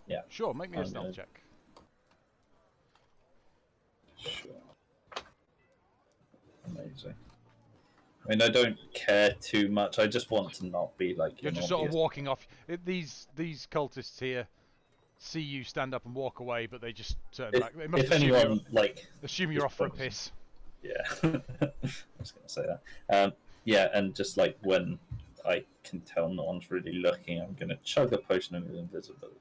Yeah. Sure, make me a I'm stealth gonna- check. Sure. Amazing. I mean, I don't care too much. I just want to not be like. You're an just sort of obvious- walking off. These cultists here see you stand up and walk away, but they just turn back. They must If assume anyone like, you're is off for a focusing- piss. yeah, I was gonna say that. Yeah, and just like when I can tell no one's really looking, I'm gonna chug a potion of invisibility.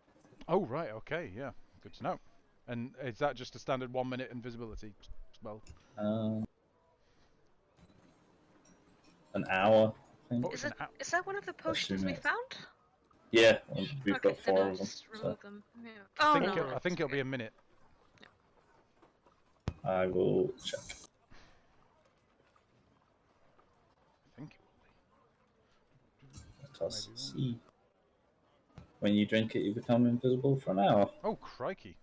Oh right, okay, yeah, good to know. And is that just a standard 1 minute invisibility spell? An hour. I think. Oh, Is it's an is that one of the potions we minutes. found? Yeah, we've Okay, got then 4 I'll of them. just So remove them. Yeah. Oh no. I think it'll be a minute. I will check. I think. Let us Maybe see. When you drink it, you become invisible for an hour. Oh crikey!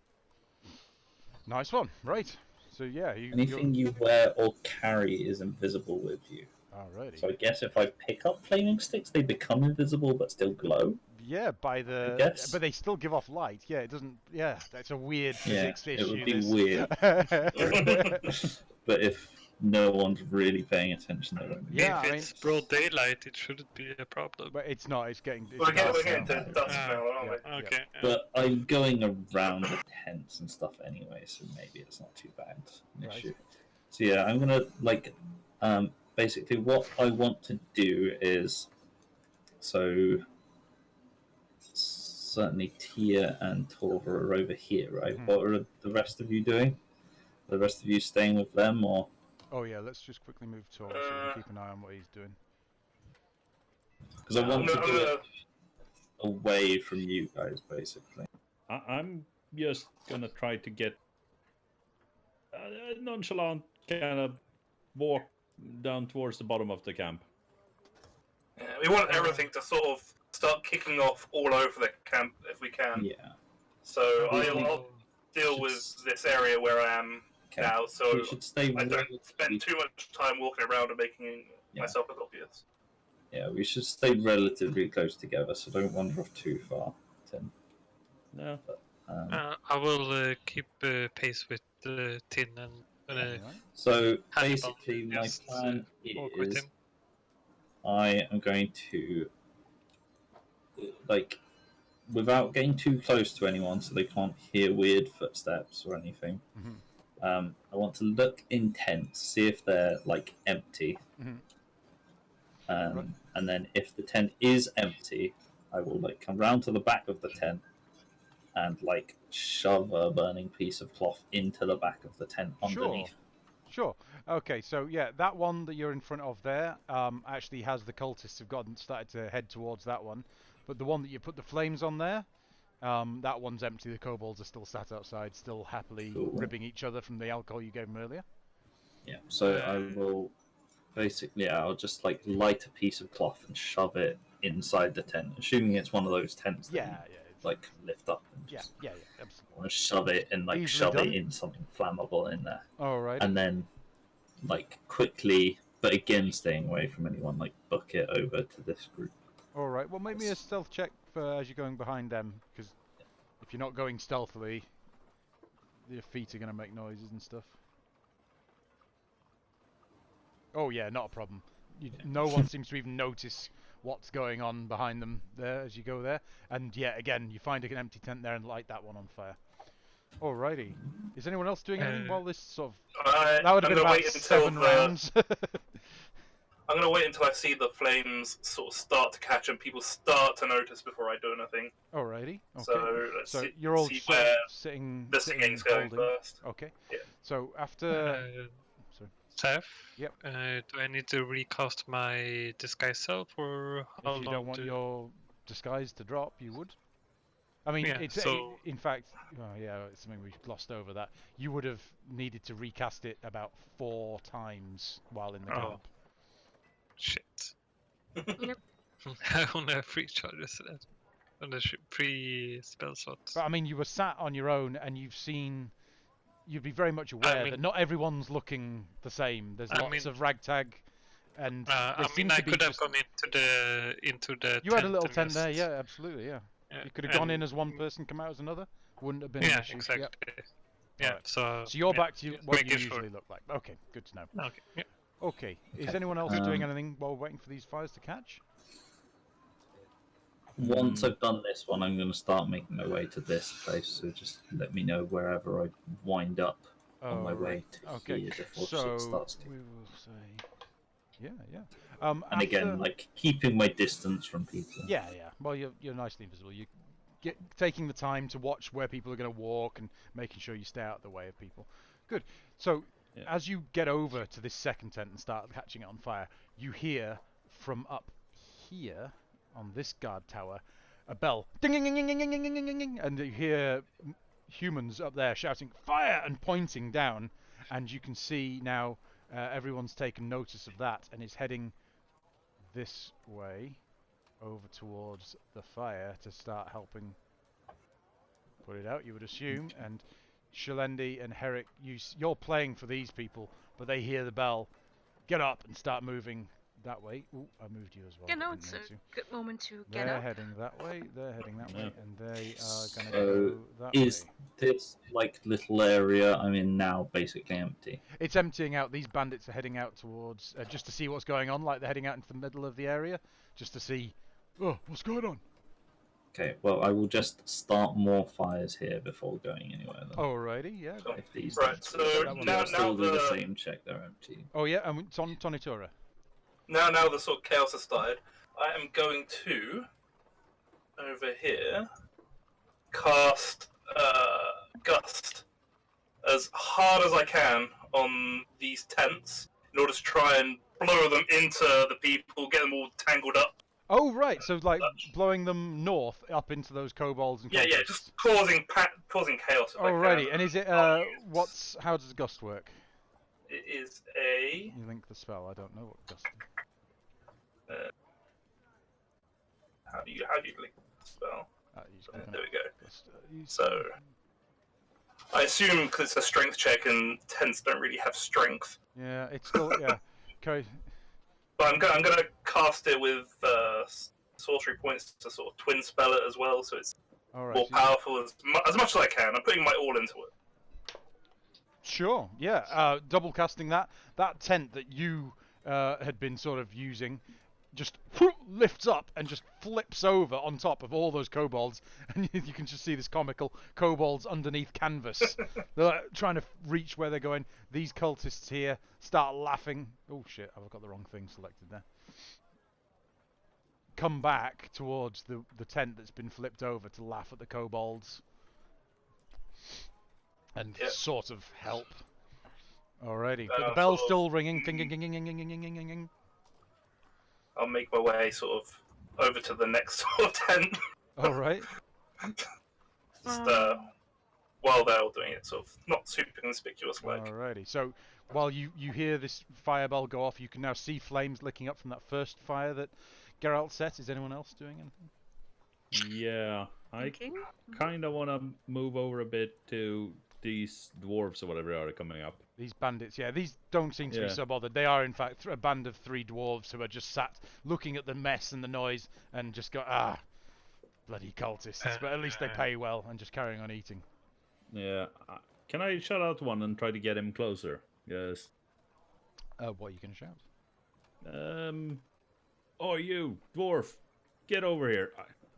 Nice one. Right. So yeah, Anything you wear or carry is invisible with you. Alrighty. So I guess if I pick up flaming sticks, they become invisible but still glow. Yeah, by the. guess. But they still give off light. Yeah, it doesn't. Yeah, that's a weird Yeah, physics it issue. would be this. weird. But if no one's really paying attention, they won't. Yeah, if I it's broad daylight, it shouldn't be a problem. But it's not. It's getting. It's We're dark getting now. to dusk now, aren't we? Yeah. Okay. But I'm going around the tents and stuff anyway, so maybe it's not too bad an Right. issue. So yeah, I'm gonna basically what I want to do is so certainly Tia and Torva are over here, right? Mhm. What are the rest of you doing? Are the rest of you staying with them or? Oh yeah, let's just quickly move Tor so we can keep an eye on what he's doing. Because I want to I'm do gonna- it away from you guys, basically. I'm just gonna try to get nonchalant, kind of walk down towards the bottom of the camp. Yeah, we want everything to sort of start kicking off all over the camp if we can. Yeah. So I'll deal with this area where I am Okay. now, so We should stay. I don't spend too much time walking around and making Yeah. myself look obvious. Yeah, we should stay relatively close together, so don't wander off too far, Tim. No. I will keep pace with Tin and Alright. So Hannibal, basically, my just, plan walk with is him. I am going to, like, without getting too close to anyone so they can't hear weird footsteps or anything, Mhm. I want to look in tents, see if they're, like, empty. Mhm. Right. And then if the tent is empty, I will, like, come round to the back of the tent and, like, shove a burning piece of cloth into the back of the tent underneath. Sure. Okay, so yeah, that one that you're in front of there actually has the cultists have gotten started to head towards that one, but the one that you put the flames on there, that one's empty. The kobolds are still sat outside, still happily Cool. ribbing each other from the alcohol you gave them earlier. Yeah, so I will basically, I'll just like light a piece of cloth and shove it inside the tent, assuming it's one of those tents that Yeah, you, yeah, it's, like lift up and yeah, just yeah, absolutely. want to shove it and like Easily shove done. it in something flammable in there, All right. and then like quickly, but again staying away from anyone, like book it over to this group. All right. Well, make me a stealth check for as you're going behind them, because if you're not going stealthily, your feet are going to make noises and stuff. Oh yeah, not a problem. No one seems to even notice what's going on behind them there as you go there. And yeah, again, you find an empty tent there and light that one on fire. Alrighty. Is anyone else doing anything while this sort of... That would have I'm been gonna about wait until 7 rounds. I'm going to wait until I see the flames sort of start to catch and people start to notice before I do anything. Alrighty. Okay. So let's So see, you're all see sort of where sitting... the sitting singing's going holding. first. Okay. Yeah. So after... sorry. Seth? Yep. Do I need to recast my disguise self, or how If you long don't want your disguise to drop, you would. I mean, Yeah, it's so- in fact, yeah, it's something we glossed over that. You would have needed to recast it about 4 times while in the Oh. camp. Shit. Yep. I only have 3 charges left. On the 3 spell slots. But I mean, you were sat on your own, and you'd be very much aware mean- that not everyone's looking the same. There's I lots mean- of ragtag, and there I mean, seems I to be could have just... gone into the. You had a tent little and tent there, just- yeah, absolutely, yeah. yeah, You could have gone in and- as one person, come out as another. Wouldn't have been an Yeah, issue. exactly. Yep. Yeah, Alright. so. So you're yeah, back to just what you making usually sure. look like. Okay, good to know. Okay. Yeah. Okay, is Okay, anyone else doing anything while we're waiting for these fires to catch? Once I've done this one, I'm going to start making my way to this place. So just let me know wherever I wind up on my way to Okay, here before so shit starts to. we will say, yeah. And again, like keeping my distance from people. yeah. Well, you're nicely invisible. You get taking the time to watch where people are going to walk and making sure you stay out of the way of people. Good. So Yeah. as you get over to this second tent and start catching it on fire, you hear from up here on this guard tower a bell, ding ding ding ding ding ding ding ding ding ding, and you hear humans up there shouting fire and pointing down, and you can see now everyone's taken notice of that and is heading this way over towards the fire to start helping put it out, you would assume. And Shalendi and Herrick, you're playing for these people, but they hear the bell, get up and start moving that way. Ooh, I moved you as well. Yeah, no, didn't it's a mean to. good moment to get They're up. heading that way. They're heading that way, Yeah. and they are gonna So go that is way. this like little area I'm in now basically empty? It's emptying out. These bandits are heading out towards just to see what's going on. Like they're heading out into the middle of the area just to see. Oh, what's going on? Okay, well I will just start more fires here before going anywhere then. Alrighty, yeah. Cool. If these Right, so that one now, works. still now do the the same check, they're empty. Oh yeah, and it's on Tonitora. now the sort of chaos has started. I am going to over here cast gust as hard as I can on these tents in order to try and blow them into the people, get them all tangled up. Oh right, so like blowing them north up into those kobolds and Yeah, cultists. just causing chaos. If I Alrighty, can. and is it I'll use- how does gust work? It is a You link the spell. I don't know what gust. how do you link the spell? You just click on There we go. Gust, So I assume because it's a strength check and tents don't really have strength. yeah, it's still yeah. Okay. But I'm gonna cast it with sorcery points to sort of twin spell it as well, so it's All right. more powerful as much as I can. I'm putting my all into it. Sure. Yeah. Double casting that tent that you had been sort of using just lifts up and just flips over on top of all those kobolds, and you can just see this comical kobolds underneath canvas. They're like, trying to reach where they're going. These cultists here start laughing. Oh shit! I've got the wrong thing selected there. Come back towards the tent that's been flipped over to laugh at the kobolds and sort of help. Alrighty, but the bell's still ringing. Ding, ding, ding, ding, ding, ding, ding, ding, ding. I'll make my way sort of over to the next sort of tent. All right. Just while they're all doing it, sort of not super conspicuous like. Alrighty. So while you hear this firebell go off, you can now see flames licking up from that first fire that Geralt set. Is anyone else doing anything? Yeah, I Thinking? kind of want to move over a bit to these dwarves or whatever are coming up. These bandits, yeah, these don't seem to be Yeah. so bothered. They are, in fact, a band of 3 dwarves who are just sat looking at the mess and the noise and just go, bloody cultists. But at least they pay well and just carrying on eating. Yeah, can I shout out one and try to get him closer? Yes. What are you going to shout? Oh, you dwarf, get over here.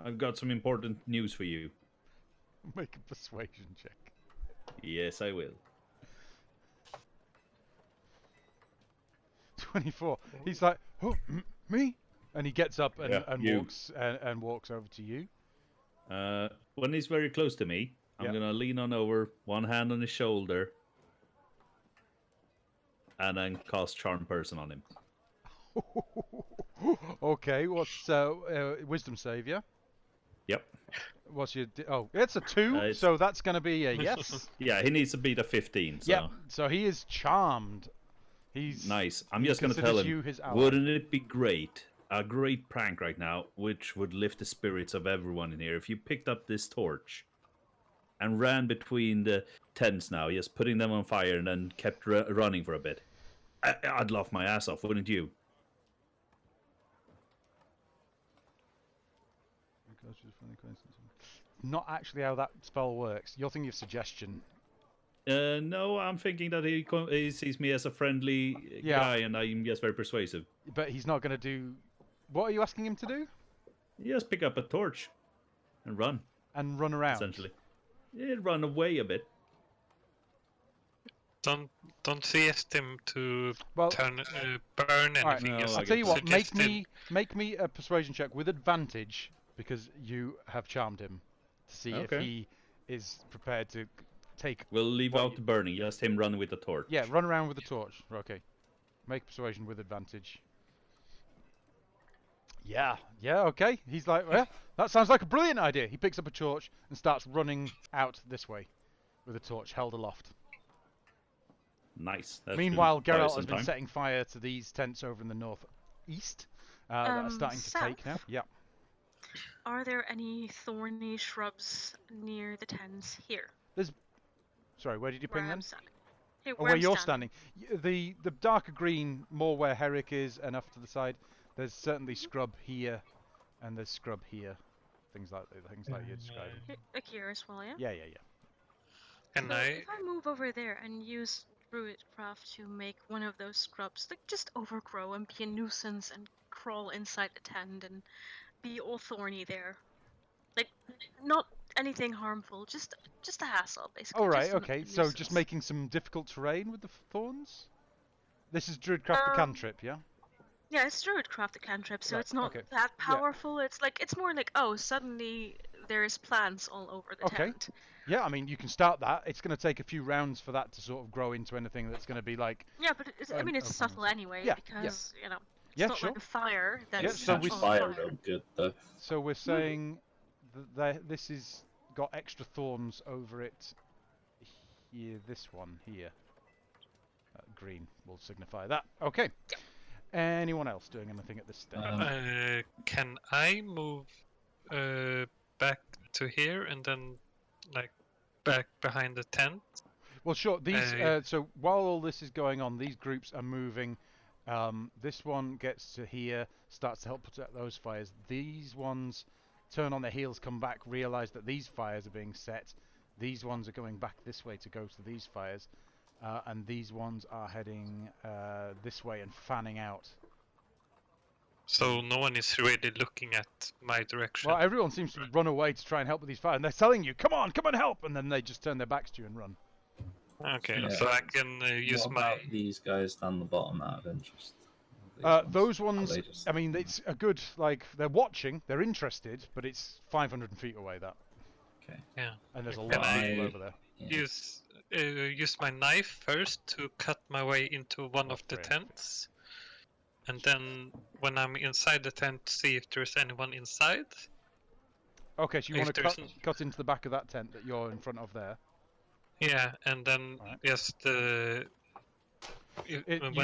I've got some important news for you. Make a persuasion check. Yes, I will. 24. He's like, oh, me? And he gets up and, Yeah, you. walks over to you. When he's very close to me, I'm Yeah. gonna lean on over, one hand on his shoulder, and then cast Charm Person on him. Okay, what's wisdom save, yeah? Yep. What's your... oh, it's a 2, it's- so that's going to be a yes. Yeah, he needs to beat a 15. So Yeah, so he is charmed. He's nice. I'm he just gonna tell considers him. you his ally. Wouldn't it be great? A great prank right now, which would lift the spirits of everyone in here. If you picked up this torch and ran between the tents now, just putting them on fire, and then kept running for a bit, I'd laugh my ass off, wouldn't you? Not actually how that spell works. You're thinking of suggestion. No, I'm thinking that he sees me as a friendly Yeah. guy, and I'm just very persuasive. But he's not going to do... What are you asking him to do? Just pick up a torch and run, And run around. essentially. Yeah, run away a bit. Don't suggest him to Well, burn anything. Alright, No, just I'll tell you what, suggest make me a persuasion check with advantage, because you have charmed him, to see if Okay. he is prepared to take... We'll leave What out you- the burning, just him running with the torch. Yeah, run around with the torch. Okay. Make persuasion with advantage. Yeah, okay. He's like, well, that sounds like a brilliant idea. He picks up a torch and starts running out this way with a torch held aloft. Nice. That's Meanwhile, gonna buy us Geralt has some been time. setting fire to these tents over in the northeast that are starting to take south? now. Yeah. Are there any thorny shrubs near the tents here? Sorry, where did you Where ping I'm them? standing? Hey, Or where where I'm you're standing. standing. The darker green, more where Herrick is, and off to the side. There's certainly scrub here, and there's scrub here. Things like you're describing. Here as well, yeah? Yeah, yeah, yeah. Can So I? if I move over there and use Druidcraft to make one of those scrubs, like just overgrow and be a nuisance and crawl inside the tent and be all thorny there. Like, not anything harmful, just a hassle, basically. All right, just okay. a So just nuisance. making some difficult terrain with the thorns. This is Druidcraft the cantrip, yeah. Yeah, it's Druidcraft the cantrip, so Right, it's not okay. that Yeah. powerful. It's more like, oh, suddenly there's plants all over the Okay. tent. Yeah, I mean, you can start that. It's going to take a few rounds for that to sort of grow into anything that's going to be like. Yeah, but I mean, it's subtle anyway, Yeah, because, you know, it's Yeah, not sure. like a fire Yeah, that's so Catch we on fire fire. real good though. So we're saying that this is got extra thorns over it. Here, this one here. Green will signify that. Okay. Anyone else doing anything at this stage? Can I move back to here and then like back behind the tent? Well, sure. These. Uh, So while all this is going on, these groups are moving. This one gets to here, starts to help put out those fires. These ones turn on their heels, come back, realise that these fires are being set. These ones are going back this way to go to these fires, and these ones are heading this way and fanning out. So no one is really looking at my direction. Well, everyone seems to run away to try and help with these fires, and they're telling you, "Come on, help!" And then they just turn their backs to you and run. Okay, Yeah. so I can use What my. about these guys down the bottom out of interest? Those Are ones, they just- I mean, it's a good, like, they're watching, they're interested, but it's 500 feet away, that. Okay. Yeah. And there's a Can lot of I- people over there. Yeah. Use my knife first to cut my way into one of the Great. tents, and then when I'm inside the tent, see if there's anyone inside. Okay, so you If want to there's cut into the back of that tent that you're in front of there. Yeah, and then Alright. just when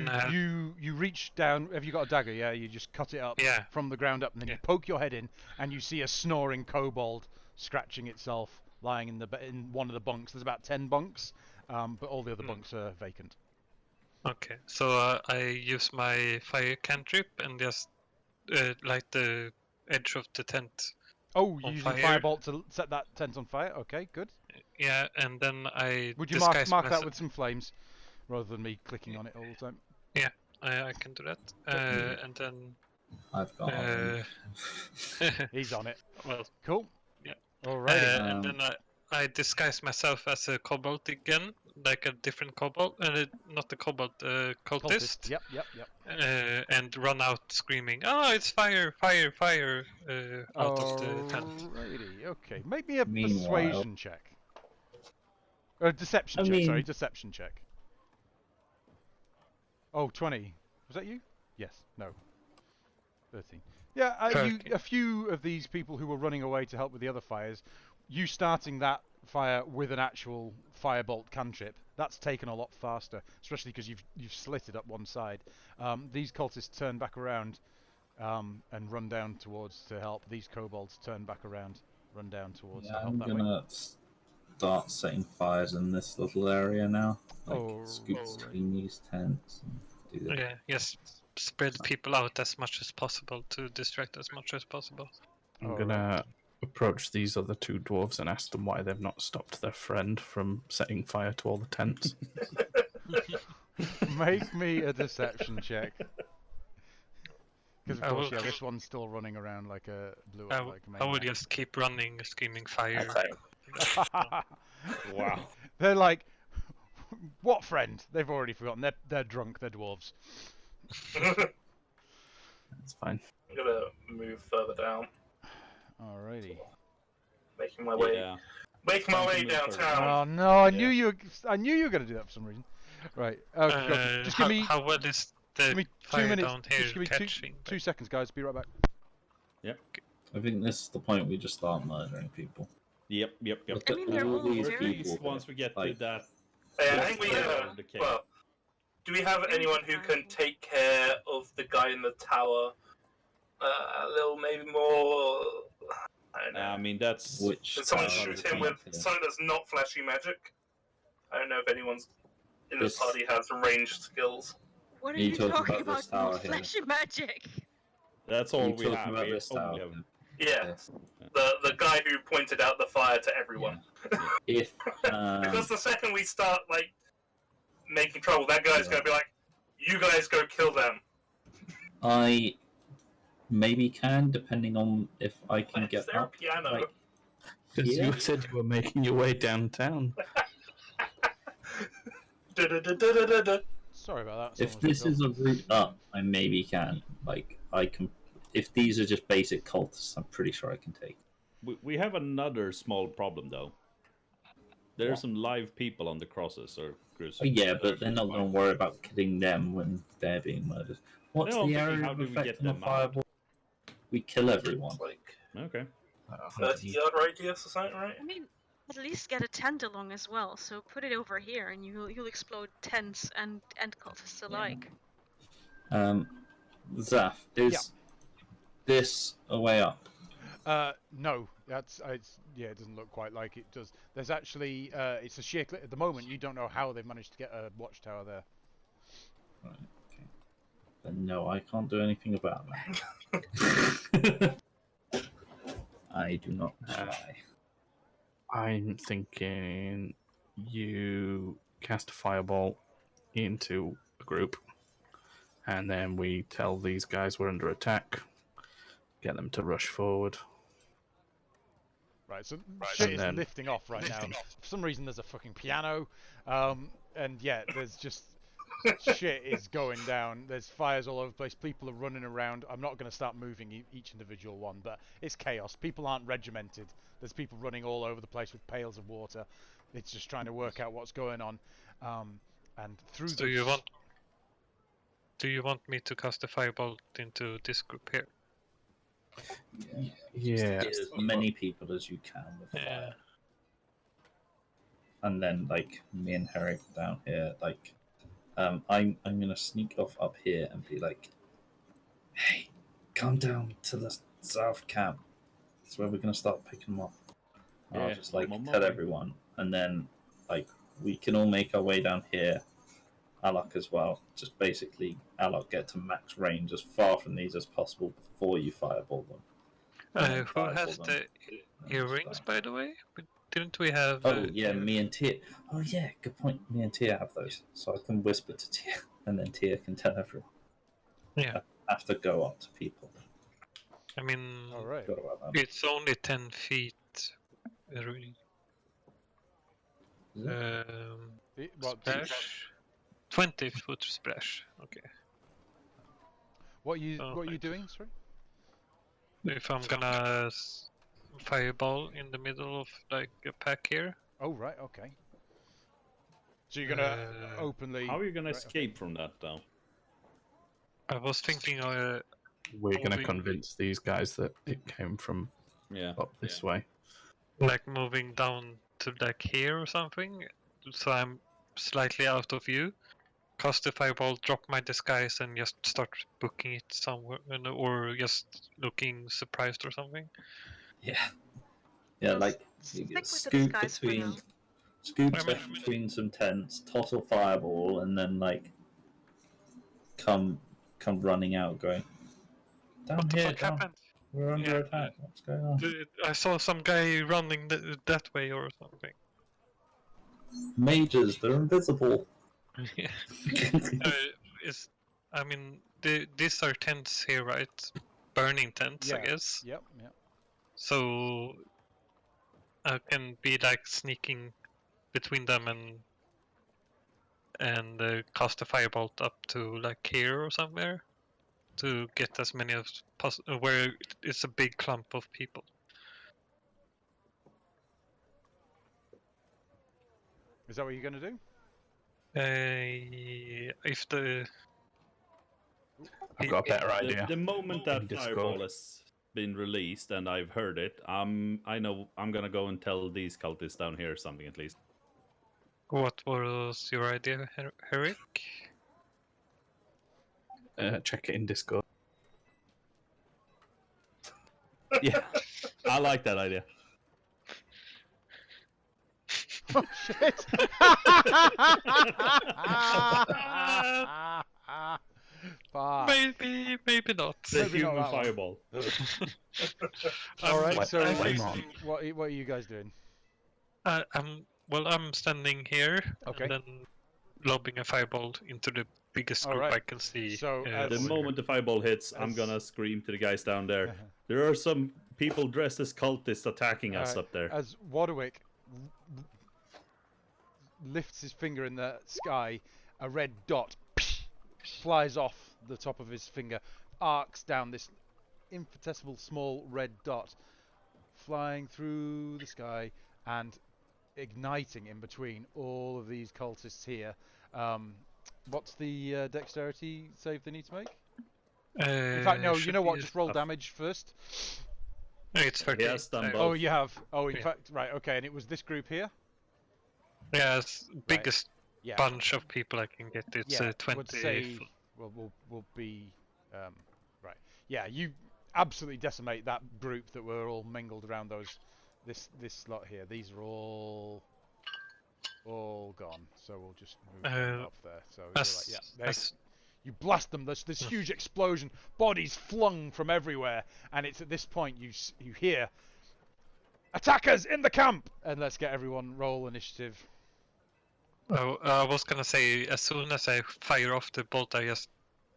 I You reach down, have you got a dagger? Yeah, you just cut it up Yeah. from the ground up, and then you Yeah. poke your head in, and you see a snoring kobold scratching itself, lying in one of the bunks. There's about 10 bunks, but all the other bunks are vacant. Okay, so I use my fire cantrip and just light the edge of the tent. Oh, you're On using fire. firebolt to set that tent on fire? Okay, good. Yeah, and then I Would you disguise mark that myself. with some flames, rather than me clicking on it all the time? I can do that, and then I've got one. He's on it. well, Cool. Yeah. Alrighty. and then I disguise myself as a kobold again, like a different kobold, not the kobold, cultist. Yep. And run out screaming, "Oh, it's fire, fire, fire!" Out of the tent. Alrighty, okay. Make me a Meanwhile- persuasion check. Or a deception I check, sorry, mean- deception check. Oh, 20. Was that you? Yes. No. 13. Yeah, a few of these people who were running away to help with the other fires, you starting that fire with an actual firebolt cantrip, that's taken a lot faster, especially because you've slit it up one side. These cultists turn back around and run down towards to help. These kobolds turn back around, run down towards to Yeah, help I'm that way. gonna start setting fires in this little area now. Like Oh, scoot right. between these tents and do that. Yeah, yes. Spread people out as much as possible to distract as much as possible. I'm All gonna approach these other two dwarves and ask them why they've not stopped their friend from setting fire to all the tents. Make me a deception check. Because I of course, will- yeah, this one's still running around like a blue I, like a I would maniac. just keep running, screaming fire. Wow. They're like, what friend? They've already forgotten. They're drunk. They're dwarves. That's fine. I'm gonna move further down, Alrighty. making my way Yeah. making my Time to way move further downtown. Oh no! I Yeah. knew you were going to do that for some reason. Right. Okay. Just give me How well is the give me 2 fire minutes. down here Just give me catching? 2 seconds, guys. Be right back. I think this is the point we just start murdering people. Yep. Look I at mean, they're all all these very- people. Once we get to Like, that, I think we the cave. well, do we have anyone who can take care of the guy in the tower? A little, maybe more. I don't know. I mean, that's Which Can someone tower shoot are we him with thinking? something that's not flashy magic? I don't know if anyone's in this party has ranged skills. What are You you talking talking about this about? No tower here? flashy magic. That's Are all you we talking have. about We this tower? only have. Yes, the guy who pointed out the fire to everyone. If Because the second we start like making trouble, that guy's Yeah. gonna be like, "You guys go kill them." I maybe can, depending on if I can Is get there a up. piano? Like, Because here? you said you were making your way downtown. Da-da-da-da-da-da. Sorry about that. If someone's this is a route up, I maybe can. Like, I can. If these are just basic cultists, I'm pretty sure I can take. We have another small problem though. There are What? some live people on the crosses or cruises. Oh, yeah, but they're not going to worry about killing them when they're being murdered. What's No, I'm the thinking, area how of do we effect get on a them out? fireball? We kill everyone. It's like Okay. 30-yard radius or something, right? I mean, at least get a tent along as well. So put it over here, and you'll explode tents and cultists alike. Zaf, is this a way up? No, that's yeah, it doesn't look quite like it does. There's actually it's a sheer cliff at the moment. You don't know how they've managed to get a watchtower there. Right, okay. Then no, I can't do anything about that. I do not try. I'm thinking you cast a fireball into a group, and then we tell these guys we're under attack, get them to rush forward. Right, so shit is then- lifting off right now. For some reason, there's a fucking piano, and yeah, there's just shit is going down. There's fires all over the place. People are running around. I'm not going to start moving each individual one, but it's chaos. People aren't regimented. There's people running all over the place with pails of water. It's just trying to work out what's going on. And through Do you want me to cast a firebolt into this group here? Yeah. Get as many people as you can with Yeah. fire. And then, like, me and Herrick down here, like, I'm gonna sneak off up here and be like, "Hey, come down to the south camp. That's where we're gonna start picking them off." And I'll Yeah, just like I'm on my tell way. everyone, and then like we can all make our way down here. Alok as well. Just basically, Alok, get to max range as far from these as possible before you fireball them. And then Who fireball has them, the and then earrings, start. by the way? Didn't we have? Oh yeah, me and Tia. Oh yeah, good point. Me and Tia have those, so I can whisper to Tia, and then Tia can tell everyone. Yeah. I have to go up to people. I mean, all right. Forgot about that. it's only 10 feet. Really. Is it? What, Splash. 20-foot splash. Okay. what you Oh, what are you right. doing? Sorry. If I'm gonna fireball in the middle of like a pack here. Oh right, okay. So you're gonna openly. How are you gonna right, escape from that though? I was thinking We're going to Moving- convince these guys that it came from Yeah. up this way. like moving down to like here or something, so I'm slightly out of view. Cast the fireball, drop my disguise, and just start booking it somewhere, or just looking surprised or something. Yeah, Just like stick you with the scoop disguise for between now. scoop I stuff mean- between some tents, toss a fireball, and then like come running out, going down What the here. fuck Down. happened? We're under Yeah. attack. What's going on? I saw some guy running that way or something. Mages, they're invisible. Yeah. I mean, these are tents here, right? Burning tents, I Yeah. guess. Yep. Yep. So I can be like sneaking between them and cast a firebolt up to like here or somewhere to get as many as possible where it's a big clump of people. Is that what you're gonna do? If the I've got a better The, idea. the moment that In Discord. fireball has been released and I've heard it, I know I'm gonna go and tell these cultists down here something at least. What was your idea, Herrick? Check it in Discord. Yeah, I like that idea. Oh shit! Fuck. Maybe not. The Maybe not human that one. fireball. All right. So I flame think on. what are you guys doing? I'm standing here Okay. and then lobbing a fireball into the biggest All group right. I can see. So, as- The over moment the fireball hits, I'm As- gonna scream to the guys down there. There are some people dressed as cultists attacking us up there. As Warwick lifts his finger in the sky, a red dot flies off the top of his finger, arcs down this infinitesimal small red dot, flying through the sky and igniting in between all of these cultists here. What's the dexterity save they need to make? In fact, no, you should know what? be- Just roll damage first. No, it's 30. He has done I- both. Oh, you have. Oh, in Yeah. fact, right, okay, and it was this group here? Yeah, it's biggest Yeah. bunch of people I can get. It's Yeah, 20. would say, well, we'll be, right. Yeah, you absolutely decimate that group that were all mingled around this lot here. These are all gone, so we'll just move them up there. So you're as, like, yeah, there, as, you blast them. There's this huge explosion, bodies flung from everywhere, and it's at this point you hear attackers in the camp, and let's get everyone roll initiative. oh, I was gonna say, as soon as I fire off the bolt, I just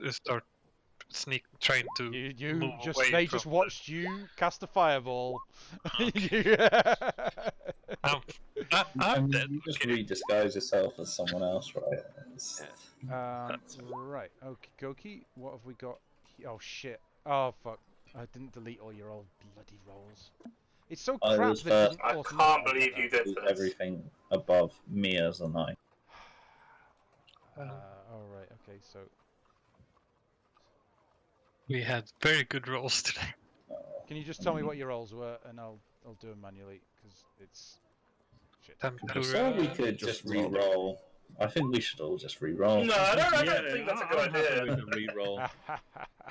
start trying to You move just away they from just watched you cast a fireball. I'm I mean, dead. you just Okay. redisguise yourself as someone else, right? It's- Right, okie dokie. What have we got? Oh shit! Oh fuck! I didn't delete all your old bloody rolls. It's so I crap was that it doesn't I automatically can't get believe that. you did do this. everything above me as a knight. All right. Okay. So We had very good rolls today. can you just tell me what your rolls were, and I'll do them manually because it's shit. So we Tempura. could just re-roll. I think we should all just re-roll. No, I don't think that's a good I'm happy idea. with the reroll.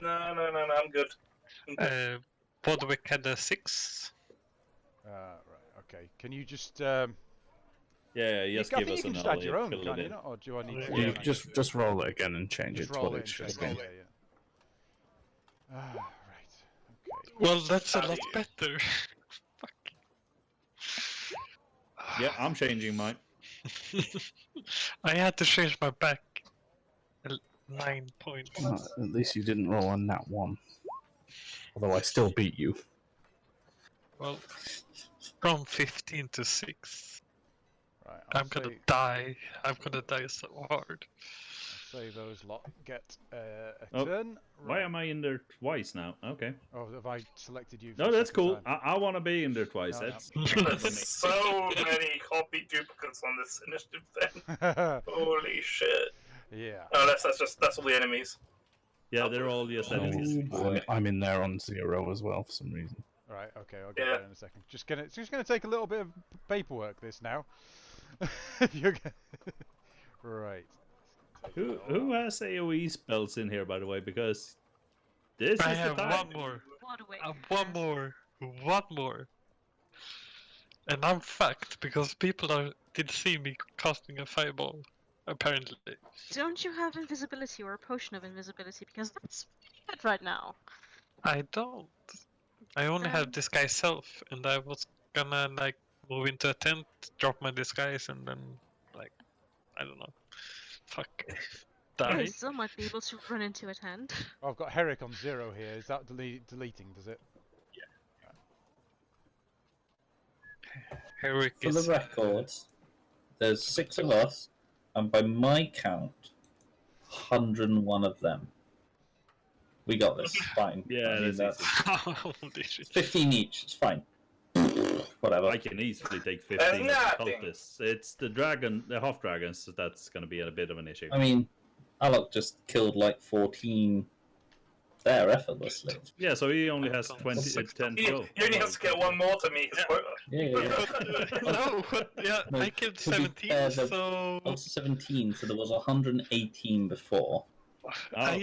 No, I'm good. Bodwick had a 6. Right. Okay. Can you just Yeah, you just can- I give think us you can an just add your ollie, own, fill can't it you in. not? Or do I need Yeah, to? You Yeah, just roll it again and change just it to roll what it. it should Just be. roll it. Yeah. Right. Okay. Well, that's a lot better. Fuck. Yeah, I'm changing mine. I had to change my back. 9 points. Well, at least you didn't roll on that one. Although I still beat you. Well, from 15 to 6. Right. I'm gonna die. I'm gonna die so hard. Say those lot get a Oh, turn. Why Right. am I in there twice now? Okay. Oh, have I selected you? For No, the that's second cool. time? I want to be in there twice. No, no. That's There's so many copy duplicates on this initiative thing. Holy shit. Yeah. Oh, that's all the enemies. yeah, they're all just enemies. I'm in there on 0 as well for some reason. Right. Okay. I'll get Yeah. there in a second. It's just gonna take a little bit of paperwork. This now. If you're right. Who has AOE spells in here, by the way? Because this I is the have time. one more. Warwick. One more. And I'm fucked because people did see me casting a fireball. Apparently. Don't you have invisibility or a potion of invisibility? Because that's bad right now. I don't. I only have Um. disguise self, and I was gonna like move into a tent, drop my disguise, and then like I don't know. Fuck. Die. You still might be able to run into a tent. I've got Herrick on 0 here. Is that deleting? Does it? Herrick For the is records, there's 6 of us, and by my count, 101 of them. We got this. Fine. Yeah, I mean, that's holy shit. 15 each. It's fine. Whatever. I can easily take 15 of the nothing. cultists. It's the half dragons that's going to be a bit of an issue. I mean, Alok just killed like 14 there effortlessly. Yeah, so he only has 10 to You go. only have to get one more to meet his quota. Yeah. No, yeah, No, I killed to be 17, fair, so I was 17, so there was 118 before. I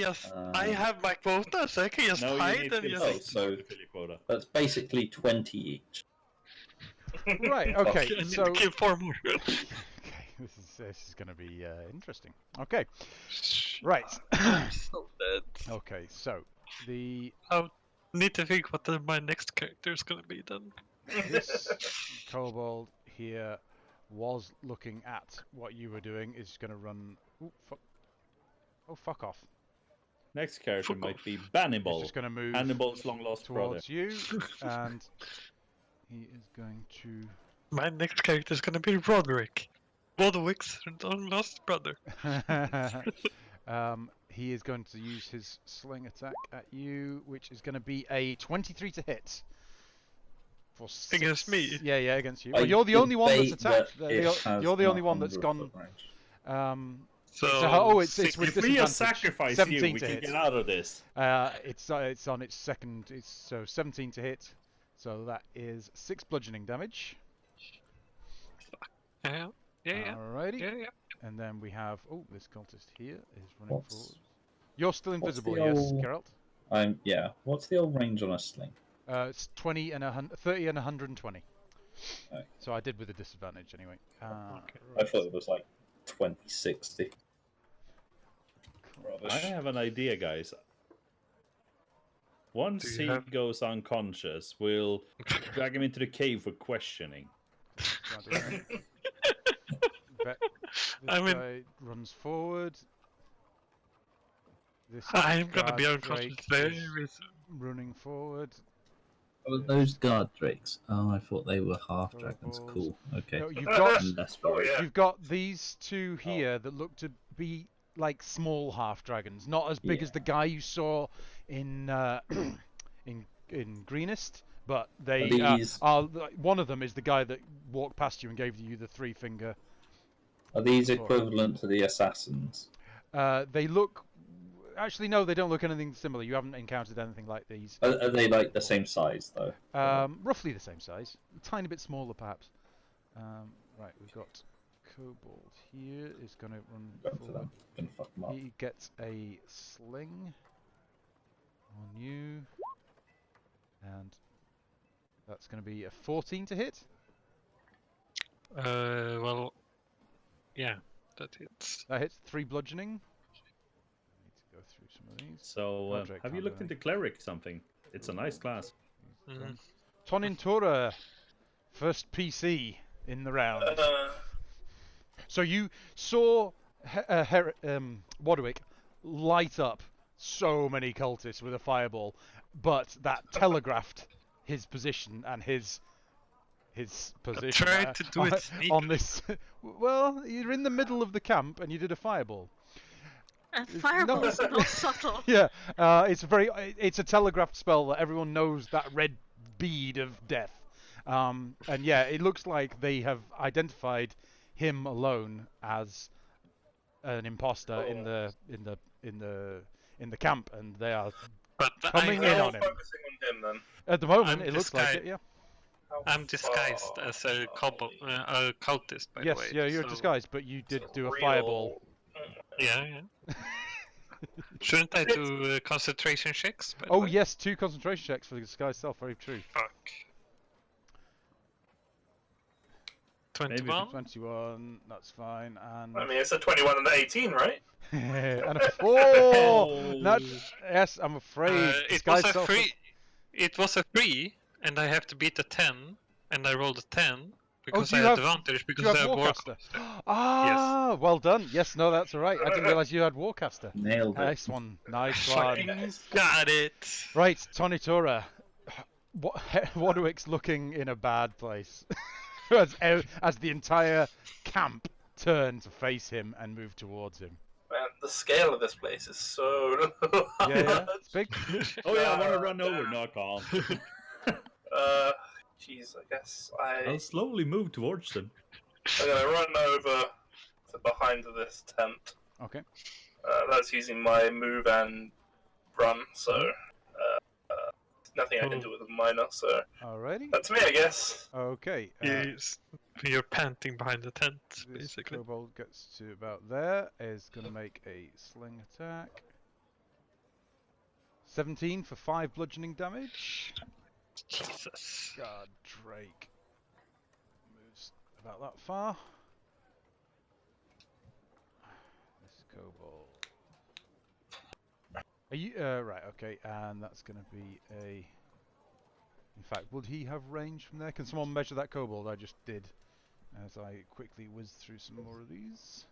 have my quota, so I can just No, you hide need and to just. Oh, so fill your quota. that's basically 20 each. Right. Okay. I need So. to kill 4 more. Okay. This is going to be interesting. Okay. Right. I'm so dead. Okay. So the I need to think what my next character is gonna be then. this kobold here was looking at what you were doing. Is going to run. Ooh, fuck. Oh, fuck off. Next character Fuck might off. be He's Bannibal. just going to move Hannibal's long lost brother. towards you, and he is going My next character is gonna be Roderick. Roderick's long lost brother. to. He is going to use his sling attack at you, which is going to be a 23 to hit. For Against me? Yeah, yeah, against you. I Well, you're the only one that's debate attacked. that it has You're the only one 100 that's gone. foot range. So, It's with If we disadvantage. sacrifice 17 you, we to can hit. get out of this. It's on its second. It's so 17 to hit. So that is 6 bludgeoning damage. yeah, yeah, Alrighty. yeah, yeah. And then we have this cultist here is running What's- forward. You're still what's invisible, the yes, old- Geralt. Yeah. What's the old range on a sling? It's 20 and 30 and 120. Okay. So I did with a disadvantage anyway. I thought it was like 2060. I Rubbish. have an idea, guys. Once Do he you have- goes unconscious, we'll drag him into the cave for questioning. This I mean- guy runs forward. This I'm gonna be guard unconscious Drake very is soon. running forward. Oh, those guard drakes. Oh, I thought they were half dragons. Kobolds. Cool. Okay. No, you've got Less Oh, worried. yeah. you've got these two here that look to be like small half dragons, not as big as the guy you saw in in Greenest, but they these- are. One of them is the guy that walked past you and gave you the 3 finger. Are these equivalent to the assassins? They look. Actually, no, they don't look anything similar. You haven't encountered anything like these. Are they like the same size though? Roughly the same size, a tiny bit smaller perhaps. Right, we've got Kobold here is going to run Go for forward. them. Gonna fuck them up. He gets a sling on you, and that's going to be a 14 to hit. Well, yeah, that hits. That hits 3 bludgeoning. I need to go through some of these. So, Roderick have you can't looked do into cleric something? It's a nice class. Mhm. Tonin Tora, first PC in the round. So you saw Wadwick light up so many cultists with a fireball, but that telegraphed his position and his position tried to do it on sneakily. this. Well, you're in the middle of the camp and you did a fireball. And It's fireball not- is not subtle. Yeah, it's a telegraphed spell that everyone knows that red bead of death. And yeah, it looks like they have identified him alone as an imposter in the camp, and they are But coming in They're all on him. focusing on him then. At the moment. I'm It looks like it. Yeah. I'm disguised as a cultist, by Yes. the way. Yeah. You're so- disguised, but you did do a Real- fireball. Yeah, yeah. Shouldn't I do concentration checks? By the Oh way? yes, 2 concentration checks for the disguise self. Very true. Fuck. 21. 21. That's fine. And I mean, it's a 21 and an 18, right? and a 4. Not. Yes, I'm afraid. It Disguise was a self. 3. It was a 3, and I have to beat a 10, and I rolled a 10 because do I you had have- advantage Do because you I have have Warcaster? Warcaster. Ah, well done. Yes, no, that's all right. I didn't realise you had Warcaster. Nailed it. Nice one. Nice Fucking one. nice. Got it. Right, Tony Tora. Wadwick's looking in a bad place. as the entire camp turn to face him and move towards him. Man, the scale of this place is so Yeah, yeah, it's big. Oh yeah, I want to run over. No, I can't. Jeez, I guess I'll slowly move towards them. I'm gonna run over to behind this tent. Okay. That's using my move and run, so nothing I can do with a minor. So Alrighty. that's me, I guess. Okay. Yes. You're panting behind the tent, This basically. kobold gets to about there. Is going to make a sling attack. 17 for 5 bludgeoning damage. Jesus. God, Drake. about that far. This kobold. Are you right? Okay, and that's going to be a. In fact, would he have range from there? Can someone measure that kobold? I just did, as I quickly whizzed through some more of these.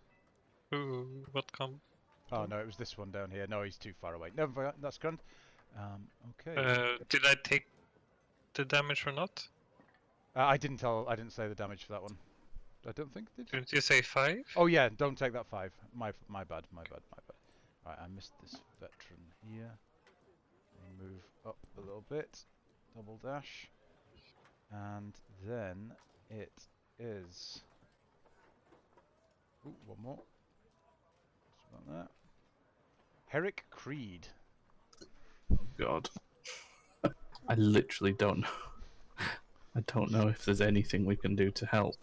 Ooh, what come? Oh no, it was this one down here. No, he's too far away. Never mind, that's grand. Okay. Did I take the damage or not? I didn't say the damage for that one. I don't think I did. Didn't you say 5? Oh yeah, don't take that 5. My bad. Right, I missed this veteran here. Move up a little bit. Double dash. And then it is. Ooh, one more. Just about that. Herrick Creed. God. I literally don't know. I don't know if there's anything we can do to help.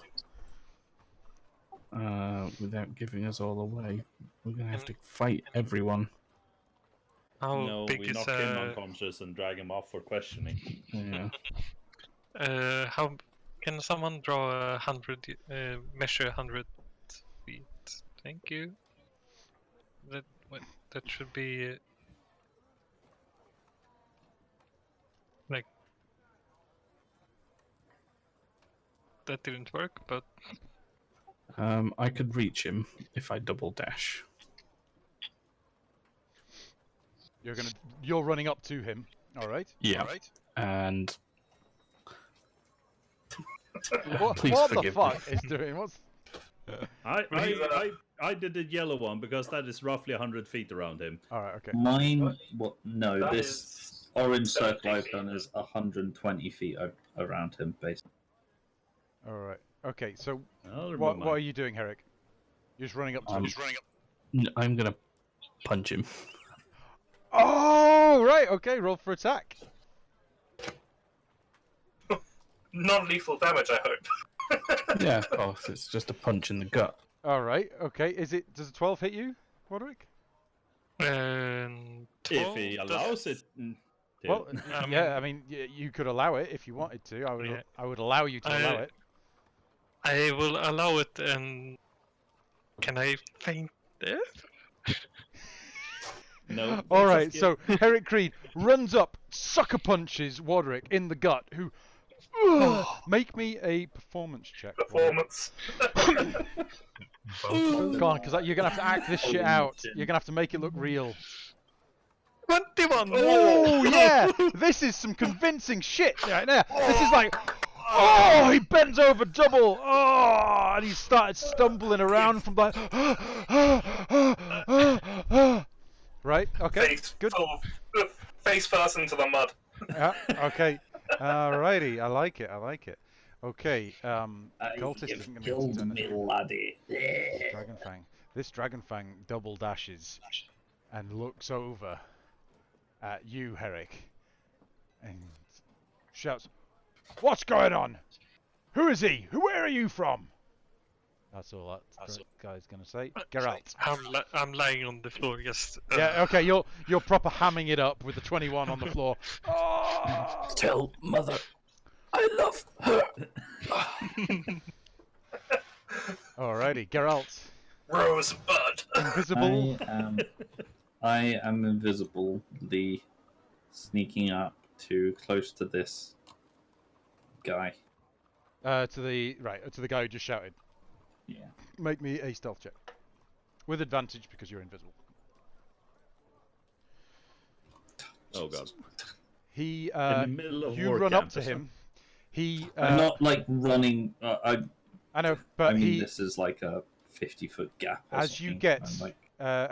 Without giving us all away. We're going to have to fight everyone. How No, big we is knock him unconscious and drag him off for questioning. Yeah. how can someone draw 100 measure 100 feet? Thank you. That should be like that didn't work, but I could reach him if I double dash. You're running up to him. All right. Yeah. All right. And What Please the forgive fuck me. is doing? What's? I did the yellow one because that is roughly 100 feet around him. All right. Okay. Mine, what? No, That this is orange 70 circle I've feet. done is 120 feet around him, basically. All right. Okay. So I'll remove what mine. are you doing, Herrick? You're just running up to him. I'm going to punch him. Oh, right. Okay. Roll for attack. Non-lethal damage, I hope. Yeah, of course. It's just a punch in the gut. All right. Okay. Does a 12 hit you, Roderick? and If he allows it. to. Well, yeah. I mean, you could allow it if you wanted to. I would allow you to allow it. I will allow it. And can I feint death? No. All let's right. just So Herrick Creed runs up, sucker punches Roderick in the gut, who. Make me a performance check. Performance. Go on, because you're gonna have to act this shit out. You're gonna have to make it look real. 21! Oh yeah, this is some convincing shit right there. This is like, oh, he bends over double. Oh, and he started stumbling around from like, right. Okay. Good. Face first into the mud. Yeah. Okay. Alrighty. I like it. Okay. Cultist isn't going to be able to turn this. laddie. Dragonfang. This Dragonfang double dashes and looks over at you, Herrick, and shouts, "What's going on? Who is he? Where are you from?" That's all that guy's going to say. Geralt. I'm lying on the floor, just. Yeah. Okay. You're proper hamming it up with the 21 on the floor. Oh! Tell mother I love her. Alrighty, Geralt. Rosebud. Invisible. I am invisibly sneaking up to close to this guy. To the guy who just shouted. Yeah. Make me a stealth check with advantage because you're invisible. Oh god. He. In the middle of You war run up camp to or him. He. I'm not like running. I know, but I mean, this is like a 50-foot gap. Or as you something. get, I'm like,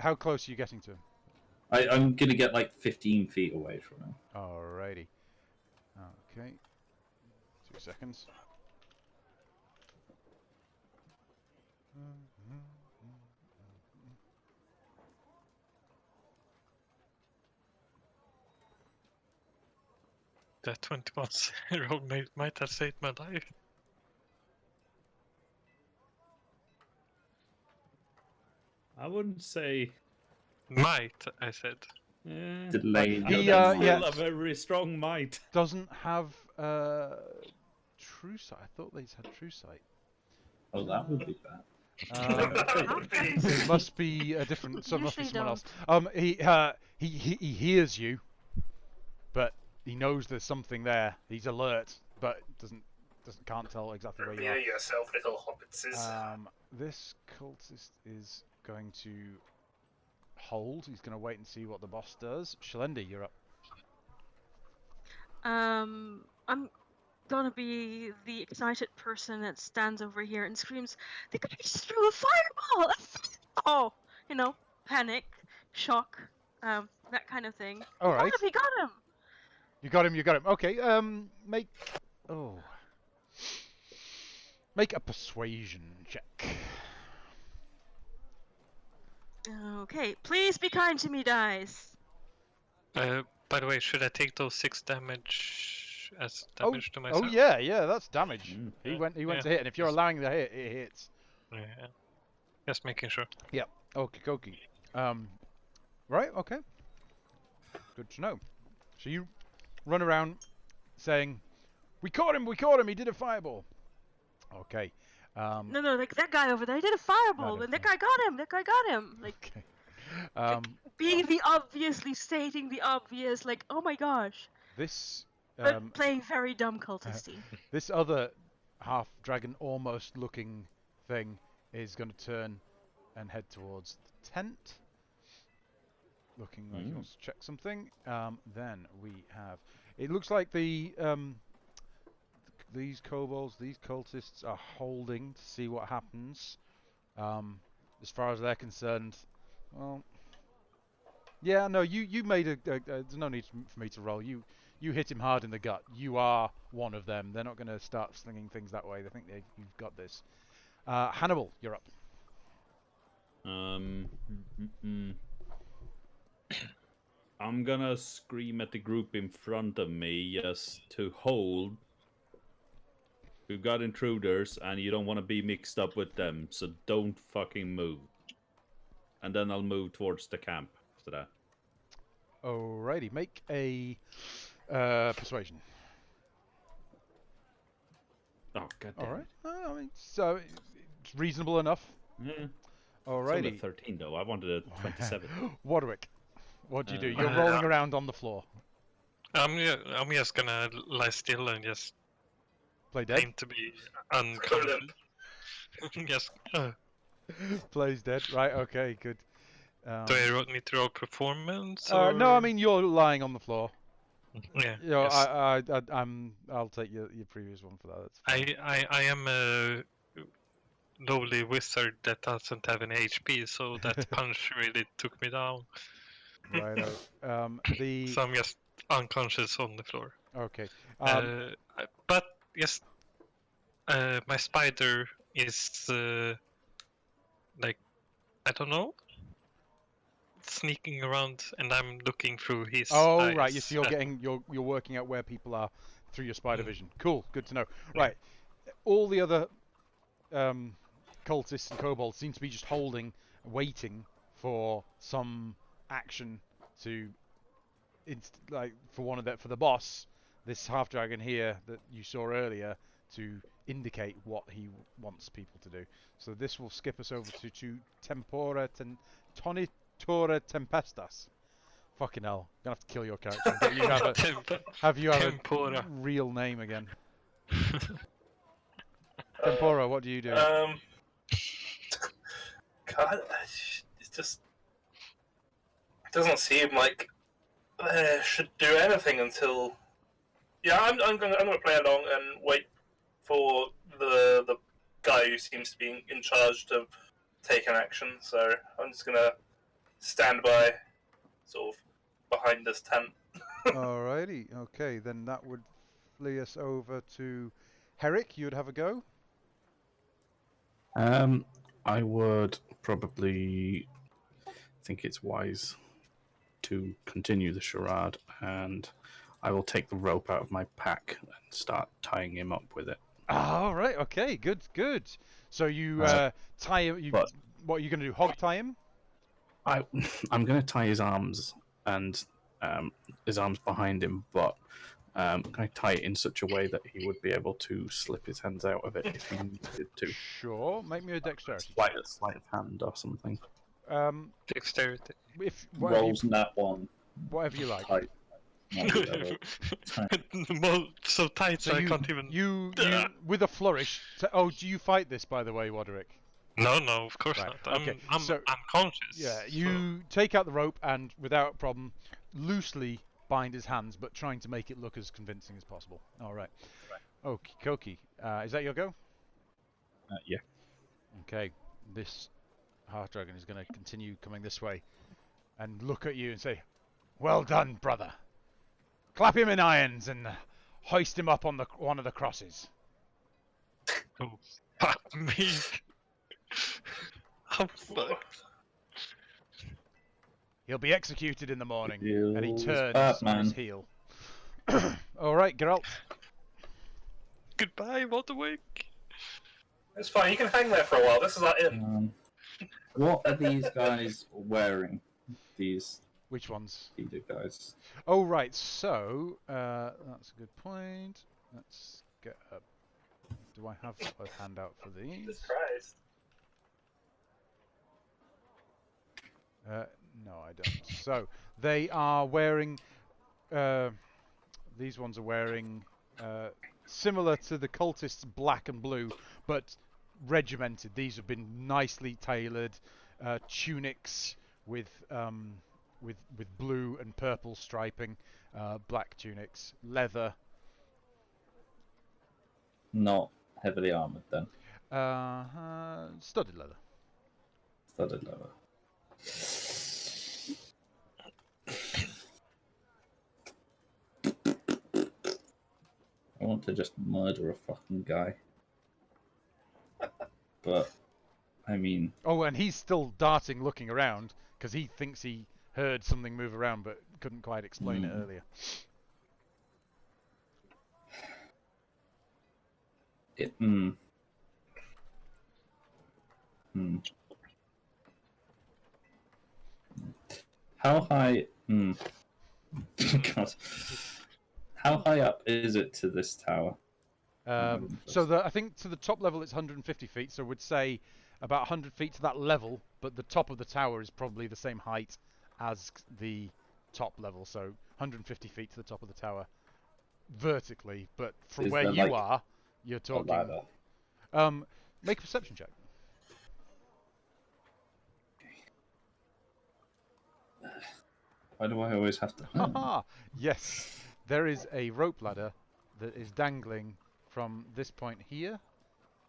how close are you getting to him? I'm gonna get like 15 feet away from him. Alrighty. Okay. 2 seconds. That 21 roll might have saved my life. I wouldn't say. Might, I said. Delayed. That's Yeah. still a very strong might. Doesn't have true sight. I thought these had true sight. Oh, that would be bad. It must be a different. So it must be Usually someone else. He hears you, but he knows there's something there. He's alert, but can't tell exactly where you are. Reveal yourself, little hobbitses. This cultist is going to hold. He's going to wait and see what the boss does. Shalendi, you're up. I'm gonna be the excited person that stands over here and screams, "The guy just threw a fireball!" Oh, panic, shock, that kind of thing. All right. He got him. You got him. You got him. Okay. Make a persuasion check. Okay, please be kind to me, dice. By the way, should I take those 6 damage as damage to myself? Oh yeah, that's damage. Mm. He went Yeah. to hit, and if you're allowing the hit, it hits. Yeah. Just making sure. Yep. Okie dokie. Right. Okay. Good to know. So you run around saying, "We caught him! We caught him! He did a fireball." Okay. No, like that guy over there, he did a fireball, and that guy got him. That guy got him. Like, Okay. being the obviously stating the obvious, like, oh my gosh. This But playing very dumb cultisty. this other half dragon almost looking thing is going to turn and head towards the tent. Looking like he wants to check something. Then we have. It looks like these kobolds, these cultists are holding to see what happens. As far as they're concerned, well, yeah, no, you made there's no need for me to roll. You hit him hard in the gut. You are one of them. They're not going to start slinging things that way. They think you've got this. Hannibal, you're up. I'm gonna scream at the group in front of me just to hold. We've got intruders, and you don't want to be mixed up with them, so don't fucking move. And then I'll move towards the camp after that. Alrighty, make a persuasion. Oh, god damn. All right. I mean, so it's reasonable enough. Yeah. It's Alrighty. only 13 though. I wanted a 27. Warwick, what do you do? You're rolling around on the floor. I'm just gonna lie still and just Play dead. aim to be unconscious. Yes. Plays dead. Right. Okay. Good. Do I need to roll performance? No, I or- mean you're lying on the floor. Yeah. You know, yes. I'll take your previous one for that. That's fine. I am a lowly wizard that doesn't have any HP, so that punch really took me down. Right. So I'm just unconscious on the floor. Okay. But yes, my spider is like, I don't know, sneaking around, and I'm looking through his eyes. Right. Yes, you're working out where people are through your spider vision. Cool. Good to know. Right. All the other cultists and kobolds seem to be just holding, waiting for some action to, for the boss, this half dragon here that you saw earlier, to indicate what he wants people to do. So this will skip us over to Tonitora Tempestas. Fucking hell, I'm gonna have to kill your character. But you have a Tempora. real name again. Tempora, what do you do? God, it's just. It doesn't seem like they should do anything until. Yeah, I'm gonna play along and wait for the guy who seems to be in charge to take an action. So I'm just gonna stand by, sort of behind this tent. Alrighty, okay, then that would flee us over to Herrick. You'd have a go. I would probably think it's wise to continue the charade, and I will take the rope out of my pack and start tying him up with it. All right, okay, good. So you tie him. What are you going to do? Hog tie him? I'm going to tie his arms and his arms behind him, but Can I tie it in such a way that he would be able to slip his hands out of it if he needed to? Sure. Make me a dexterity. Sleight of hand or something. Dexterity. If whatever Rolls in that one. whatever you like. Tight. Not whatever. Tight. So tight So I you, can't even. you with a flourish. Oh, do you fight this, by the way, Waderick? No, of course Right, not. okay, I'm so- unconscious. Yeah, so- you take out the rope and, without problem, loosely bind his hands, but trying to make it look as convincing as possible. All right. Okie dokie. Is that your go? Yeah. Okay. This half dragon is going to continue coming this way and look at you and say, "Well done, brother. Clap him in irons and hoist him up on one of the crosses." Oh, fuck me. I'm fucked. He'll be executed in the morning. And he Feels turns bad, on his man. heel. All right, Geralt. Goodbye, Waterwick. It's fine. You can hang there for a while. This is our inn. What are these guys wearing? These Which ones? leader guys. Oh, right. So, that's a good point. Let's get up. Do I have a handout for these? Jesus Christ. No, I don't. So, they are wearing... these ones are wearing... similar to the cultists, black and blue, but regimented. These have been nicely tailored tunics with blue and purple striping, black tunics, leather. Not heavily armored then. Studded leather. Studded leather. I want to just murder a fucking guy. But, I mean... Oh, and he's still darting, looking around, because he thinks he heard something move around, but couldn't quite explain it earlier. How high... God. How high up is it to this tower? So I think to the top level it's 150 feet, so we'd say about 100 feet to that level, but the top of the tower is probably the same height as the top level, so 150 feet to the top of the tower vertically, but from Is where there, you like, are, you're A talking... ladder. Make a perception check. Why do I always have to... Haha! Yes, there is a rope ladder that is dangling from this point here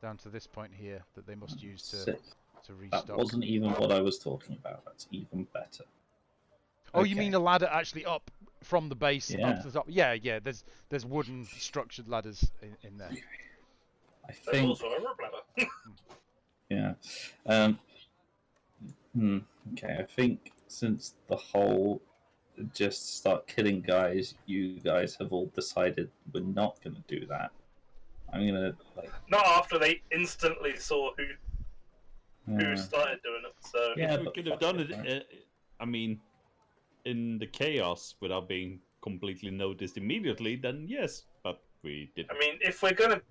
down to this point here that they must use Sick. to restock. That wasn't even what I was talking about. That's even better. Oh, you Okay. mean a ladder actually up from the base Yeah. up to the top? Yeah, yeah. There's wooden structured ladders in there. I There's think... also a rope ladder. Yeah. Okay, I think since the whole just start killing guys, you guys have all decided we're not going to do that. I'm going to, like... Not after they instantly saw who uh, started doing it. So Yeah, we but could have fuck done it, it. right? I mean, in the chaos without being completely noticed immediately, then yes, but we didn't. I mean, if we're gonna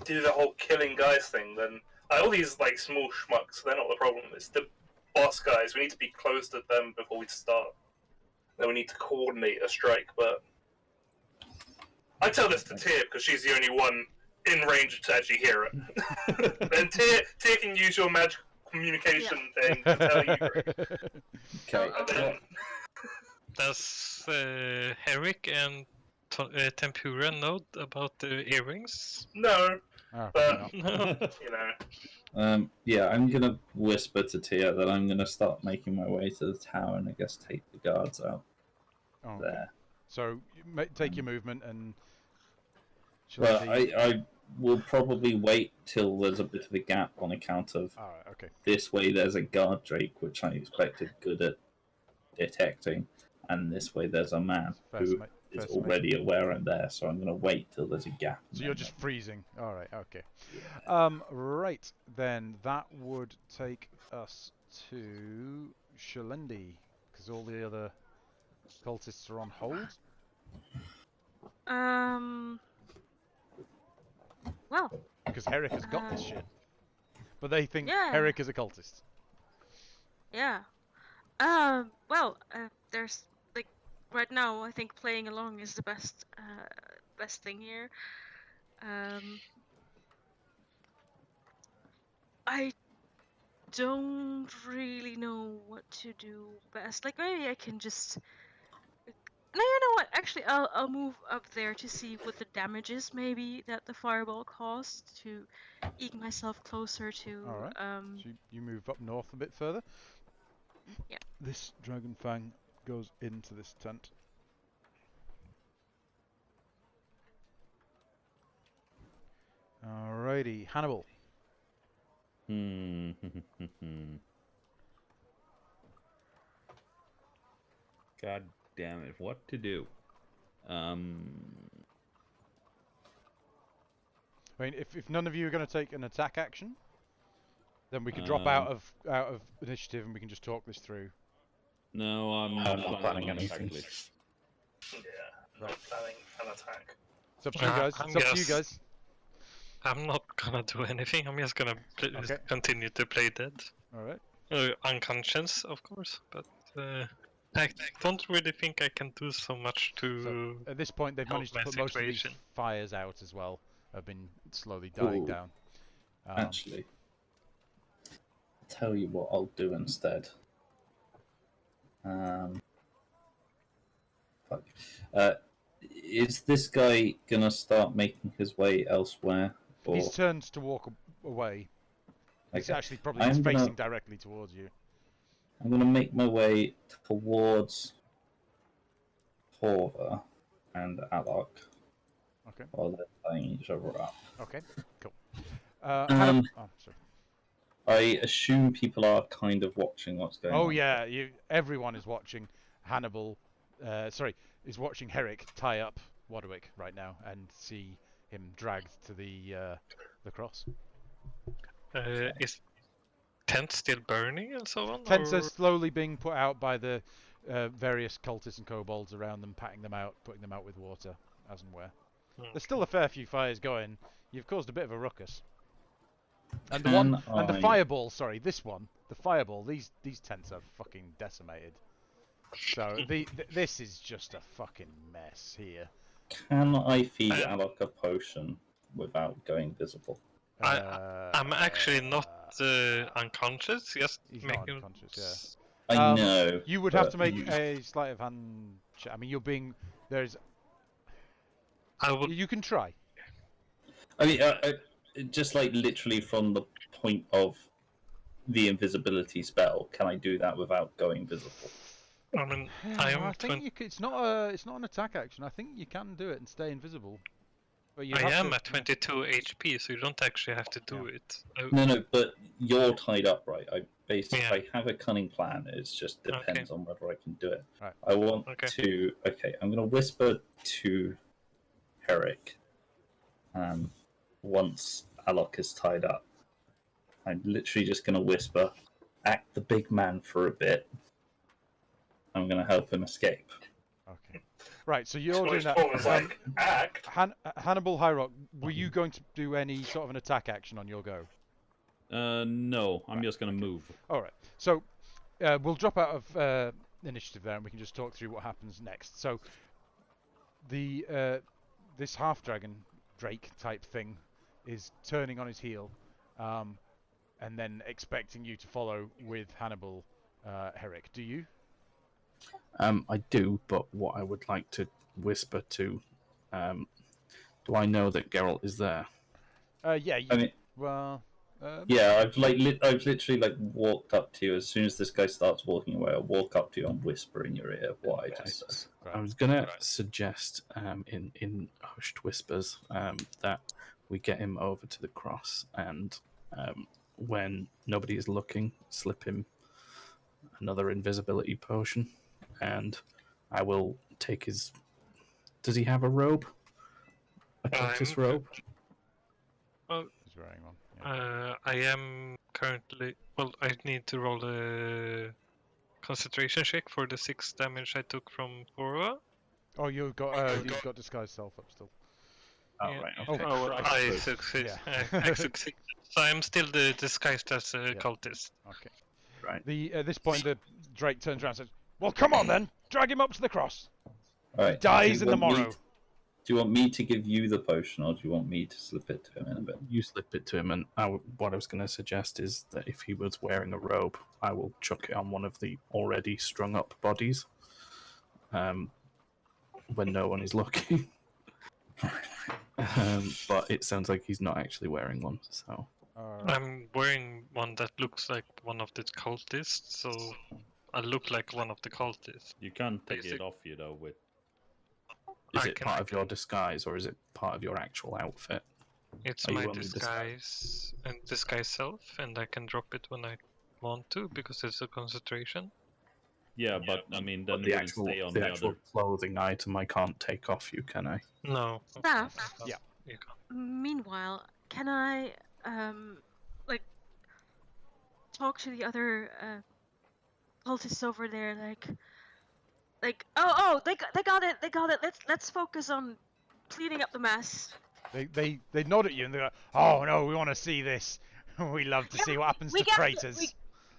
do the whole killing guys thing, then all these like small schmucks, they're not the problem. It's the boss guys. We need to be close to them before we start. Then we need to coordinate a strike. But I tell this to Tyr because she's the only one in range to actually hear it. Then Tyr can use your magic communication thing to tell you. Okay. And then, Does Herrick and Tempura know about the earrings? no, Oh, but no. No. you know, Yeah, I'm going to whisper to Tia that I'm going to start making my way to the tower and I guess take the guards out Oh, okay. there. So take your movement and. Well, Shall I will probably wait till there's a bit of a gap on account of All right. Okay. this way there's a guard drake, which I expected good at detecting, and this way there's a man Fair who sma- is fair summation. already aware I'm there, so I'm going to wait till there's a gap. So you're just freezing. All right. Okay. Right then, that would take us to Shalendi because all the other cultists are on hold. Well, Because Herrick has got this shit. But they think yeah. Herrick is a cultist. Yeah. Well, there's like right now. I think playing along is the best thing here. I don't really know what to do best. Like maybe I can just. No, you know what? Actually, I'll move up there to see what the damage is. Maybe that the fireball caused to eke myself closer to. Alright. So you move up north a bit further. Yeah. This dragon fang goes into this tent. Alrighty, Hannibal. Hmm. God damn it! What to do? I mean, if none of you are going to take an attack action, then we could drop out of initiative and we can just talk this through. No, I'm not planning on attack, anything. please. Yeah, not planning an attack. It's up to you guys. I'm It's up to you guys. I'm not gonna do anything. I'm just gonna Okay. continue to play dead. Alright. Unconscious, of course, but I don't really think I can do so much to. So at this point, they've help managed to my put most of these situation. fires out as well. Have been slowly dying Ooh. down. Actually, I'll tell you what I'll do instead. Fuck. Is this guy gonna start making his way elsewhere? Or... He's turned to walk away. He's Okay. actually probably I'm facing gonna- directly towards you. I'm gonna make my way towards Horva and Alok. Okay. While they're playing each other up. Okay. Cool. Um, oh, sorry. I assume people are kind of watching what's going on. Oh yeah, everyone is watching Hannibal. Is watching Herrick tie up Wadwick right now and see him dragged to the cross. Is tent still burning and so on? Tents or... are slowly being put out by the various cultists and kobolds around them, patting them out, putting them out with water, as and where. There's still a fair few fires going. You've caused a bit of a ruckus. And the fireball, sorry, this one, the fireball. These tents are fucking decimated. So this is just a fucking mess here. Can I feed Alok a potion without going visible? I'm actually not unconscious. Just He's making. not unconscious, I know. You would have to make a sleight of hand check. I mean, you're being there's. I would. You can try. I mean, just like literally from the point of the invisibility spell, can I do that without going visible? I mean, I think it's not an attack action. I think you can do it and stay invisible. But I am at 22 HP, so you don't actually have to do it. No, but you're tied up, right? I Yeah. have a cunning plan. It just depends on whether I can do it. Right. I want to. Okay, I'm going to whisper to Herrick. Once Alok is tied up, I'm literally just going to whisper, "Act the big man for a bit." I'm going to help him escape. Okay. Right, so you're doing that. Was like, act. Hannibal Hyrock, were you going to do any sort of an attack action on your go? No, I'm just gonna move. All right. So we'll drop out of initiative there, and we can just talk through what happens next. So the this half dragon Drake type thing is turning on his heel, and then expecting you to follow with Hannibal Herrick. Do you? I do, but what I would like to whisper to, do I know that Geralt is there? Yeah. I mean, yeah, I've literally like walked up to you as soon as this guy starts walking away. I'll walk up to you and whisper in your ear what I just said. I was gonna suggest, in hushed whispers, that we get him over to the cross, and when nobody is looking, slip him another invisibility potion, and I will take his. Does he have a robe? A cultist robe? He's wearing one. Yeah. I am currently. Well, I need to roll a concentration check for the 6 damage I took from Horva. Oh, you've got disguise self up still. Oh, Yeah. right. Oh, Okay. Oh, Christ. I So- succeed. Yeah. I succeed. So I'm still disguised as a cultist. Okay. Right. At this point, the Drake turns around and says, "Well, come on then, drag him up to the cross. Right. He dies do in you the want me morrow." to- Do you want me to give you the potion, or do you want me to slip it to him in a bit? You slip it to him, and what I was going to suggest is that if he was wearing a robe, I will chuck it on one of the already strung up bodies. When no one is looking. But it sounds like he's not actually wearing one, so. I'm wearing one that looks like one of the cultists, so I look like one of the cultists. You can't take Basic- it off you though. With Is I it can- part of your disguise, or is it part of your actual outfit? It's Are you my only disguise and disguise self, and I can drop it when I want to because it's a concentration. yeah, but I mean, then But it wouldn't stay on the actual other. clothing item I can't take off you, can I? No. Staff. Yeah. You can't. Meanwhile, can I like talk to the other cultists over there? Oh, they got it. Let's focus on cleaning up the mess. They nod at you and they go, "Oh no, we want to see this. We love to Yeah, see what happens we to get the- traitors."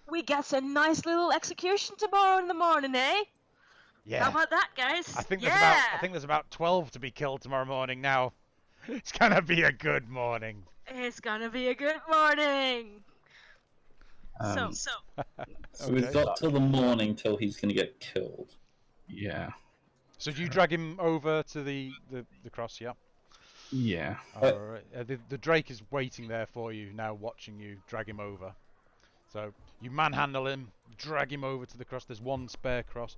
We get a nice little execution tomorrow in the morning, eh? How Yeah. about that, guys? I think yeah. there's about 12 to be killed tomorrow morning now. It's gonna be a good morning. It's gonna be a good morning. So So Okay. we've got till the morning till he's going to get killed. Yeah. So do you drag him over to the cross? Yeah. Yeah. Alright. The Drake is waiting there for you now, watching you drag him over. So you manhandle him, drag him over to the cross. There's one spare cross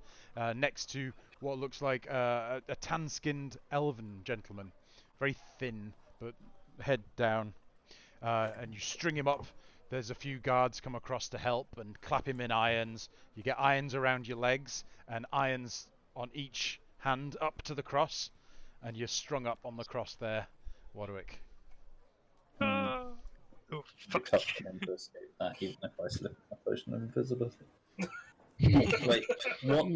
next to what looks like a tan-skinned elven gentleman, very thin but head down, and you string him up. There's a few guards come across to help and clap him in irons. You get irons around your legs and irons on each hand up to the cross, and you're strung up on the cross there, Warwick. Oh, The fuck. cup can to escape that, even if I slip a potion of invisibility. Wait, what?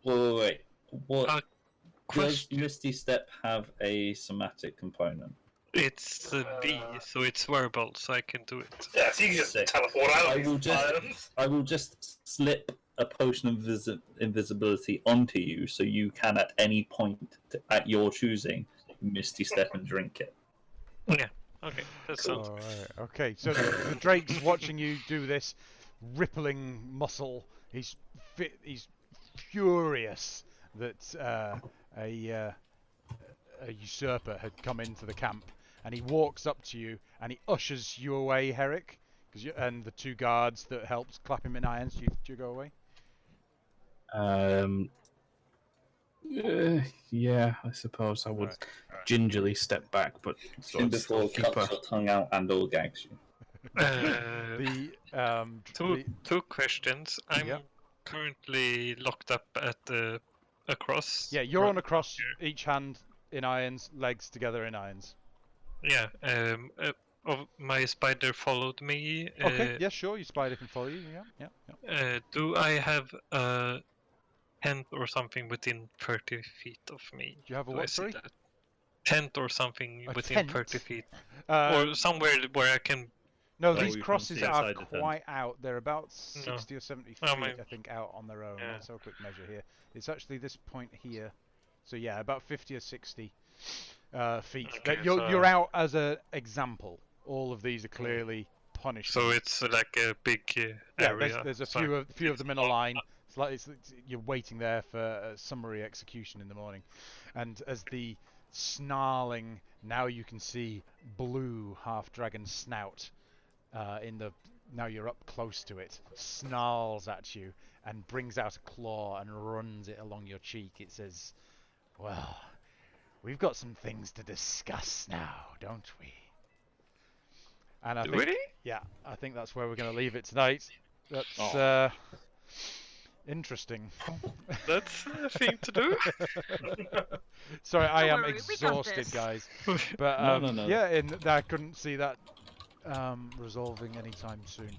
Wait. What? Uh, Does question. Misty Step have a somatic component? It's a V, so it's verbal, so I can do it. Yeah, so you can just Sick. teleport out I of will these just- items. I will just slip a potion of invisibility onto you, so you can at any point at your choosing Misty Step and drink it. Okay, that sounds. Alright, okay. So the Drake's watching you do this, rippling muscle. He's furious that a usurper had come into the camp, and he walks up to you and he ushers you away, Herrick, and the two guards that helped clap him in irons. Do you go away? Yeah, I suppose I would gingerly step back, but sort of Before still keep cuts your tongue out and all gags you. Two questions. I'm Yeah. currently locked up at a cross. Yeah, you're on a cross, each hand in irons, legs together in irons. Yeah. My spider followed me. Okay, yeah, sure. Your spider can follow you. Yeah. Do I have a tent or something within 30 feet of me? Do you have a Do I what? see Sorry. that? Tent or something A within tent? 30 feet, Uh, or somewhere where I can. No, Oh, these you can't crosses see are inside the tent. quite out. They're about 60 or 70 feet, Oh, my- I think, out on their own. Yeah. Let's have a quick measure here. It's actually this point here. So yeah, about 50 or 60 feet. Okay, You're out as an example. All of these are clearly punished. So it's like a big yeah, area. there's a so few of them in a line. You're waiting there for a summary execution in the morning, and as the snarling, now you can see blue half-dragon snout now you're up close to it, snarls at you and brings out a claw and runs it along your cheek. It says, "Well, we've got some things to discuss now, don't we?" And I think, Really? yeah, I think that's where we're going to leave it tonight. That's interesting. That's a thing to do. Sorry, I Don't am worry, we got exhausted, this. guys. But No. yeah, I couldn't see that resolving anytime soon.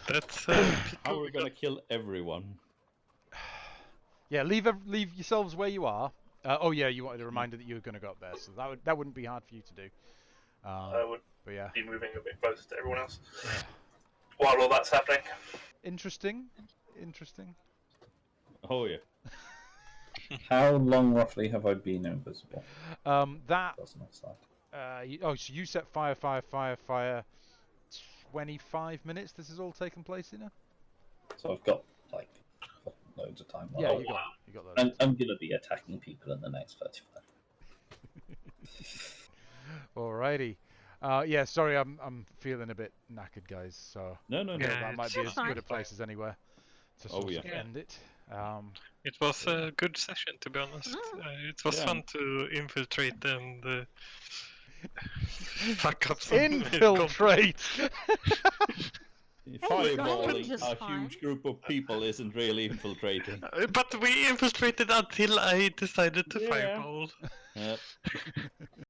That's How are we gonna kill everyone? Yeah, leave yourselves where you are. Oh yeah, you wanted a reminder that you were going to go up there, so that wouldn't be hard for you to do. I would But yeah, be moving a bit closer to everyone else yeah. while all that's happening. Interesting. Oh yeah. How long roughly have I been invisible? That. Doesn't decide. So you set fire. 25 minutes. This has all taken place in. So I've got like loads of time. Yeah, Oh, you got loads I'm of time. going to be attacking people in the next 35. Alrighty. Yeah, sorry, I'm feeling a bit knackered, guys. So No. I Yeah, thought that might be it's as good fine. a place as anywhere to Oh, sort of yeah. end it. It was a good session, to be honest. It was Yeah. fun to infiltrate and fuck up some Infiltrate. Fireballing just a fine. huge group of people isn't really infiltrating. But we infiltrated until I decided to Yeah. fireball. Yep.